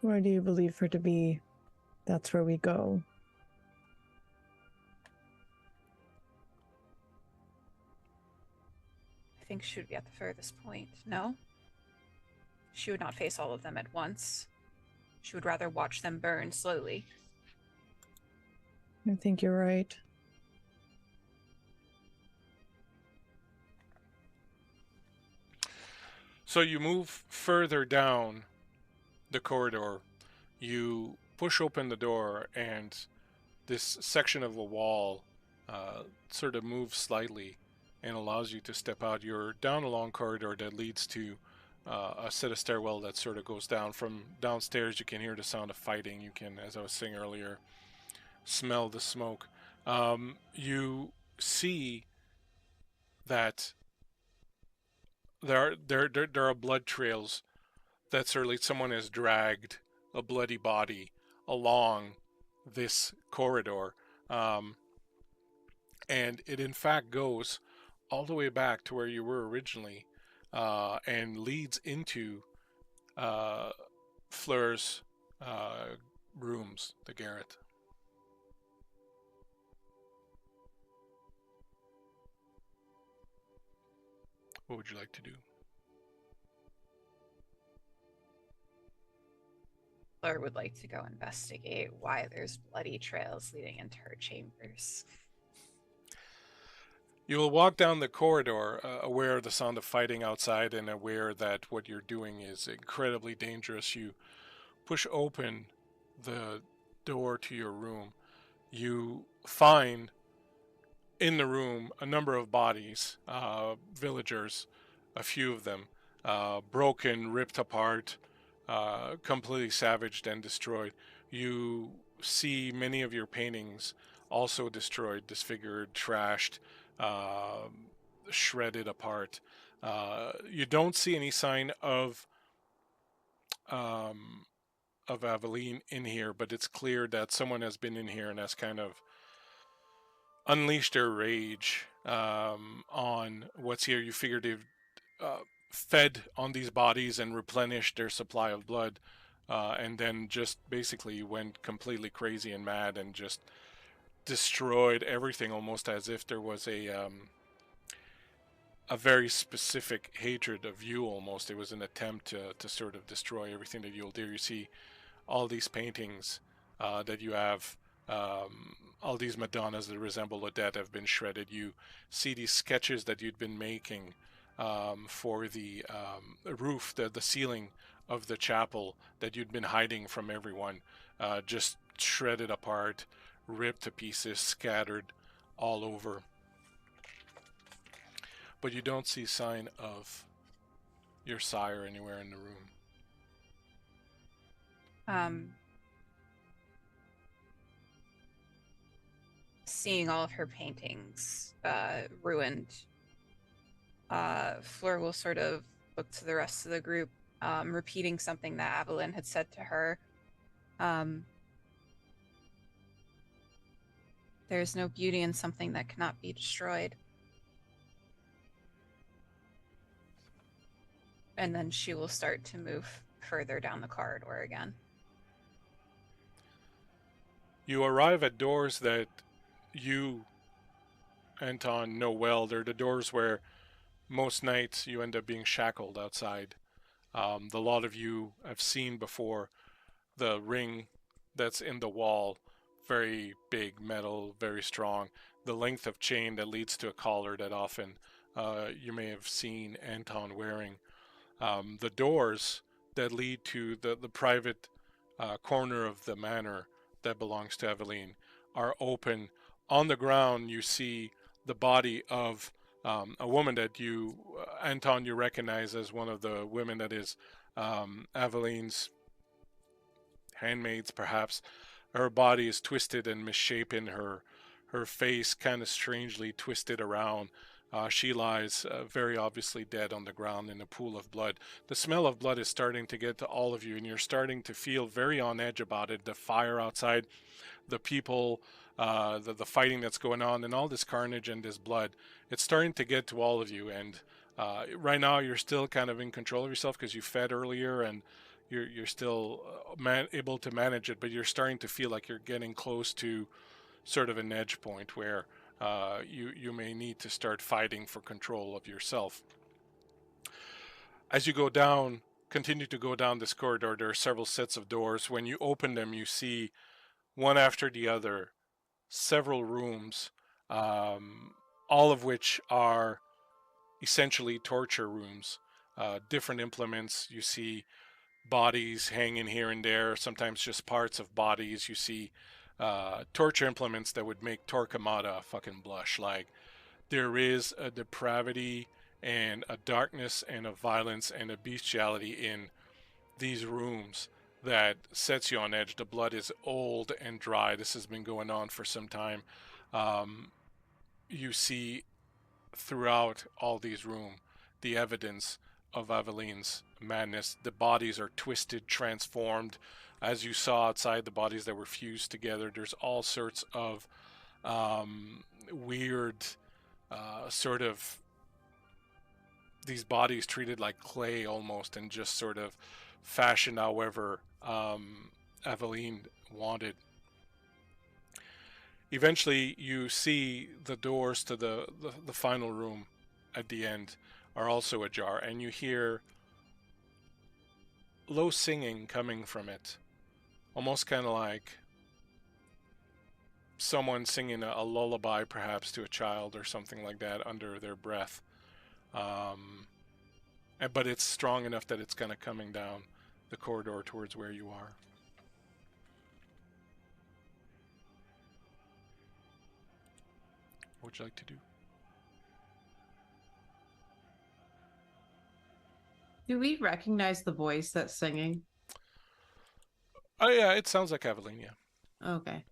Where do you believe her to be? That's where we go. I think she would be at the furthest point, no? She would not face all of them at once. She would rather watch them burn slowly. I think you're right. So you move further down the corridor. You push open the door, and this section of a wall sort of moves slightly and allows you to step out. You're down a long corridor that leads to a set of stairwell that sort of goes down. From downstairs, you can hear the sound of fighting. You can, as I was saying earlier, smell the smoke. You see that there are blood trails that certainly someone has dragged a bloody body along this corridor. And it in fact goes all the way back to where you were originally, and leads into Fleur's rooms, the garret. What would you like to do? Fleur would like to go investigate why there's bloody trails leading into her chambers. You will walk down the corridor, aware of the sound of fighting outside and aware that what you're doing is incredibly dangerous. You push open the door to your room. You find in the room a number of bodies, villagers, a few of them, broken, ripped apart, completely savaged and destroyed. You see many of your paintings also destroyed, disfigured, trashed, shredded apart. You don't see any sign of Aveline in here, but it's clear that someone has been in here and has kind of unleashed their rage on what's here. You figure they've fed on these bodies and replenished their supply of blood, and then just basically went completely crazy and mad and just destroyed everything, almost as if there was a very specific hatred of you. Almost, it was an attempt to sort of destroy everything that you'll do. You see all these paintings that you have, all these Madonnas that resemble the dead have been shredded. You see these sketches that you'd been making for the roof, the ceiling of the chapel that you'd been hiding from everyone, just shredded apart, ripped to pieces, scattered all over. But you don't see sign of your sire anywhere in the room. Seeing all of her paintings ruined, Fleur will sort of look to the rest of the group, repeating something that Aveline had said to her. There's no beauty in something that cannot be destroyed. And then she will start to move further down the corridor again. You arrive at doors that you, Anton, know well. They're the doors where most nights you end up being shackled outside. The lot of you have seen before the ring that's in the wall, very big, metal, very strong. The length of chain that leads to a collar that often you may have seen Anton wearing. The doors that lead to the private corner of the manor that belongs to Aveline are open. On the ground, you see the body of a woman that you, Anton, you recognize as one of the women that is Aveline's handmaids, perhaps. Her body is twisted and misshapen. Her face kind of strangely twisted around. She lies very obviously dead on the ground in a pool of blood. The smell of blood is starting to get to all of you, and you're starting to feel very on edge about it. The fire outside, the people, the fighting that's going on, and all this carnage and this blood. It's starting to get to all of you, and right now you're still kind of in control of yourself because you fed earlier, and you're still able to manage it, but you're starting to feel like you're getting close to sort of an edge point where you may need to start fighting for control of yourself. As you go down, continue to go down this corridor, there are several sets of doors. When you open them, you see one after the other several rooms, all of which are essentially torture rooms. Different implements. You see bodies hanging here and there, sometimes just parts of bodies. You see torture implements that would make Torquemada fucking blush. Like, there is a depravity and a darkness and a violence and a bestiality in these rooms that sets you on edge. The blood is old and dry. This has been going on for some time. You see throughout all these rooms the evidence of Aveline's madness. The bodies are twisted, transformed. As you saw outside, the bodies that were fused together, there's all sorts of weird sort of these bodies treated like clay almost, and just sort of fashioned however Aveline wanted. Eventually you see the doors to the final room at the end are also ajar, and you hear low singing coming from it, almost kind of like someone singing a lullaby perhaps to a child or something like that under their breath. But it's strong enough that it's kind of coming down the corridor towards where you are. What would you like to do? Do we recognize the voice that's singing? Oh yeah, it sounds like Aveline, yeah. Okay.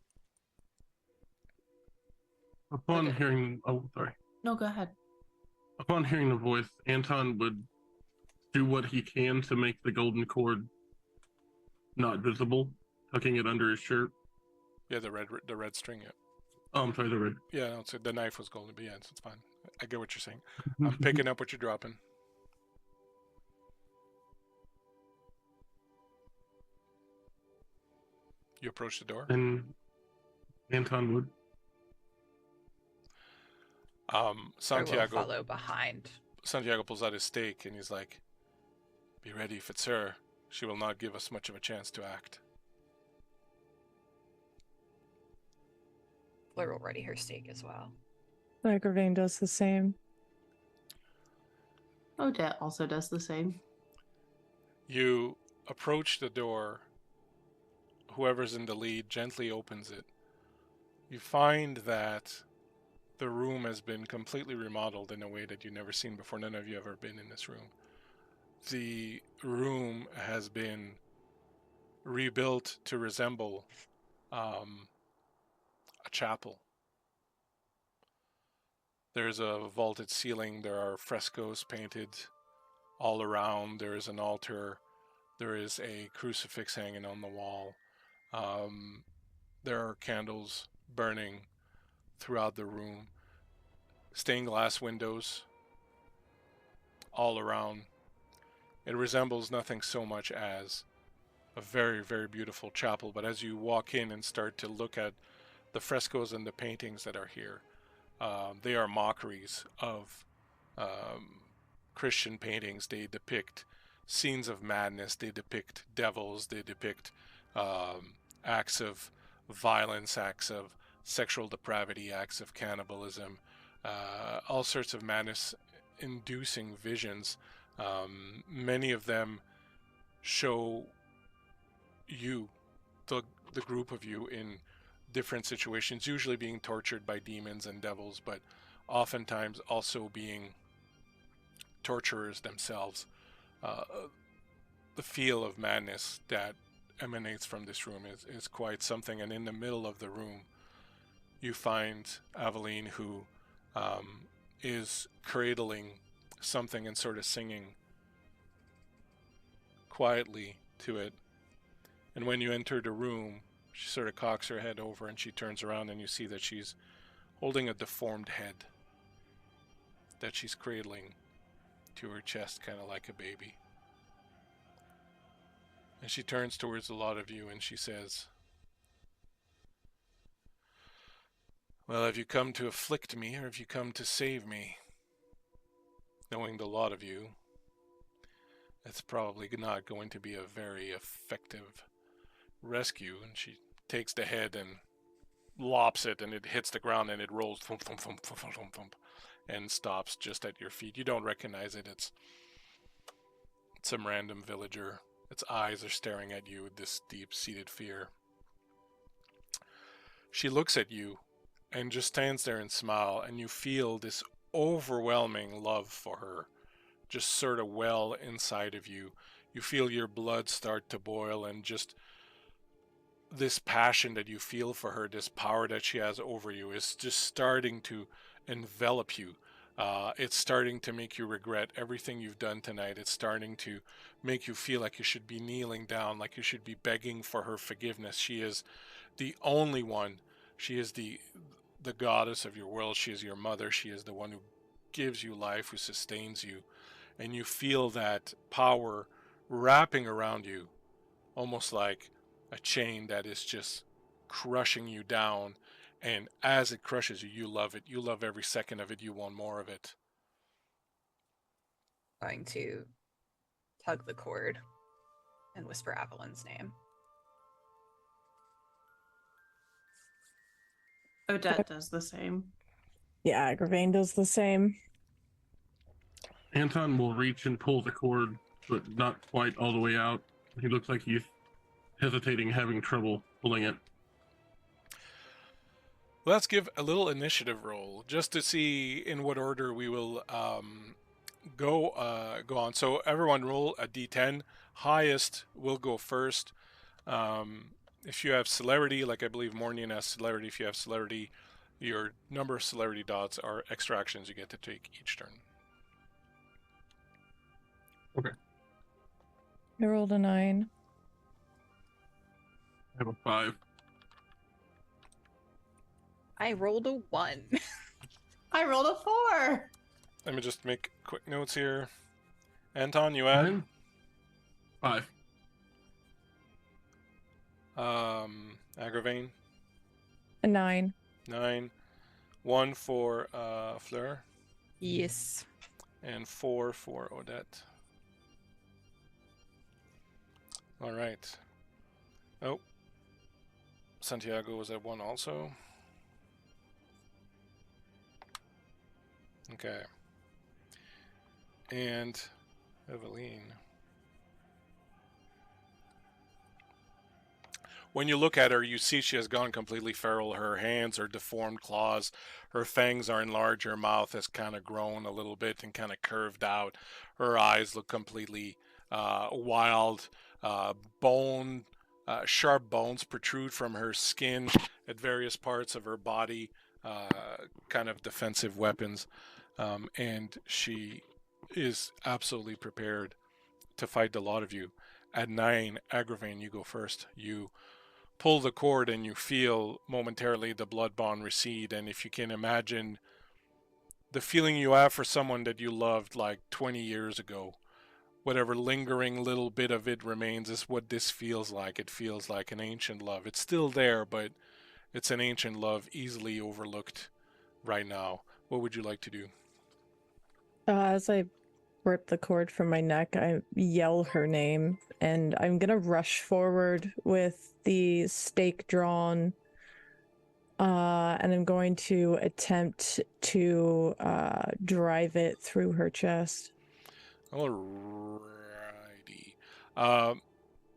Upon Okay. hearing, oh, sorry. No, go ahead. Upon hearing the voice, Anton would do what he can to make the golden cord not visible, tucking it under his shirt. Yeah, the red string, yeah. Oh, I'm sorry, the red. Yeah, no, so the knife was golden, but yeah, it's fine. I get what you're saying. I'm picking up what you're dropping. You approach the door. And Anton would. Santiago follow behind. Santiago pulls out his stake and he's like, "Be ready if it's her. She will not give us much of a chance to act." Fleur will ready her stake as well. Agravain does the same. Odette also does the same. You approach the door. Whoever's in the lead gently opens it. You find that the room has been completely remodeled in a way that you've never seen before. None of you have ever been in this room. The room has been rebuilt to resemble a chapel. There's a vaulted ceiling. There are frescoes painted all around. There is an altar. There is a crucifix hanging on the wall. There are candles burning throughout the room. Stained glass windows all around. It resembles nothing so much as a very, very beautiful chapel. But as you walk in and start to look at the frescoes and the paintings that are here, they are mockeries of Christian paintings. They depict scenes of madness. They depict devils. They depict acts of violence, acts of sexual depravity, acts of cannibalism, all sorts of madness-inducing visions. Many of them show you, the group of you, in different situations, usually being tortured by demons and devils, but oftentimes also being torturers themselves. The feel of madness that emanates from this room is quite something. And in the middle of the room, you find Aveline, who is cradling something and sort of singing quietly to it. And when you enter the room, she sort of cocks her head over and she turns around and you see that she's holding a deformed head that she's cradling to her chest, kind of like a baby. And she turns towards a lot of you and she says, "Well, have you come to afflict me or have you come to save me? Knowing the lot of you, it's probably not going to be a very effective rescue." And she takes the head and lops it, and it hits the ground and it rolls thump, thump, thump, thump, thump, thump, and stops just at your feet. You don't recognize it. It's some random villager. Its eyes are staring at you with this deep-seated fear. She looks at you and just stands there and smiles, and you feel this overwhelming love for her just sort of well inside of you. You feel your blood start to boil, and just this passion that you feel for her, this power that she has over you, is just starting to envelop you. It's starting to make you regret everything you've done tonight. It's starting to make you feel like you should be kneeling down, like you should be begging for her forgiveness. She is the only one. She is the goddess of your world. She is your mother. She is the one who gives you life, who sustains you. And you feel that power wrapping around you, almost like a chain that is just crushing you down. And as it crushes you, you love it. You love every second of it. You want more of it. Going to tug the cord and whisper Aveline's name. Odette does the same. Yeah, Agravain does the same. Anton will reach and pull the cord, but not quite all the way out. He looks like he's hesitating, having trouble pulling it. Let's give a little initiative roll just to see in what order we will go on. So everyone roll a d10. Highest will go first. If you have celerity, like I believe Mornian has celerity, if you have celerity, your number of celerity dots are extra actions you get to take each turn. Okay. I rolled a 9. I have a 5. I rolled a 1. I rolled a 4. Let me just make quick notes here. Anton, you add? 5. Agravain? A 9. 9. 1 for Fleur. Yes. And 4 for Odette. All right. Oh. Santiago was at 1 also. Okay. And Aveline. When you look at her, you see she has gone completely feral. Her hands are deformed claws. Her fangs are enlarged. Her mouth has kind of grown a little bit and kind of curved out. Her eyes look completely wild. Sharp bones protrude from her skin at various parts of her body, kind of defensive weapons. And she is absolutely prepared to fight the lot of you. At 9, Agravain, you go first. You pull the cord and you feel momentarily the blood bond recede. And if you can imagine the feeling you have for someone that you loved like 20 years ago, whatever lingering little bit of it remains is what this feels like. It feels like an ancient love. It's still there, but it's an ancient love easily overlooked right now. What would you like to do? As I rip the cord from my neck, I yell her name, and I'm gonna rush forward with the stake drawn, and I'm going to attempt to drive it through her chest. Alrighty.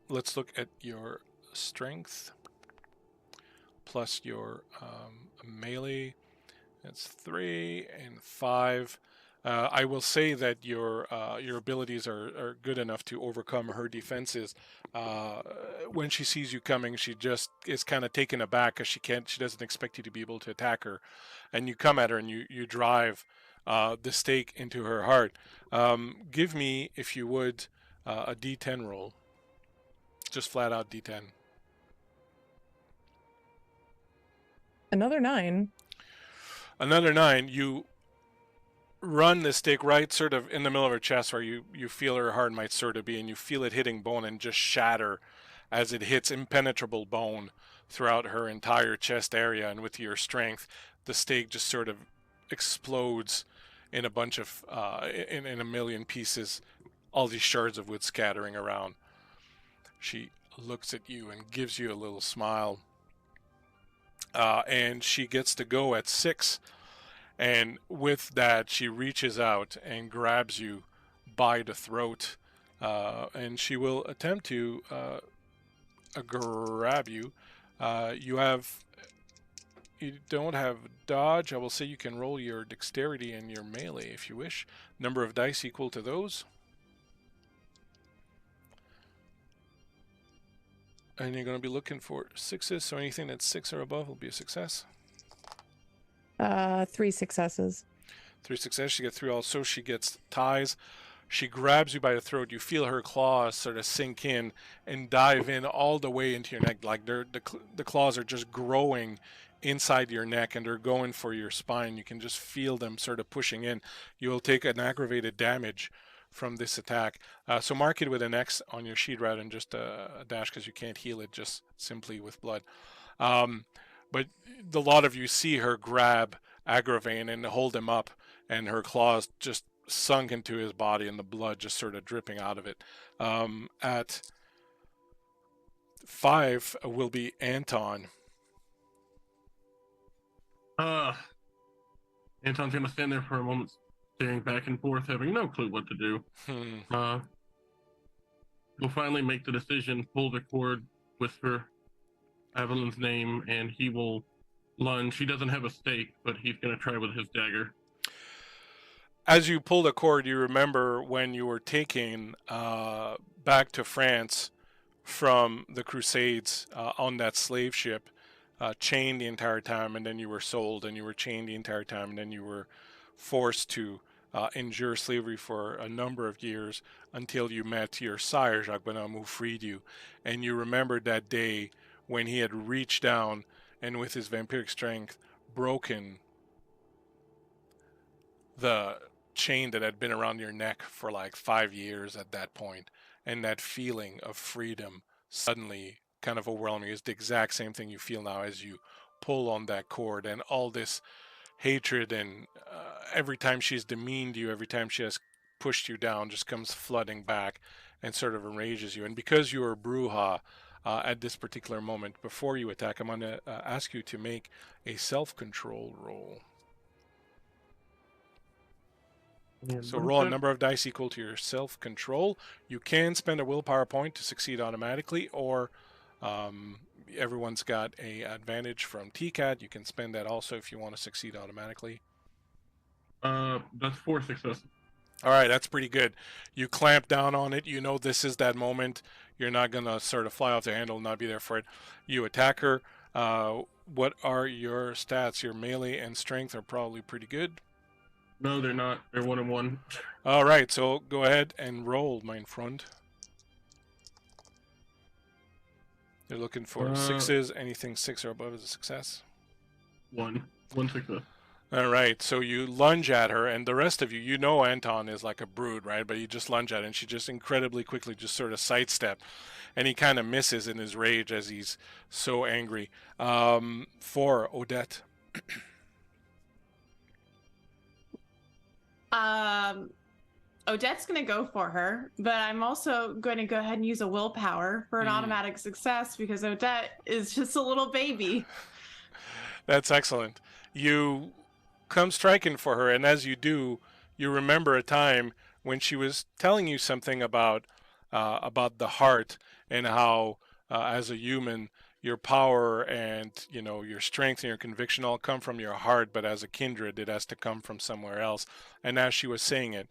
Let's look at your strength. plus your melee. That's 3 and 5. I will say that your abilities are good enough to overcome her defenses. When she sees you coming, she just is kind of taken aback because she doesn't expect you to be able to attack her, and you come at her and you drive the stake into her heart. Give me, if you would, a D10 roll, just flat out D10. Another 9. Another 9. You run the stake right sort of in the middle of her chest where you feel her heart might sort of be, and you feel it hitting bone and just shatter as it hits impenetrable bone throughout her entire chest area. And with your strength, the stake just sort of explodes in a bunch of in a million pieces, all these shards of wood scattering around. She looks at you and gives you a little smile, and she gets to go at 6. And with that, she reaches out and grabs you by the throat, and she will attempt to grab you. You don't have dodge. I will say you can roll your dexterity and your melee if you wish. Number of dice equal to those. And you're going to be looking for 6s, so anything that's 6 or above will be a success. 3 successes. 3 successes. She gets 3 also. She gets ties. She grabs you by the throat. You feel her claws sort of sink in and dive in all the way into your neck. Like the claws are just growing inside your neck, and they're going for your spine. You can just feel them sort of pushing in. You will take an aggravated damage from this attack. So mark it with an X on your sheet rather than just a dash, because you can't heal it just simply with blood. But a lot of you see her grab Agravain and hold him up, and her claws just sunk into his body and the blood just sort of dripping out of it. At 5 will be Anton. Anton's gonna stand there for a moment, staring back and forth, having no clue what to do. He'll finally make the decision, pull the cord, whisper Aveline's name, and he will lunge. He doesn't have a stake, but he's gonna try with his dagger. As you pull the cord, you remember when you were taken back to France from the Crusades on that slave ship, chained the entire time, and then you were sold, and you were chained the entire time, and then you were forced to endure slavery for a number of years until you met your sire, Jacques Bonhomme, who freed you. And you remembered that day when he had reached down and with his vampiric strength broken the chain that had been around your neck for like 5 years at that point, and that feeling of freedom suddenly kind of overwhelming is the exact same thing you feel now as you pull on that cord, and all this hatred and every time she's demeaned you, every time she has pushed you down, just comes flooding back and sort of enrages you. And because you are Bruja at this particular moment, before you attack, I'm going to ask you to make a self-control roll. So roll a number of dice equal to your self-control. You can spend a willpower point to succeed automatically, or everyone's got a advantage from TCAT. You can spend that also if you want to succeed automatically. That's 4 successes. All right, that's pretty good. You clamp down on it. You know this is that moment. You're not going to sort of fly off the handle and not be there for it. You attack her. What are your stats? Your melee and strength are probably pretty good. No, they're not. They're 1 and 1. All right, so go ahead and roll, mein Freund. They're looking for 6s. Anything 6 or above is a success. 1 success. All right, so you lunge at her, and the rest of you, you know Anton is like a brute, right? But you just lunge at her, and she just incredibly quickly just sort of sidestep, and he kind of misses in his rage as he's so angry. For Odette. Odette's going to go for her, but I'm also going to go ahead and use a willpower for an automatic success because Odette is just a little baby. That's excellent. You come striking for her, and as you do, you remember a time when she was telling you something about the heart and how, as a human, your power and, you know, your strength and your conviction all come from your heart, but as a kindred, it has to come from somewhere else. And as she was saying it,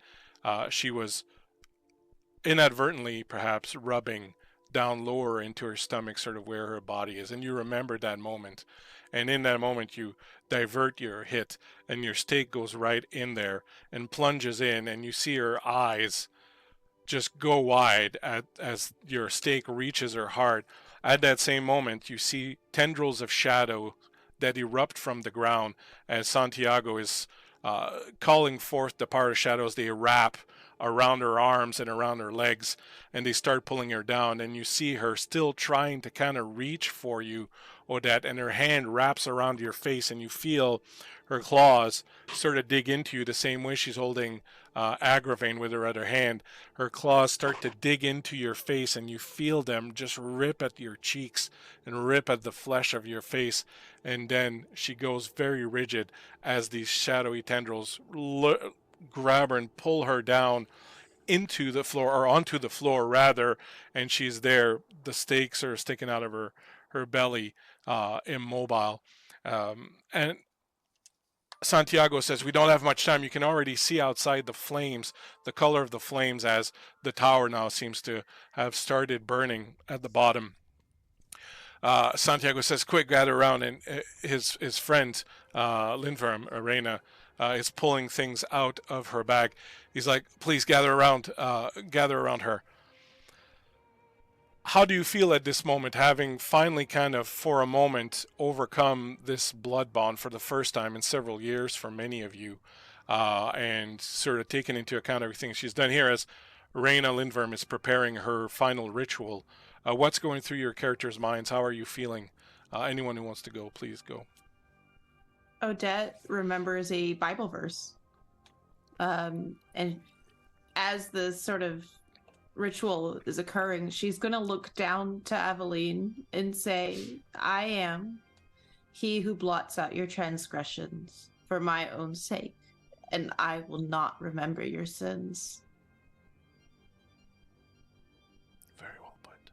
she was inadvertently perhaps rubbing down lower into her stomach, sort of where her body is. And you remember that moment. And in that moment, you divert your hit, and your stake goes right in there and plunges in, and you see her eyes just go wide as your stake reaches her heart. At that same moment, you see tendrils of shadow that erupt from the ground as Santiago is calling forth the power of shadows. They wrap around her arms and around her legs, and they start pulling her down. And you see her still trying to kind of reach for you, Odette, and her hand wraps around your face, and you feel her claws sort of dig into you the same way she's holding Agravain with her other hand. Her claws start to dig into your face, and you feel them just rip at your cheeks and rip at the flesh of your face. And then she goes very rigid as these shadowy tendrils grab her and pull her down into the floor, or onto the floor rather, and she's there. The stakes are sticking out of her belly, immobile. And Santiago says, "We don't have much time. You can already see outside the flames, the color of the flames, as the tower now seems to have started burning at the bottom." Santiago says, "Quick, gather around." And his friend, Lindworm, Arena, is pulling things out of her bag. He's like, "Please gather around her." How do you feel at this moment, having finally kind of, for a moment, overcome this blood bond for the first time in several years for many of you, and sort of taken into account everything she's done here as Reina Lindworm is preparing her final ritual? What's going through your characters' minds? How are you feeling? Anyone who wants to go, please go. Odette remembers a Bible verse. And as the sort of ritual is occurring, she's going to look down to Aveline and say, "I am he who blots out your transgressions for my own sake, and I will not remember your sins." Very well put.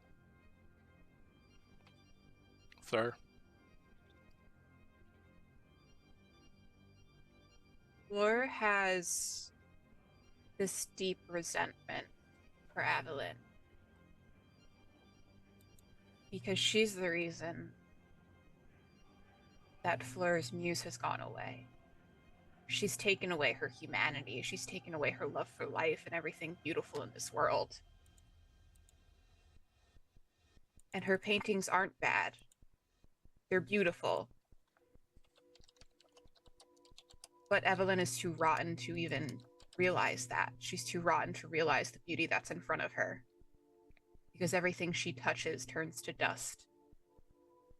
Sir? Fleur has this deep resentment for Aveline because she's the reason that Fleur's muse has gone away. She's taken away her humanity. She's taken away her love for life and everything beautiful in this world. And her paintings aren't bad. They're beautiful. But Aveline is too rotten to even realize that. She's too rotten to realize the beauty that's in front of her. Because everything she touches turns to dust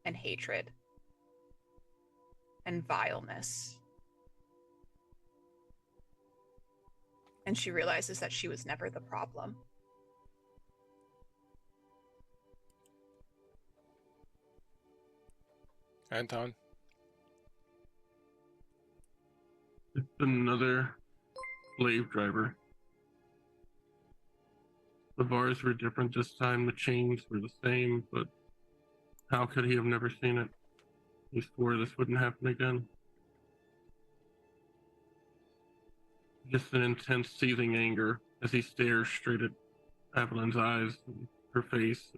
and hatred and vileness. And she realizes that she was never the problem. Anton? It's another slave driver. The bars were different this time, the chains were the same, but how could he have never seen it? He swore this wouldn't happen again. Just an intense seething anger as he stares straight at Aveline's eyes and her face.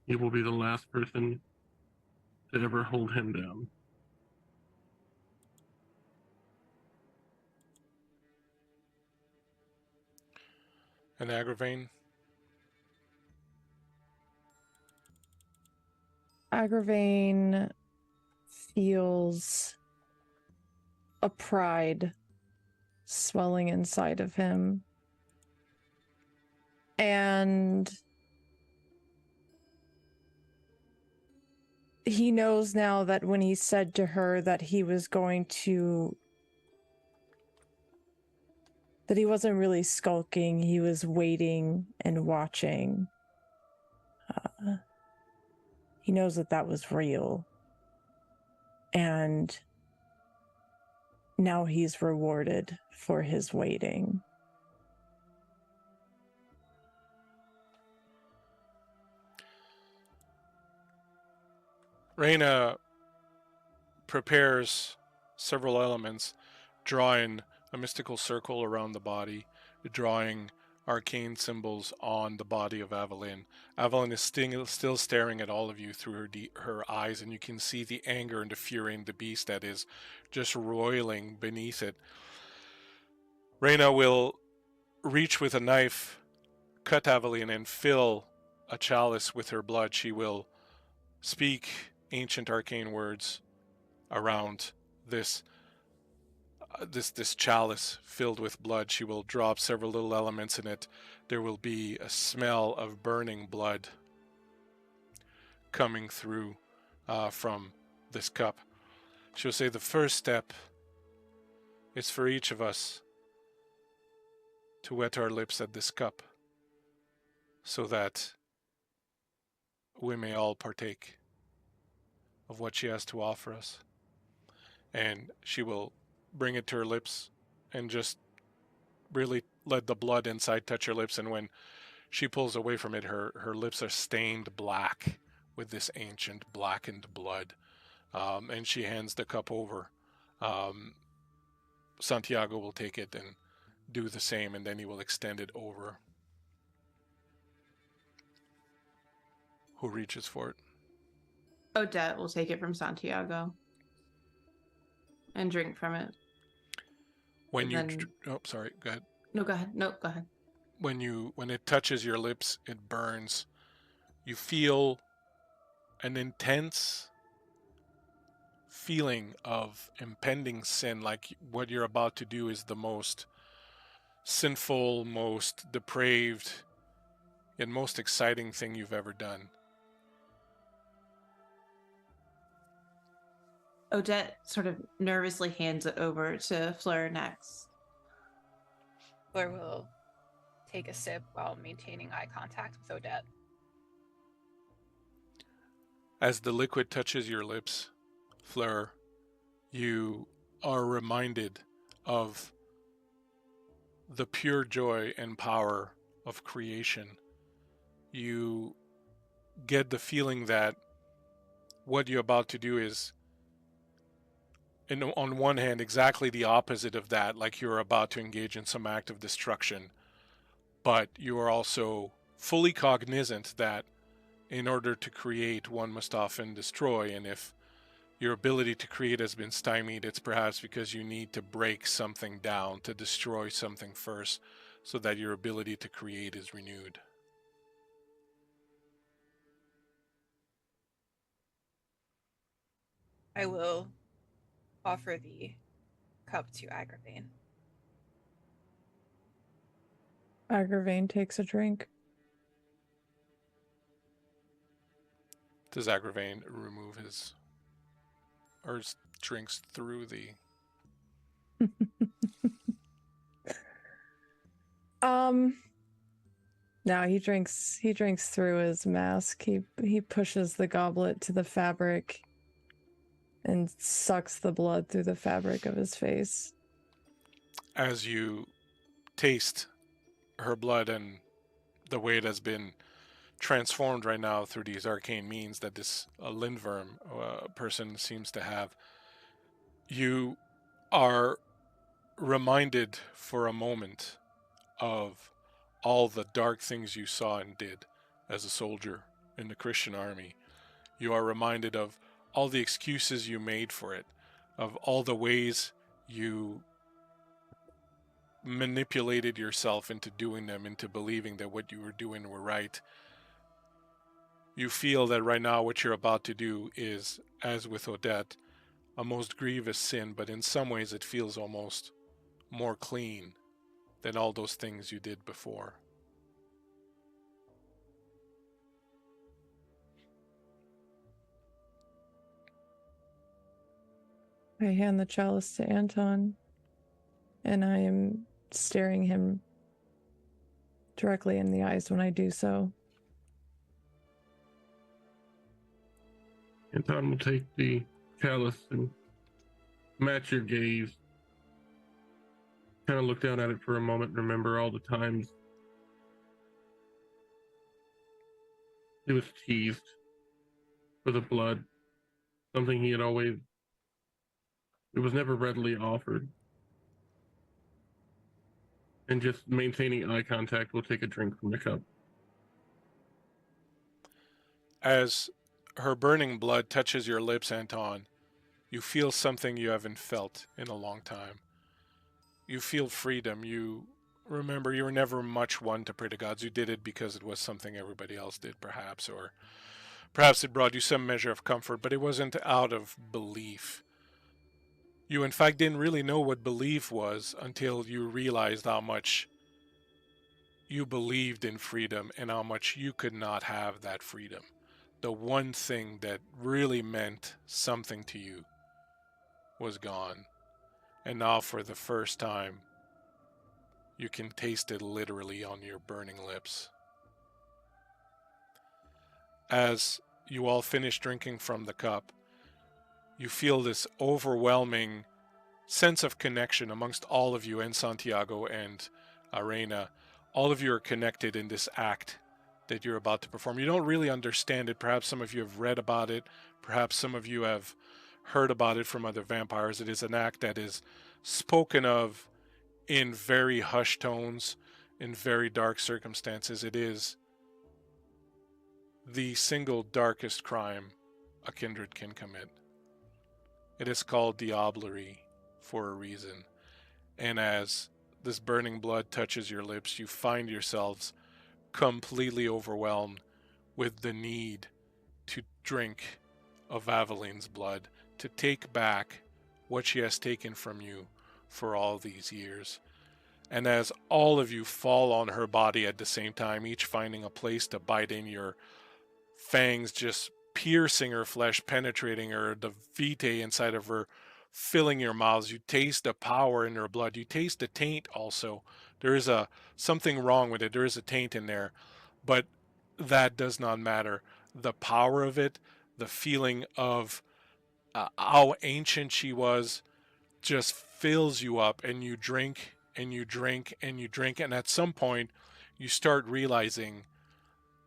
He will be the last person to ever hold him down. And Agravain? Agravain feels a pride swelling inside of him. And he knows now that when he said to her that he was going to, that he wasn't really skulking, he was waiting and watching. He knows that that was real. And now he's rewarded for his waiting. Reyna prepares several elements, drawing a mystical circle around the body, drawing arcane symbols on the body of Aveline. Aveline is still staring at all of you through her eyes, and you can see the anger and the fury in the beast that is just roiling beneath it. Reyna will reach with a knife, cut Aveline, and fill a chalice with her blood. She will speak ancient arcane words around this chalice filled with blood. She will drop several little elements in it. There will be a smell of burning blood coming through from this cup. She'll say the first step is for each of us to wet our lips at this cup so that we may all partake of what she has to offer us. And she will bring it to her lips and just really let the blood inside touch her lips. And when she pulls away from it, her lips are stained black with this ancient blackened blood. And she hands the cup over. Santiago will take it and do the same, and then he will extend it over. Who reaches for it? Odette will take it from Santiago and drink from it. When oh, sorry, go ahead. No, go ahead. No, go ahead. When it touches your lips, it burns. You feel an intense feeling of impending sin, like what you're about to do is the most sinful, most depraved, and most exciting thing you've ever done. Odette sort of nervously hands it over to Fleur next. Fleur will take a sip while maintaining eye contact with Odette. As the liquid touches your lips, Fleur, you are reminded of the pure joy and power of creation. You get the feeling that what you're about to do is, on one hand, exactly the opposite of that, like you're about to engage in some act of destruction. But you are also fully cognizant that in order to create, one must often destroy. And if your ability to create has been stymied, it's perhaps because you need to break something down, to destroy something first, so that your ability to create is renewed. I will offer the cup to Agravain. Agravain takes a drink. Does Agravain remove his, or drinks through the... No, he drinks through his mask. He pushes the goblet to the fabric and sucks the blood through the fabric of his face. As you taste her blood and the way it has been transformed right now through these arcane means that this Lindworm person seems to have, you are reminded for a moment of all the dark things you saw and did as a soldier in the Christian army. You are reminded of all the excuses you made for it, of all the ways you manipulated yourself into doing them, into believing that what you were doing were right. You feel that right now what you're about to do is, as with Odette, a most grievous sin, but in some ways it feels almost more clean than all those things you did before. I hand the chalice to Anton, and I am staring him directly in the eyes when I do so. Anton will take the chalice and match your gaze. Kind of look down at it for a moment and remember all the times he was teased for the blood something he had always, it was never readily offered. And just maintaining eye contact will take a drink from the cup. As her burning blood touches your lips, Anton, you feel something you haven't felt in a long time. You feel freedom. You remember you were never much one to pray to gods. You did it because it was something everybody else did, perhaps, or perhaps it brought you some measure of comfort, but it wasn't out of belief. You, in fact, didn't really know what belief was until you realized how much you believed in freedom and how much you could not have that freedom. The one thing that really meant something to you was gone. And now, for the first time, you can taste it literally on your burning lips. As you all finish drinking from the cup, you feel this overwhelming sense of connection amongst all of you, and Santiago and Arena. All of you are connected in this act that you're about to perform. You don't really understand it. Perhaps some of you have read about it. Perhaps some of you have heard about it from other vampires. It is an act that is spoken of in very hushed tones, in very dark circumstances. It is the single darkest crime a kindred can commit. It is called diablerie for a reason. And as this burning blood touches your lips, you find yourselves completely overwhelmed with the need to drink of Aveline's blood, to take back what she has taken from you for all these years. And as all of you fall on her body at the same time, each finding a place to bite in, your fangs just piercing her flesh, penetrating her, the vitae inside of her filling your mouths. You taste the power in her blood. You taste the taint also. There is something wrong with it. There is a taint in there, but that does not matter. The power of it, the feeling of how ancient she was, just fills you up, and you drink and you drink and you drink, and at some point you start realizing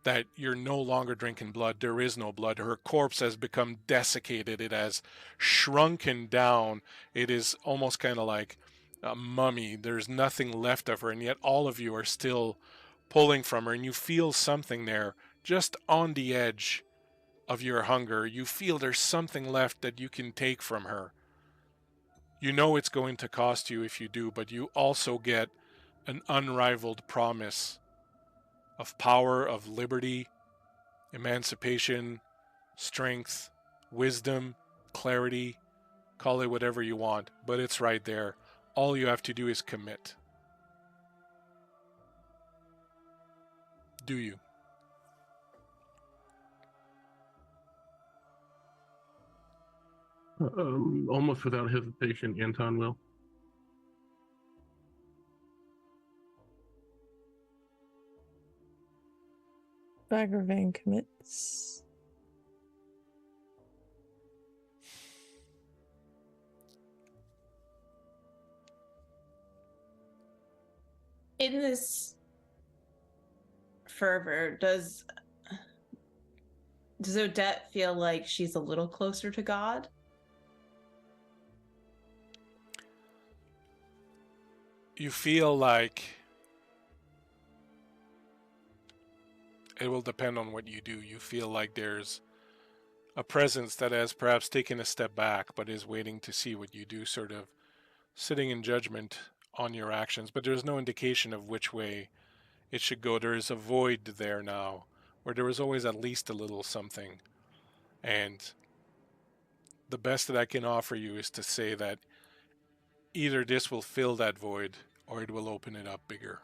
that you're no longer drinking blood. There is no blood. Her corpse has become desiccated. It has shrunken down. It is almost kind of like a mummy. There's nothing left of her, and yet all of you are still pulling from her, and you feel something there just on the edge of your hunger. You feel there's something left that you can take from her. You know it's going to cost you if you do, but you also get an unrivaled promise of power, of liberty, emancipation, strength, wisdom, clarity, call it whatever you want, but it's right there. All you have to do is commit. Do you? Almost without hesitation, Anton will. Agravain commits. In this fervor, does Odette feel like she's a little closer to God? You feel like it will depend on what you do. You feel like there's a presence that has perhaps taken a step back, but is waiting to see what you do, sort of sitting in judgment on your actions. But there's no indication of which way it should go. There is a void there now, where there was always at least a little something. And the best that I can offer you is to say that either this will fill that void or it will open it up bigger.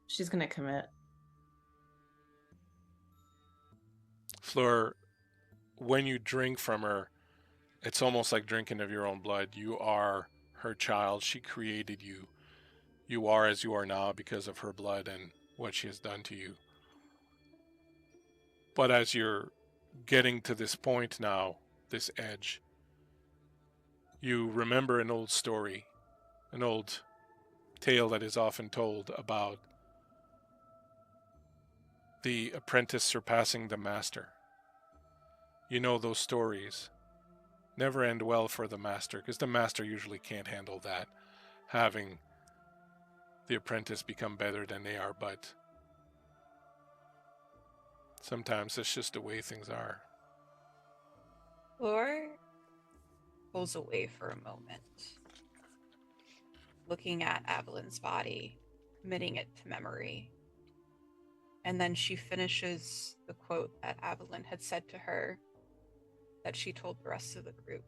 She's gonna commit. Fleur, when you drink from her, it's almost like drinking of your own blood. You are her child. She created you. You are as you are now because of her blood and what she has done to you. But as you're getting to this point now, this edge, you remember an old story, an old tale that is often told about the apprentice surpassing the master. You know those stories never end well for the master, because the master usually can't handle that, having the apprentice become better than they are, but sometimes it's just the way things are. Fleur pulls away for a moment, looking at Aveline's body, committing it to memory. And then she finishes the quote that Aveline had said to her that she told the rest of the group.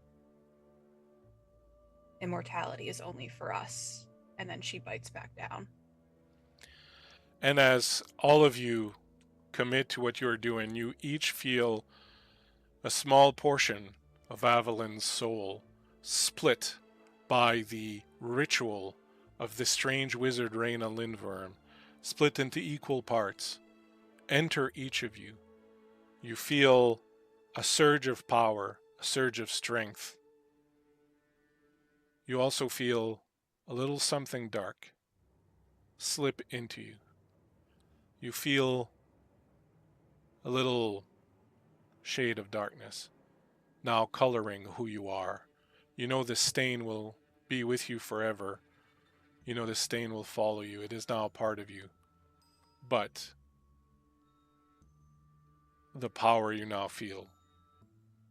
Immortality is only for us. And then she bites back down. And as all of you commit to what you're doing, you each feel a small portion of Aveline's soul split by the ritual of the strange wizard Reyna Lindworm, split into equal parts, enter each of you. You feel a surge of power, a surge of strength. You also feel a little something dark slip into you. You feel a little shade of darkness now coloring who you are. You know this stain will be with you forever. You know this stain will follow you. It is now a part of you. But the power you now feel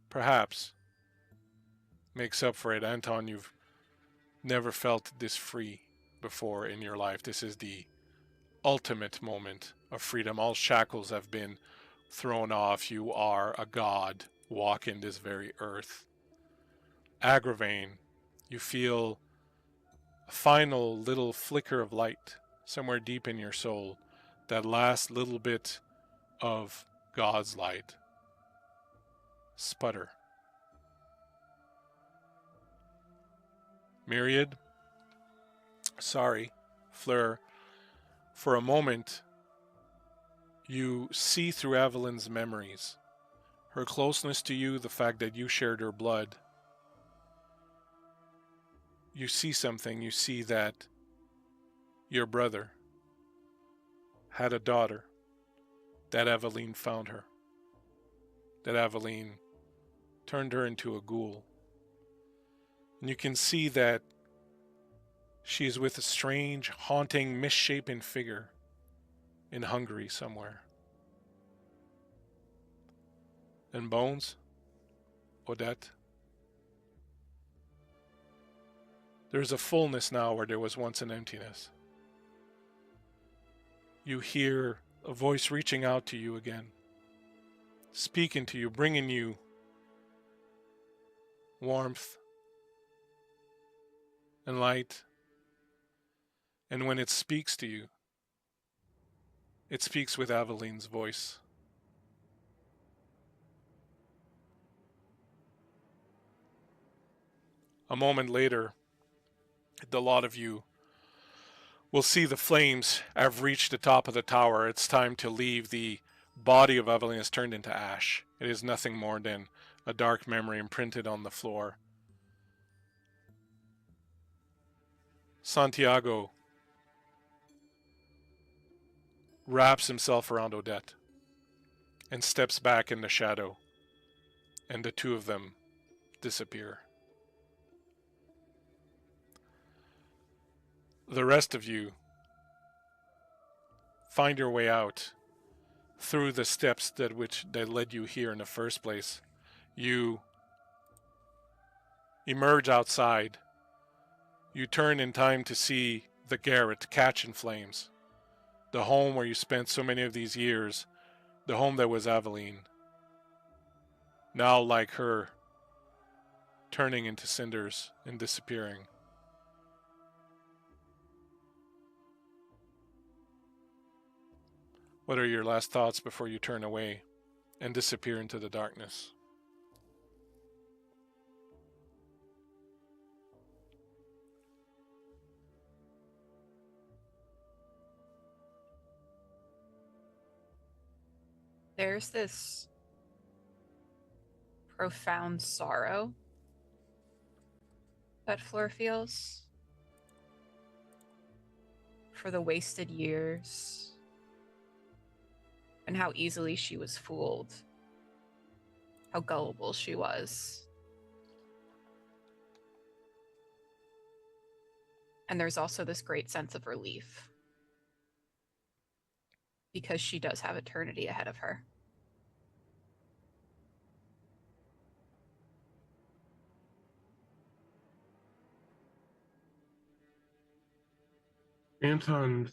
perhaps makes up for it. Anton, you've never felt this free before in your life. This is the ultimate moment of freedom. All shackles have been thrown off. You are a god walking this very earth. Agravain, you feel a final little flicker of light somewhere deep in your soul. That last little bit of God's light. Sputter. Myriad, sorry, Fleur, for a moment you see through Aveline's memories, her closeness to you, the fact that you shared her blood. You see something. You see that your brother had a daughter, that Aveline found her, that Aveline turned her into a ghoul. And you can see that she is with a strange, haunting, misshapen figure in Hungary somewhere. And Bones, Odette, there's a fullness now where there was once an emptiness. You hear a voice reaching out to you again, speaking to you, bringing you warmth and light. And when it speaks to you, it speaks with Aveline's voice. A moment later, the lot of you will see the flames have reached the top of the tower. It's time to leave. The body of Aveline has turned into ash. It is nothing more than a dark memory imprinted on the floor. Santiago wraps himself around Odette and steps back in the shadow, and the two of them disappear. The rest of you find your way out through the steps that led you here in the first place. You emerge outside. You turn in time to see the garret catch in flames. The home where you spent so many of these years, the home that was Aveline, now like her, turning into cinders and disappearing. What are your last thoughts before you turn away and disappear into the darkness? There's this profound sorrow that Fleur feels for the wasted years and how easily she was fooled. how gullible she was. And there's also this great sense of relief because she does have eternity ahead of her. Anton's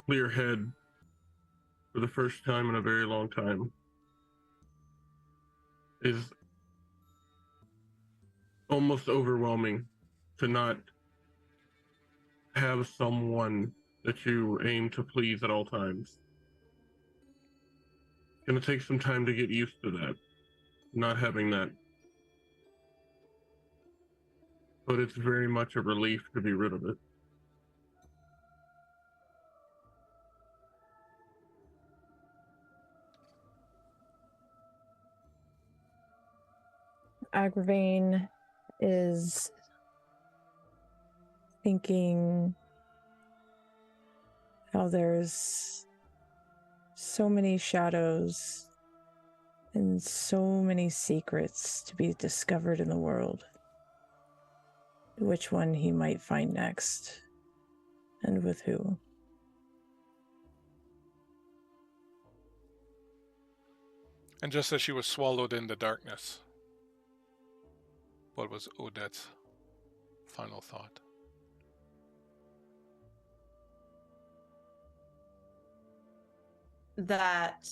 clear head, for the first time in a very long time, is almost overwhelming to not have someone that you aim to please at all times. It's going to take some time to get used to that, not having that. But it's very much a relief to be rid of it. Agravain is thinking how there's so many shadows and so many secrets to be discovered in the world. Which one he might find next, and with who. And just as she was swallowed in the darkness, what was Odette's final thought? That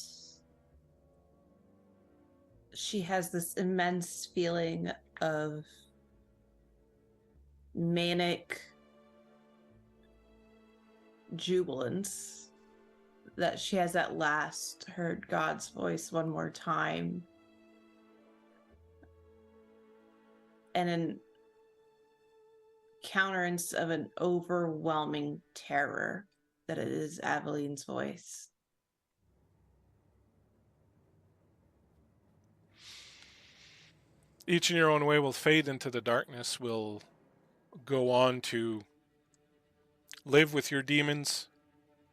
she has this immense feeling of manic jubilance, that she has at last heard God's voice one more time, and an countenance of an overwhelming terror that it is Aveline's voice. Each in your own way will fade into the darkness, will go on to live with your demons,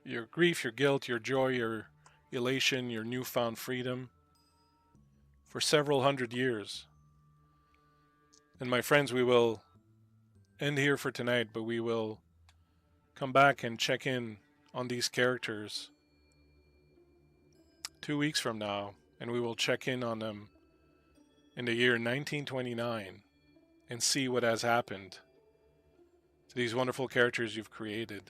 your grief, your guilt, your joy, your elation, your newfound freedom for several hundred years. And my friends, we will end here for tonight, but we will come back and check in on these characters 2 weeks from now, and we will check in on them in the year 1929 and see what has happened to these wonderful characters you've created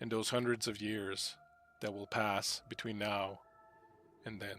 in those hundreds of years that will pass between now and then.